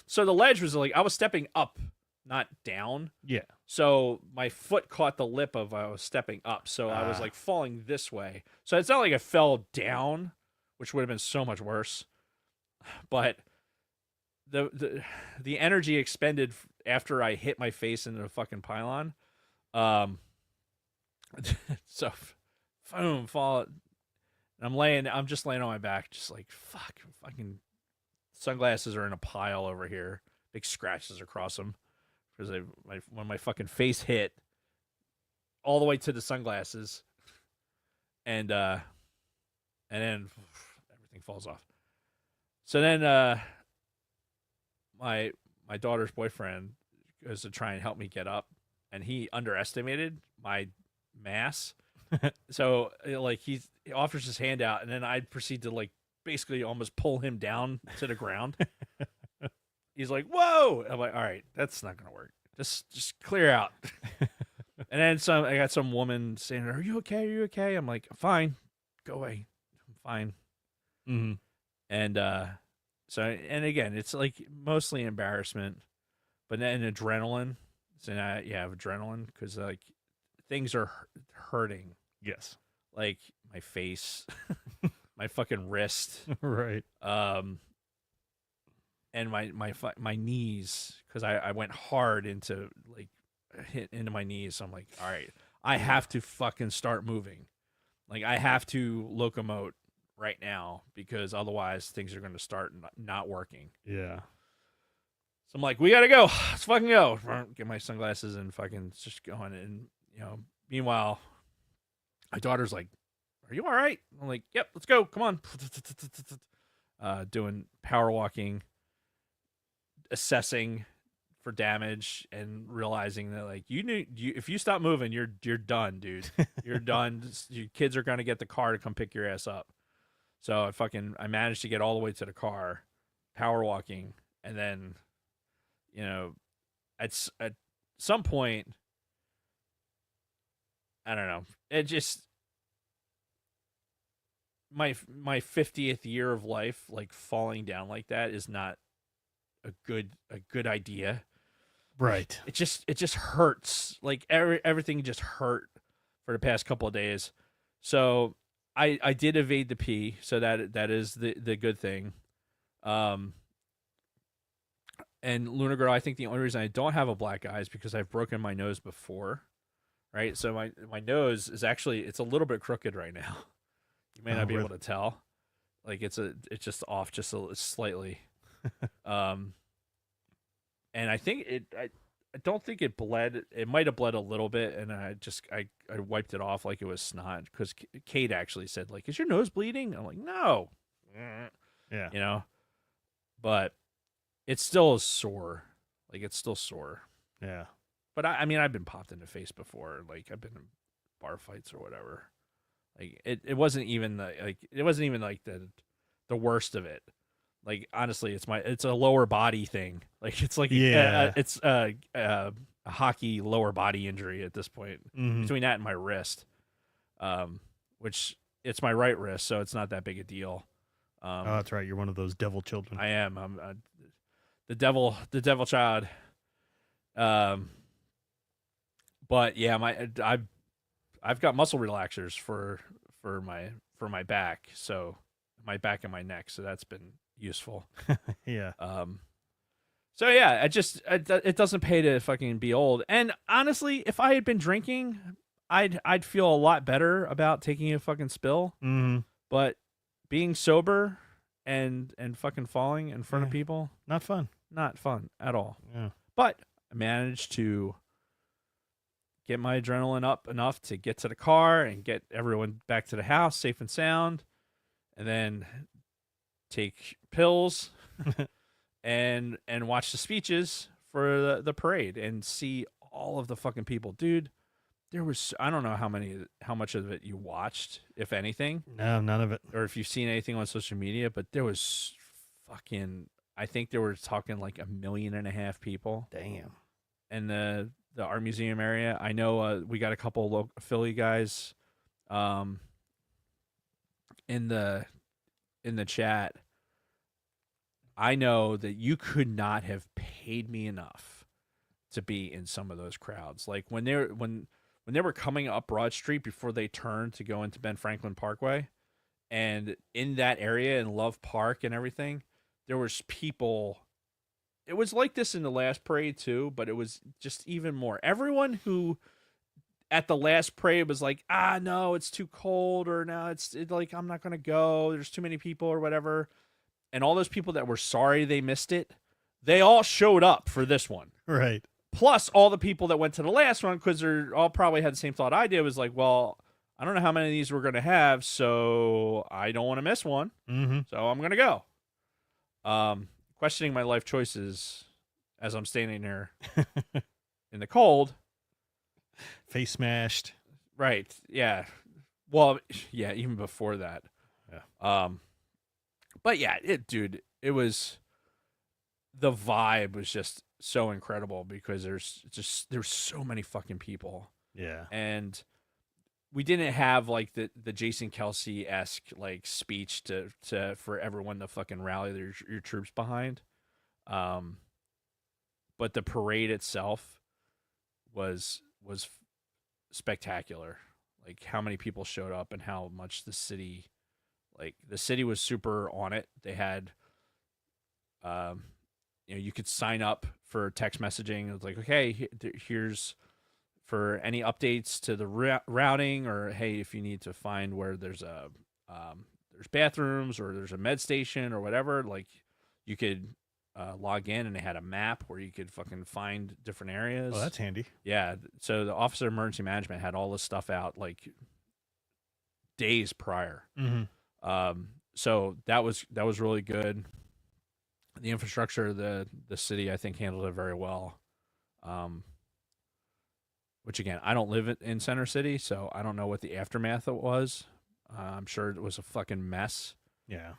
So the ledge was I was stepping up, not down. Yeah. So my foot caught the lip of I was stepping up. So I was falling this way. So it's not like I fell down, which would have been so much worse. But the energy expended after I hit my face into the fucking pylon, so boom, fall. And I'm just laying on my back, just like, fuck, fucking sunglasses are in a pile over here. Big scratches across them. Because when my fucking face hit all the way to the sunglasses. And then everything falls off. So then my daughter's boyfriend goes to try and help me get up. And he underestimated my mass. So he offers his hand out, and then I proceed to basically almost pull him down to the ground. He's like, "Whoa!" I'm like, "All right, that's not gonna work. Just clear out." And then I got some woman saying, "Are you okay? Are you okay?" I'm like, "Fine, go away. I'm fine." Mm-hmm. And and again, it's mostly embarrassment, but then adrenaline. So now you have adrenaline because things are hurting. Yes. Like my face, my fucking wrist, right. And my knees, because I went hard into hit into my knees. So I'm like, all right, I have to fucking start moving. I have to locomote right now because otherwise things are going to start not working. Yeah. So I'm like, we gotta go. Let's fucking go. Get my sunglasses and fucking just going. And meanwhile, my daughter's like, "Are you all right?" I'm like, "Yep, let's go. Come on." Doing power walking, assessing for damage, and realizing that like if you stop moving, you're done, dude. You're done. Your kids are gonna get the car to come pick your ass up. So I managed to get all the way to the car, power walking, and then, at some point, I don't know. It just my 50th year of life, like falling down like that, is not a good idea. Right. It just hurts. Like everything just hurt for the past couple of days. So I did evade the pee, so that is the good thing. And Luna Girl, I think the only reason I don't have a black eye is because I've broken my nose before, right? So my nose is actually, it's a little bit crooked right now. You may not be able to tell. Like it's just off just slightly. And I think I don't think it bled. It might have bled a little bit, and I wiped it off like it was snot, because Kate actually said, like, "Is your nose bleeding?" I'm like, "No." Yeah. But it's still sore. Like, it's still sore. Yeah. But I mean, I've been popped in the face before. Like, I've been in bar fights or whatever. Like, it wasn't even the worst of it. Like, honestly, it's a lower body thing. Like, it's like it's a hockey lower body injury at this point, between that and my wrist, which it's my right wrist, so it's not that big a deal. Oh, that's right. You're one of those devil children. I am. I'm the devil child. But yeah, I've got muscle relaxers for my back, so my back and my neck, so that's been useful. Yeah. So yeah, it doesn't pay to fucking be old. And honestly, if I had been drinking, I'd feel a lot better about taking a fucking spill. Mm-hmm. But being sober and fucking falling in front of people, not fun at all. Yeah. But I managed to get my adrenaline up enough to get to the car and get everyone back to the house safe and sound, and then take pills and watch the speeches for the parade and see all of the fucking people. Dude, there was, I don't know how much of it you watched, if anything. No, none of it. Or if you've seen anything on social media, but there was fucking, I think they were talking like 1.5 million people. Damn. In the art museum area. I know we got a couple Philly guys in the chat. I know that you could not have paid me enough to be in some of those crowds. Like when they were coming up Broad Street before they turned to go into Ben Franklin Parkway, and in that area in Love Park and everything, there was people. It was like this in the last parade too, but it was just even more. Everyone who at the last parade was like, no, it's too cold, or no, it's like, I'm not going to go. There's too many people or whatever. And all those people that were sorry they missed it, they all showed up for this one. Right. Plus all the people that went to the last one, because they're all probably had the same thought I did, was like, well, I don't know how many of these we're going to have, so I don't want to miss one. Mm-hmm. So I'm going to go. Questioning my life choices as I'm standing there in the cold. Face smashed. Right. Yeah. Well, yeah, even before that. Yeah. But yeah, it was, the vibe was just so incredible because there's so many fucking people. Yeah. And we didn't have like the Jason Kelsey-esque like speech to for everyone to fucking rally your troops behind. But the parade itself was spectacular. Like how many people showed up and how much the city was super on it. They had, you could sign up for text messaging. It was like, okay, here's for any updates to the routing, or hey, if you need to find where there's there's bathrooms or there's a med station or whatever, like you could log in, and they had a map where you could fucking find different areas. Oh, that's handy. Yeah. So the Office of Emergency Management had all this stuff out like days prior. Mm-hmm. So that was really good. The infrastructure of the city, I think, handled it very well. Which again, I don't live in Center City, so I don't know what the aftermath of it was. I'm sure it was a fucking mess. Yeah.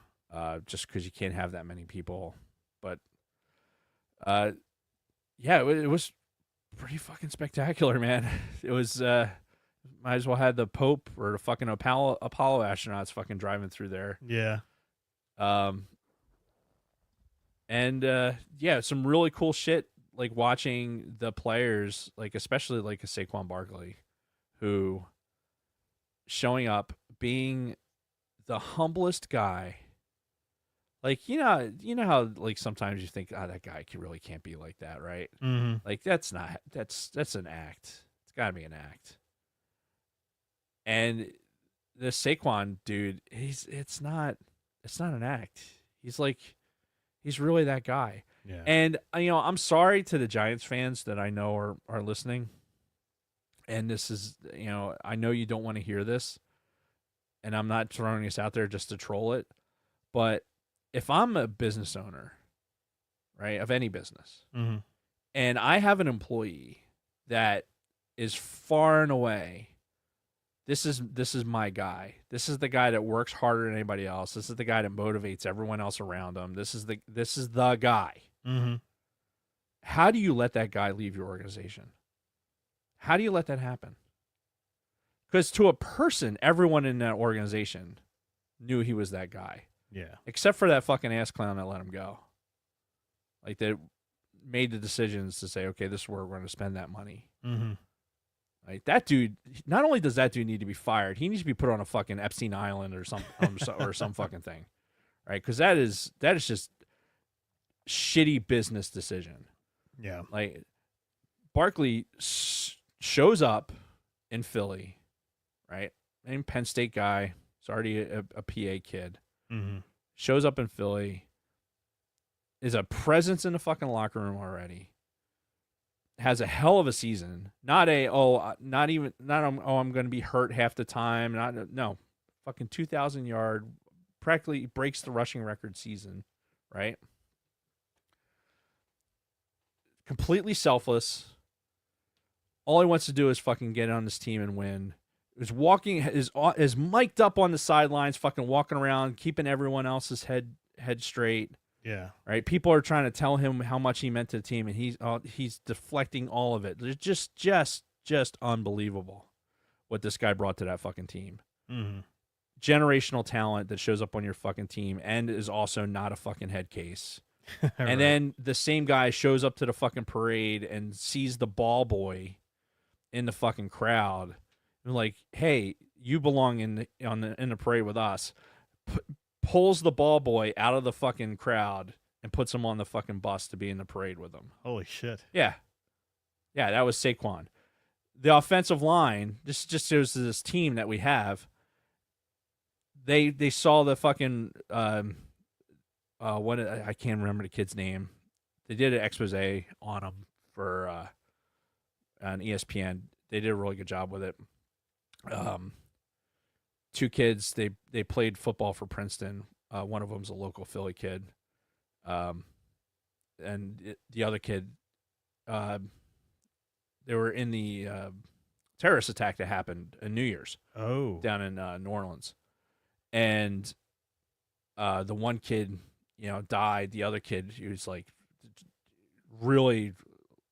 Just because you can't have that many people. But yeah, it was pretty fucking spectacular, man. It was might as well had the Pope or the fucking Apollo astronauts fucking driving through there. Yeah. And yeah, some really cool shit, like watching the players, like especially like a Saquon Barkley, who showing up, being the humblest guy. Like, you know how like sometimes you think, that guy really can't be like that, right? Mm-hmm. Like that's an act. It's gotta be an act. And the Saquon dude, it's not an act. He's really that guy. Yeah. And I'm sorry to the Giants fans that I know are listening. And this is, I know you don't want to hear this, and I'm not throwing this out there just to troll it, but if I'm a business owner, right, of any business, Mm-hmm. and I have an employee that is far and away, this is my guy. This is the guy that works harder than anybody else. This is the guy that motivates everyone else around him. This is the guy. Mm-hmm. How do you let that guy leave your organization? How do you let that happen? Because to a person, everyone in that organization knew he was that guy. Yeah. Except for that fucking ass clown that let him go. Like, they made the decisions to say, okay, this is where we're going to spend that money. Mm-hmm. Like, that dude, not only does that dude need to be fired, he needs to be put on a fucking Epstein Island or some or some fucking thing. Right? Because that is just shitty business decision. Yeah. Like, Barkley shows up in Philly, right? And Penn State guy. He's already a PA kid. Mm-hmm. Shows up in Philly, is a presence in the fucking locker room already, has a hell of a season. I'm going to be hurt half the time. No, fucking 2,000 yard, practically breaks the rushing record season, right? Completely selfless. All he wants to do is fucking get on this team and win. Is mic'd up on the sidelines, fucking walking around, keeping everyone else's head straight. Yeah. Right. People are trying to tell him how much he meant to the team, and he's deflecting all of it. It's just unbelievable what this guy brought to that fucking team. Mm-hmm. Generational talent that shows up on your fucking team and is also not a fucking head case. Right. And then the same guy shows up to the fucking parade and sees the ball boy in the fucking crowd. Like, hey, you belong in the parade with us. Pulls the ball boy out of the fucking crowd and puts him on the fucking bus to be in the parade with him. Holy shit. Yeah, that was Saquon. The offensive line, this just shows this team that we have. They saw the fucking I can't remember the kid's name. They did an expose on him for on ESPN. They did a really good job with it. Two kids, they played football for Princeton. One of them's a local Philly kid. The other kid, they were in the terrorist attack that happened in New Year's. Oh. Down in New Orleans. And the one kid, died. The other kid, he was like really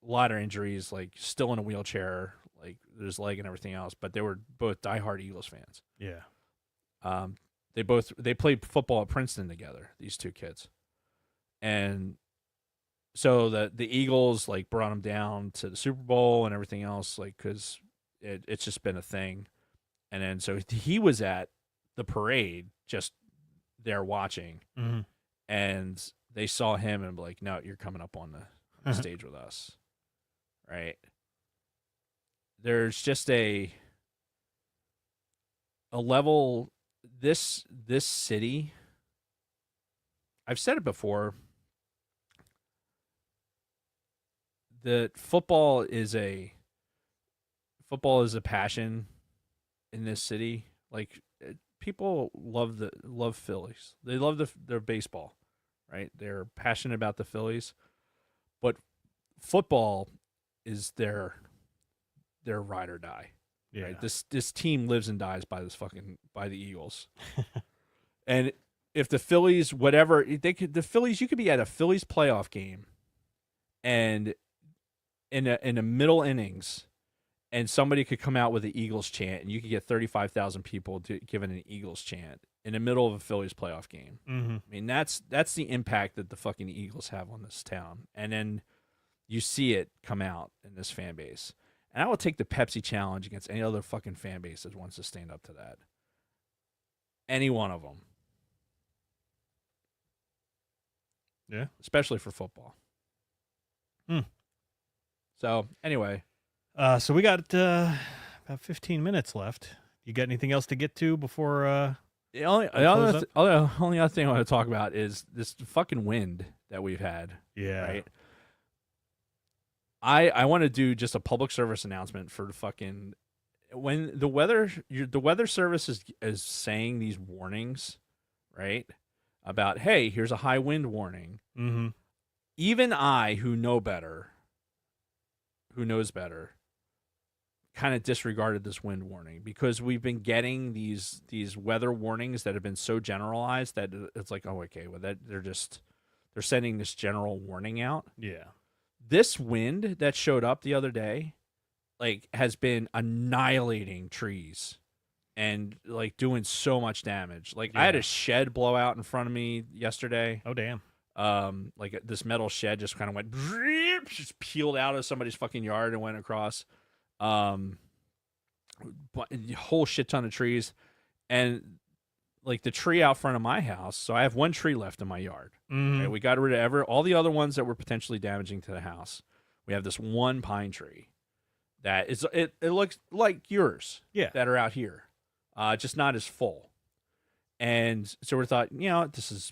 a lot of injuries, like still in a wheelchair, like his leg and everything else, but they were both diehard Eagles fans. Yeah. They played football at Princeton together, these two kids. And so the Eagles like brought them down to the Super Bowl and everything else, like, cause it's just been a thing. And then, so he was at the parade, just there watching, Mm-hmm. and they saw him and be like, no, you're coming up on the stage with us. Right. There's just a level, this city, I've said it before, the football is a passion in this city. Like people love Phillies. They love their baseball, right? They're passionate about the Phillies, but football is their ride or die. Yeah. Right? This team lives and dies by the Eagles. And if the Phillies, the Phillies, you could be at a Phillies playoff game, and in the middle innings, and somebody could come out with the Eagles chant, and you could get 35,000 people giving an Eagles chant in the middle of a Phillies playoff game. Mm-hmm. I mean, that's the impact that the fucking Eagles have on this town, and then you see it come out in this fan base. And I will take the Pepsi challenge against any other fucking fan base that wants to stand up to that. Any one of them. Yeah. Especially for football. So, anyway. So we got about 15 minutes left. You got anything else to get to before... The only other thing I want to talk about is this fucking wind that we've had. Yeah. Right? I want to do just a public service announcement for the fucking... When the weather service is saying these warnings, right? About, hey, here's a high wind warning. Mm-hmm. Even I, who knows better, kind of disregarded this wind warning because we've been getting these weather warnings that have been so generalized that it's like, oh, okay, well, that they're sending this general warning out. Yeah. This wind that showed up the other day, like, has been annihilating trees and like doing so much damage. Like, I had a shed blow out in front of me yesterday. Oh, damn. Like this metal shed just kind of went, just peeled out of somebody's fucking yard and went across. But a whole shit ton of trees, and like the tree out front of my house. So I have one tree left in my yard. Mm-hmm. Right? We got rid of all the other ones that were potentially damaging to the house. We have this one pine tree that is it looks like yours. Yeah. That are out here, just not as full. And so we thought, this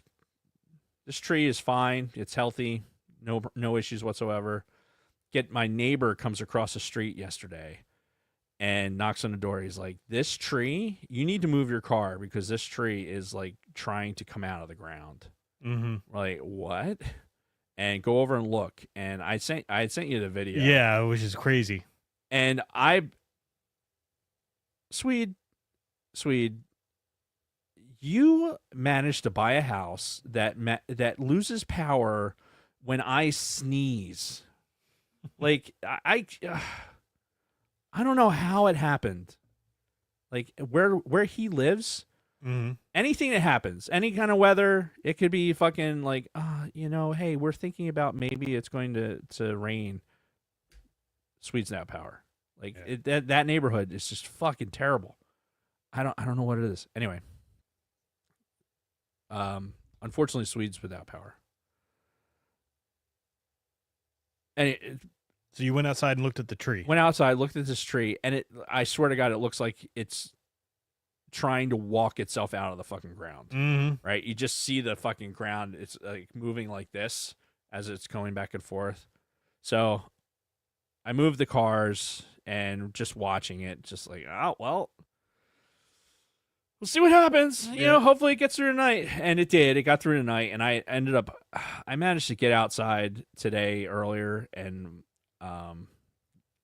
tree is fine. It's healthy. No issues whatsoever. My neighbor comes across the street yesterday and knocks on the door. He's like, this tree, you need to move your car because this tree is like trying to come out of the ground. Mm-hmm. We're like, what? And go over and look. And I had sent you the video. Yeah, which is crazy. And Swede, you managed to buy a house that loses power when I sneeze. Like, I don't know how it happened. Like, where he lives, anything that happens, any kind of weather, it could be fucking like, hey, we're thinking about maybe it's going to rain. Swede's out power. Like, that neighborhood is just fucking terrible. I don't know what it is. Anyway. Unfortunately, Swede's without power. And so you went outside and looked at the tree. Went outside, looked at this tree, and I swear to God, it looks like it's trying to walk itself out of the fucking ground. Mm-hmm. Right? You just see the fucking ground. It's like moving like this as it's going back and forth. So I moved the cars and just watching it, just like, oh, well, we'll see what happens. Yeah. Hopefully it gets through tonight. And it did. It got through tonight. And I managed to get outside today earlier and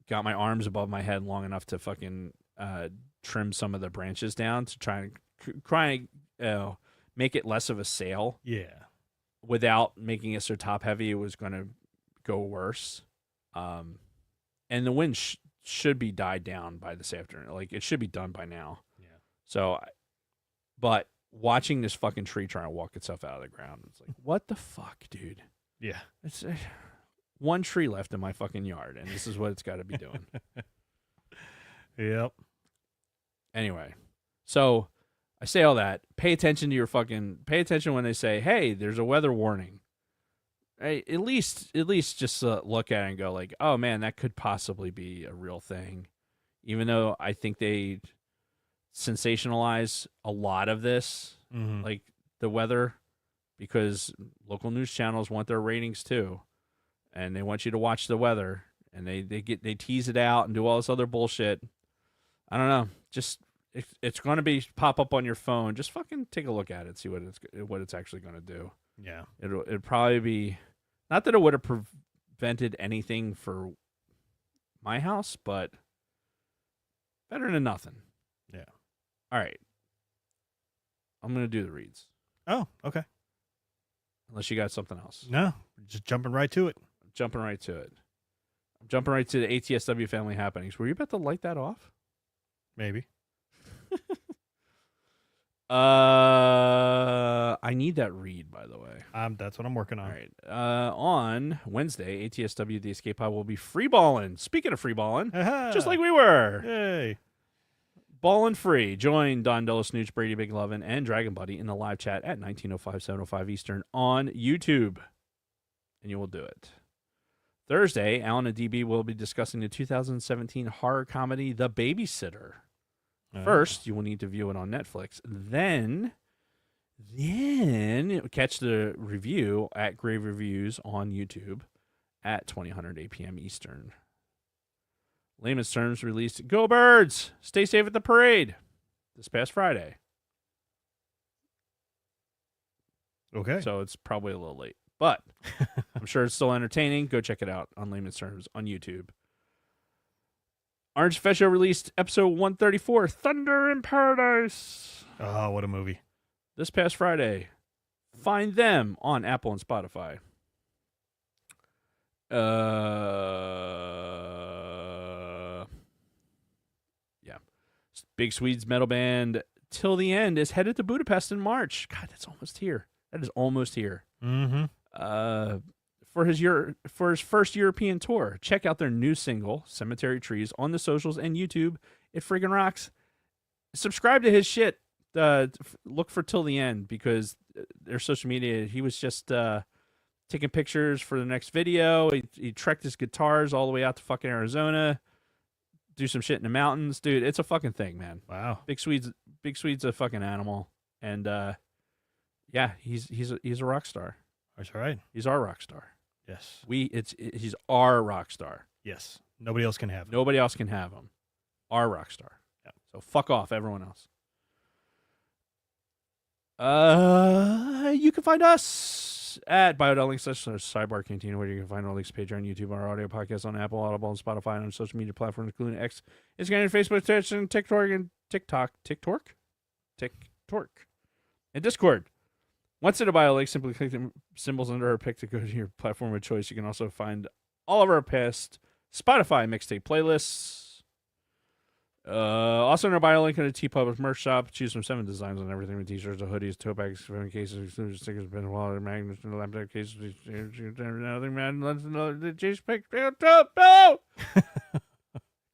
got my arms above my head long enough to fucking trim some of the branches down to try and make it less of a sail. Yeah. Without making it so top heavy, it was going to go worse. And the wind should be died down by this afternoon. Like, it should be done by now. Yeah. So, but watching this fucking tree trying to walk itself out of the ground, it's like, what the fuck, dude? Yeah. It's one tree left in my fucking yard, and this is what it's got to be doing. Yep. Anyway, so I say all that. Pay attention when they say, hey, there's a weather warning. Hey, at least just look at it and go like, oh man, that could possibly be a real thing. Even though I think they sensationalize a lot of this, like the weather, because local news channels want their ratings too. and they want you to watch the weather, and they tease it out and do all this other bullshit. I don't know. Just it's going to be pop up on your phone. Just fucking take a look at it, see what it's actually going to do. Yeah. It'd probably be, not that it would have prevented anything for my house, but better than nothing. Yeah. All right. I'm going to do the reads. Oh, okay. Unless you got something else. No, just jumping right to it. I'm jumping right to it. I'm jumping right to the ATSW family happenings. Were you about to light that off? Maybe. I need that read, by the way. That's what I'm working on. All right. On Wednesday, ATSW The Escape Pod will be freeballing. Speaking of freeballing, just like we were. Yay. Ballin' free. Join Don Della Snooch, Brady Big Lovin', and Dragon Buddy in the live chat at 19:05, 7:05 Eastern on YouTube. And you will do it. Thursday, Alan and DB will be discussing the 2017 horror comedy The Babysitter. First, you will need to view it on Netflix. Then catch the review at Grave Reviews on YouTube at 8 p.m. Eastern. Layman's Terms released Go Birds! Stay safe at the parade this past Friday. Okay. So it's probably a little late, but I'm sure it's still entertaining. Go check it out on Layman's Terms on YouTube. Orange Fesho released episode 134, Thunder in Paradise. Oh, what a movie. This past Friday. Find them on Apple and Spotify. Yeah. Big Swedes metal band Till the End is headed to Budapest in March. God, that's almost here. That is almost here. Mm-hmm. For his first European tour. Check out their new single, Cemetery Trees, on the socials and YouTube. It friggin' rocks. Subscribe to his shit. Look for Till the End, because their social media, he was just taking pictures for the next video. He trekked his guitars all the way out to fucking Arizona, do some shit in the mountains. Dude, it's a fucking thing, man. Wow. Big Swede's a fucking animal. And yeah, he's a rock star. That's right. He's our rock star. Yes. He's our rock star. Yes. Nobody else can have it. Nobody else can have him. Our rock star. Yeah. So fuck off, everyone else. You can find us at bio.link Sidebar Cantina, where you can find all links to Patreon, YouTube, our audio podcasts on Apple, Audible, and Spotify, and on social media platforms, including X, Instagram, Facebook, Twitch, and TikTok, and Discord. Once in a bio link, simply click the symbols under our pick to go to your platform of choice. You can also find all of our past Spotify mixtape playlists. Also in our bio link in the TeePublic merch shop. Choose from 7 designs on everything from t-shirts to hoodies, tote bags, phone cases, stickers, pen, wallet, magnets, laptop cases, nothing, man. Let's know the Jason pick. No!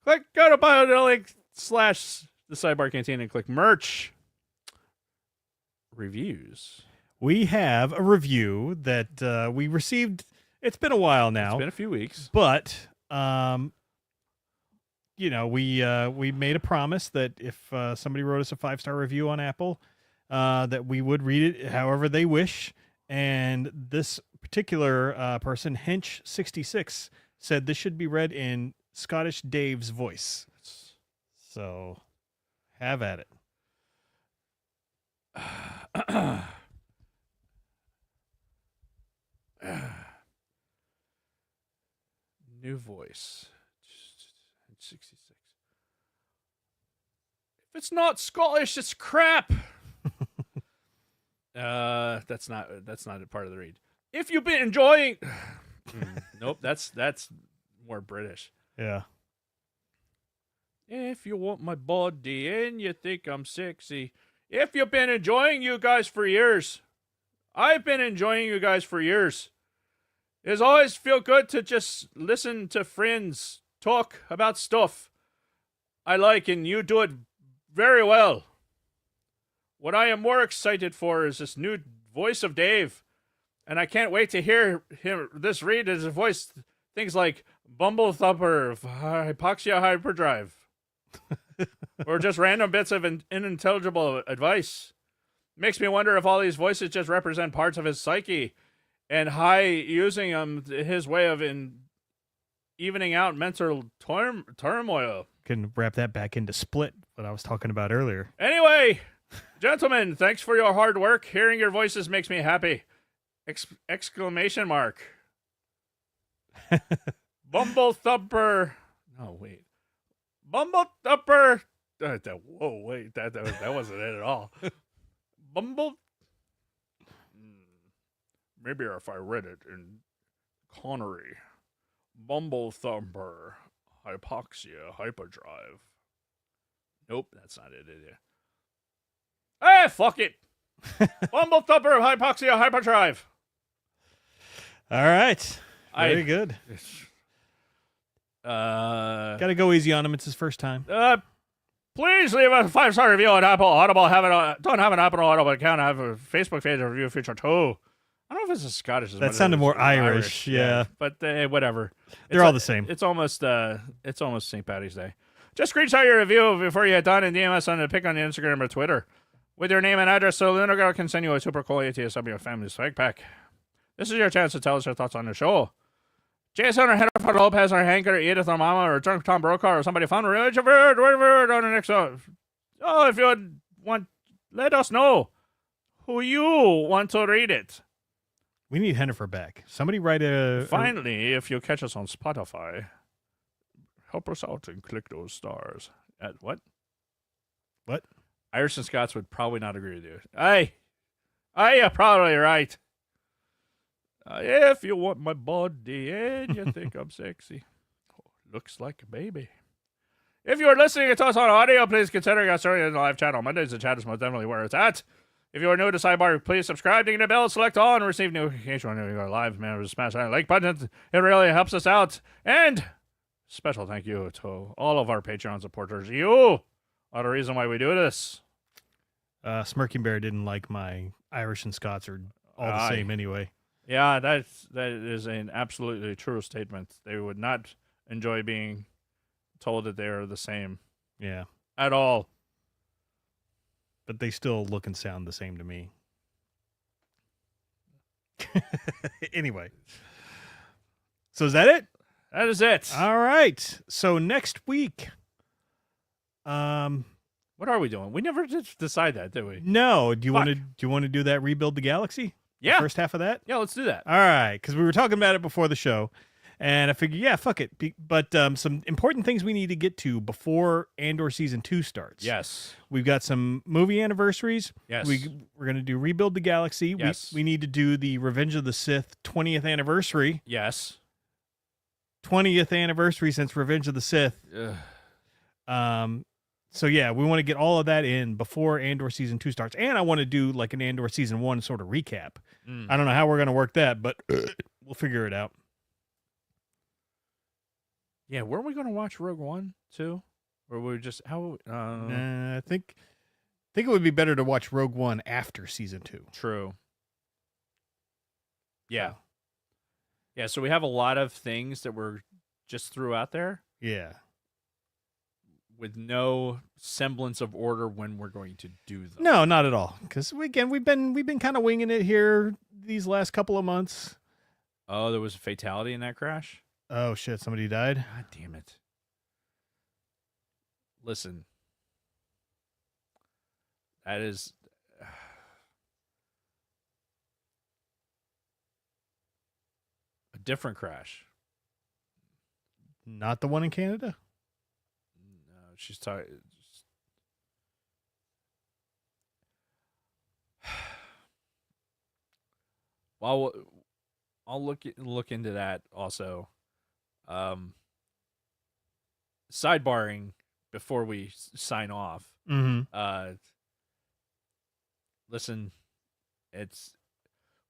Go to bio.link / the Sidebar Cantina and click merch. Reviews. We have a review that we received. It's been a while now. It's been a few weeks. But, we made a promise that if somebody wrote us a 5-star review on Apple, that we would read it however they wish. And this particular person, Hench66, said this should be read in Scottish Dave's voice. So, have at it. New voice. 66. If it's not Scottish, it's crap. That's not a part of the read. If you've been enjoying nope, that's more British. Yeah. If you want my body and you think I'm sexy. If you've been enjoying you guys for years. I've been enjoying you guys for years. It's always feel good to just listen to friends talk about stuff I like, and you do it very well. What I am more excited for is this new voice of Dave, and I can't wait to hear this read as a voice things like Bumble Thumper, Hypoxia Hyperdrive, or just random bits of unintelligible advice. Makes me wonder if all these voices just represent parts of his psyche, and High using his way of evening out mental turmoil. Can wrap that back into Split, what I was talking about earlier. Anyway, gentlemen, thanks for your hard work. Hearing your voices makes me happy. Exclamation mark. Bumble Thumper. No, wait. Bumble Thumper. Whoa, wait. That wasn't it at all. Bumble. Maybe if I read it in Connery. Bumble Thumper. Hypoxia. Hyperdrive. Nope, that's not it, is it? Hey, fuck it. Bumble Thumper. Hypoxia. Hyperdrive. All right. Very good. Gotta go easy on him. It's his first time. Please leave a 5-star review on Apple. Audible. Don't have an Apple Audible account. I have a Facebook page, a review feature too. I don't know if it's a Scottish. That sounded more Irish. Yeah. But whatever. They're all the same. It's almost St. Patty's Day. Just screenshot your review before you head done and DM us on the pic on the Instagram or Twitter with your name and address so Lunar Girl can send you a super cool ATSW of Family Swag Pack. This is your chance to tell us your thoughts on the show. Jason or Jennifer Lopez or Hank or Edith or Mama or Drunk Tom Brokaw or somebody fun or really word on the next one. Oh, if you want, let us know who you want to read it. We need Hennifer back. Somebody write a... Finally, if you catch us on Spotify, help us out and click those stars. At what? What? Irish and Scots would probably not agree with you. Aye, you're probably right. If you want my body and you think I'm sexy, looks like a baby. If you are listening to us on audio, please consider us joining the live channel. Mondays, the chat is most definitely where it's at. If you are new to Sidebar, please subscribe, ding the bell, select all, and receive notification when we go live. Man, smash that like button. It really helps us out. And special thank you to all of our Patreon supporters. You are the reason why we do this. Smirking Bear didn't like my Irish and Scots are all the same anyway. Yeah, that is an absolutely true statement. They would not enjoy being told that they are the same. Yeah. At all. But they still look and sound the same to me. Anyway. So is that it? That is it. All right. So next week. What are we doing? We never did decide that, did we? No. Do you want to do that Rebuild the Galaxy? Yeah. The first half of that? Yeah, let's do that. All right, because we were talking about it before the show, and I figured, yeah, fuck it. But some important things we need to get to before Andor Season 2 starts. Yes. We've got some movie anniversaries. Yes. We're going to do Rebuild the Galaxy. Yes. We need to do the Revenge of the Sith 20th anniversary. Yes. 20th anniversary since Revenge of the Sith. Ugh. So, yeah, we want to get all of that in before Andor Season 2 starts. And I want to do like an Andor Season 1 sort of recap. I don't know how we're going to work that, but we'll figure it out. Yeah, weren't we going to watch Rogue One, too? Or were we just... I think it would be better to watch Rogue One after Season 2. True. Yeah. Yeah, so we have a lot of things that we're just threw out there. Yeah. With no semblance of order when we're going to do them. No, not at all. Because we've been kind of winging it here these last couple of months. Oh, there was a fatality in that crash? Oh shit! Somebody died. God damn it! Listen, that is a different crash. Not the one in Canada. She's talking. Well, I'll look into that also. Sidebarring before we sign off. Mm-hmm. Listen,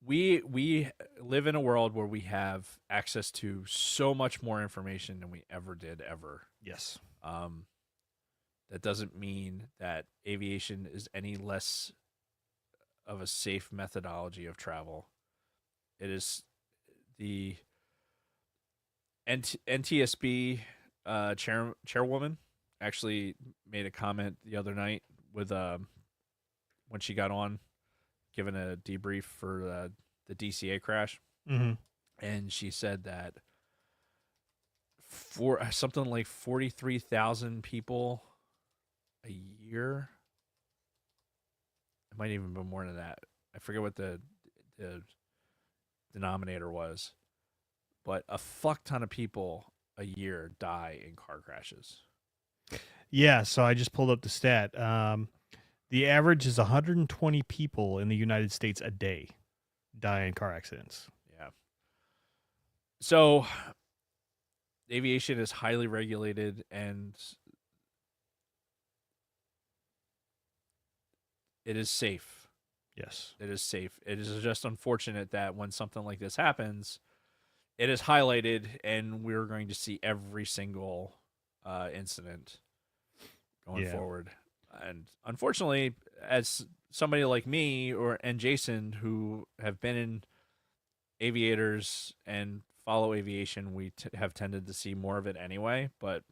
we live in a world where we have access to so much more information than we ever did ever. Yes. That doesn't mean that aviation is any less of a safe methodology of travel. It is the NTSB chairwoman actually made a comment the other night with when she got on, giving a debrief for the DCA crash. Mm-hmm. and she said that for something like 43,000 people a year, it might even be more than that. I forget what the denominator was, but a fuck ton of people a year die in car crashes. Yeah, so I just pulled up the stat. The average is 120 people in the United States a day die in car accidents. Yeah. So aviation is highly regulated, and it is safe. Yes. It is safe. It is just unfortunate that when something like this happens, it is highlighted, and we're going to see every single incident going forward. And unfortunately, as somebody like me and Jason, who have been in aviators and follow aviation, we have tended to see more of it anyway. But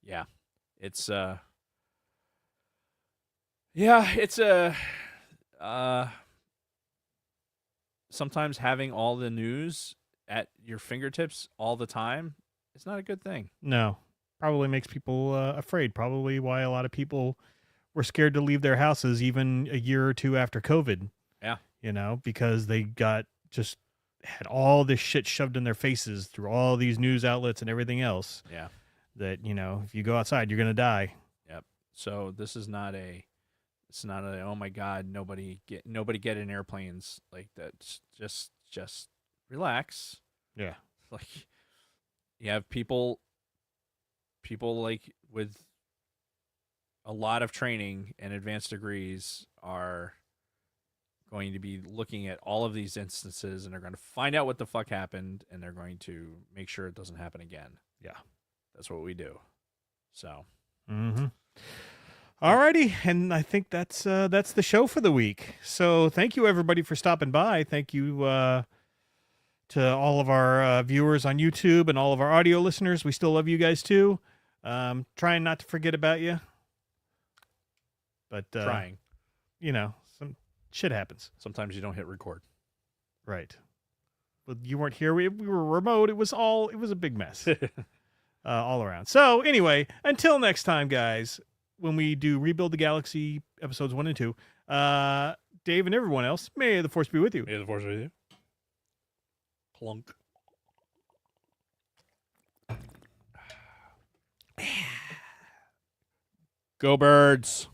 yeah, it's sometimes having all the news at your fingertips all the time is not a good thing. No, probably makes people afraid. Probably why a lot of people were scared to leave their houses even a year or two after COVID. Yeah. Because they had all this shit shoved in their faces through all these news outlets and everything else. Yeah. That, if you go outside, you're going to die. Yep. So this is not a oh my god, nobody get in airplanes like that. Just relax. Yeah. Like, you have people like with a lot of training and advanced degrees are going to be looking at all of these instances, and they're going to find out what the fuck happened, and they're going to make sure it doesn't happen again. Yeah. That's what we do. So. Mm-hmm. Alrighty, and I think that's the show for the week. So thank you everybody for stopping by. Thank you to all of our viewers on YouTube and all of our audio listeners. We still love you guys too. Trying not to forget about you, but Trying. Some shit happens. Sometimes you don't hit record. Right. But you weren't here. We were remote. It was a big mess all around. So anyway, until next time, guys. When we do Rebuild the Galaxy episodes 1 and 2, Dave and everyone else, may the force be with you. May the force be with you. Clunk. Go Birds.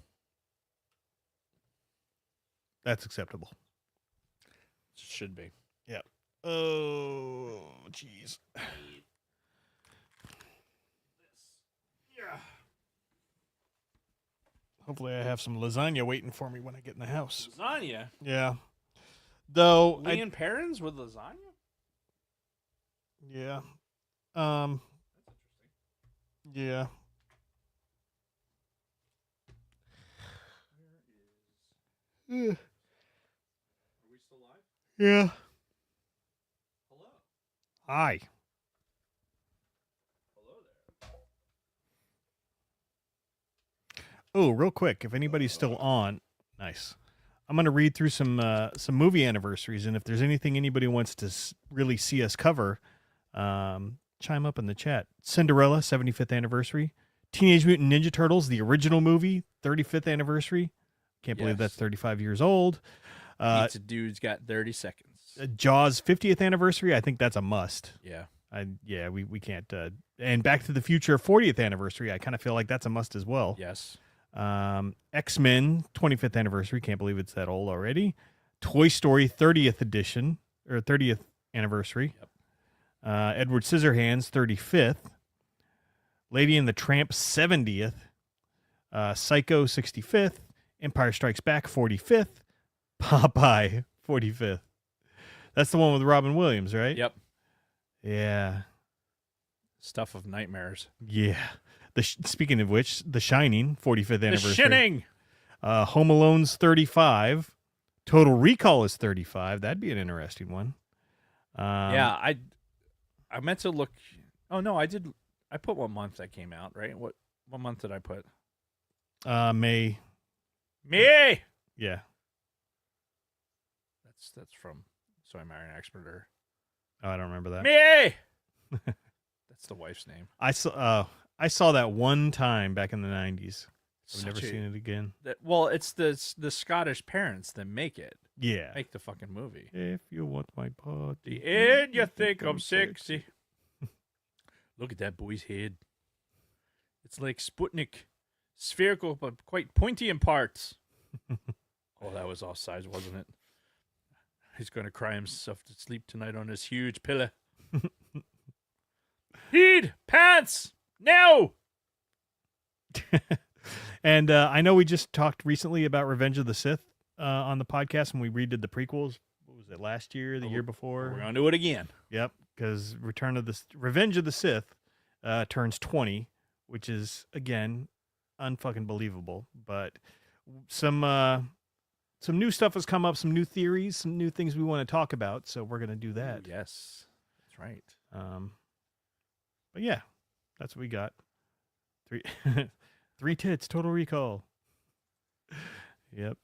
That's acceptable. Should be. Yeah. Oh, jeez. Yeah. Hopefully I have some lasagna waiting for me when I get in the house. Lasagna? Yeah. Though Lee and Perrins with lasagna? Yeah. Yeah. Are we still live? Yeah. Hello. Hi. Hello there. Oh, real quick, if anybody's still on, nice. I'm going to read through some movie anniversaries, and if there's anything anybody wants to really see us cover, chime up in the chat. Cinderella, 75th anniversary. Teenage Mutant Ninja Turtles, the original movie, 35th anniversry. Can't believe that's 35 years old. Pizza Dude's got 30 seconds. Jaws, 50th anniversary. I think that's a must. Yeah. We can't. And Back to the Future, 40th anniversary. I kind of feel like that's a must as well. Yes. X-Men 25th anniversary, can't believe it's that old already. Toy Story 30th edition or 30th anniversary. Yep. Edward Scissorhands 35th. Lady and the Tramp 70th. Psycho 65th. Empire Strikes Back 45th. Popeye 45th. That's the one with Robin Williams, right? Yep. Yeah. Stuff of nightmares. Yeah. Speaking of which, The Shining, 45th anniversary. The Shining. Home Alone's 35. Total Recall is 35. That'd be an interesting one. Yeah, I meant to look. Oh no, I did. I put what month that came out, right? What month did I put? May. May. Yeah. That's from So I Married an Expert. Oh, I don't remember that. Me. That's the wife's name. I saw that one time back in the 90s. I've never seen it again. Well, it's the Scottish parents that make it. Yeah. Make the fucking movie. If you want my body. The end, you think I'm sexy. Look at that boy's head. It's like Sputnik. Spherical, but quite pointy in parts. Oh, that was offsides, wasn't it? He's going to cry himself to sleep tonight on his huge pillow. Heed! Pants! Now! And I know we just talked recently about Revenge of the Sith on the podcast when we redid the prequels. What was it, last year, the year before? We're going to do it again. Yep, because Revenge of the Sith turns 20, which is, again, unfucking believable. But some new stuff has come up, some new theories, some new things we want to talk about, so we're going to do that. Ooh, yes, that's right. But yeah, that's what we got. Three tits, Total Recall. Yep.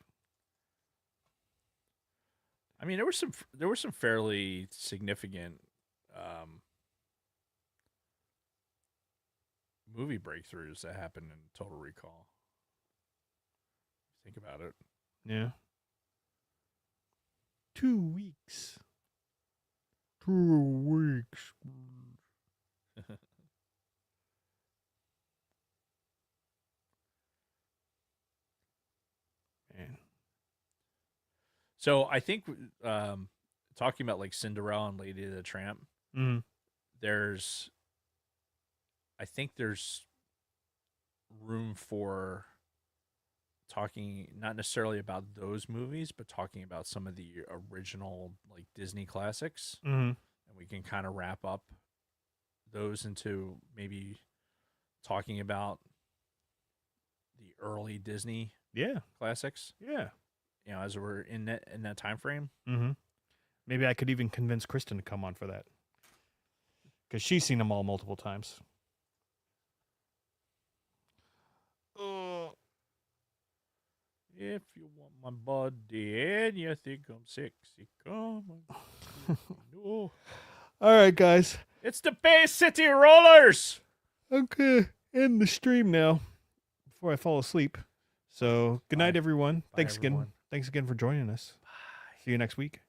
I mean, there were some fairly significant movie breakthroughs that happened in Total Recall. Think about it. Yeah. 2 weeks. 2 weeks. Man. So I think talking about like Cinderella and Lady the Tramp, I think there's room for talking not necessarily about those movies, but talking about some of the original like Disney classics, and we can kind of wrap up those into maybe talking about the early Disney classics. Yeah. You know, as we're in that time frame. Maybe I could even convince Kristen to come on for that, because she's seen them all multiple times. If you want my body and you think I'm sexy, come on. No. All right, guys. It's the Bay City Rollers. Okay, end the stream now before I fall asleep. So good night, everyone. Bye, Thanks everyone. again. Thanks again for joining us. Bye. See you next week.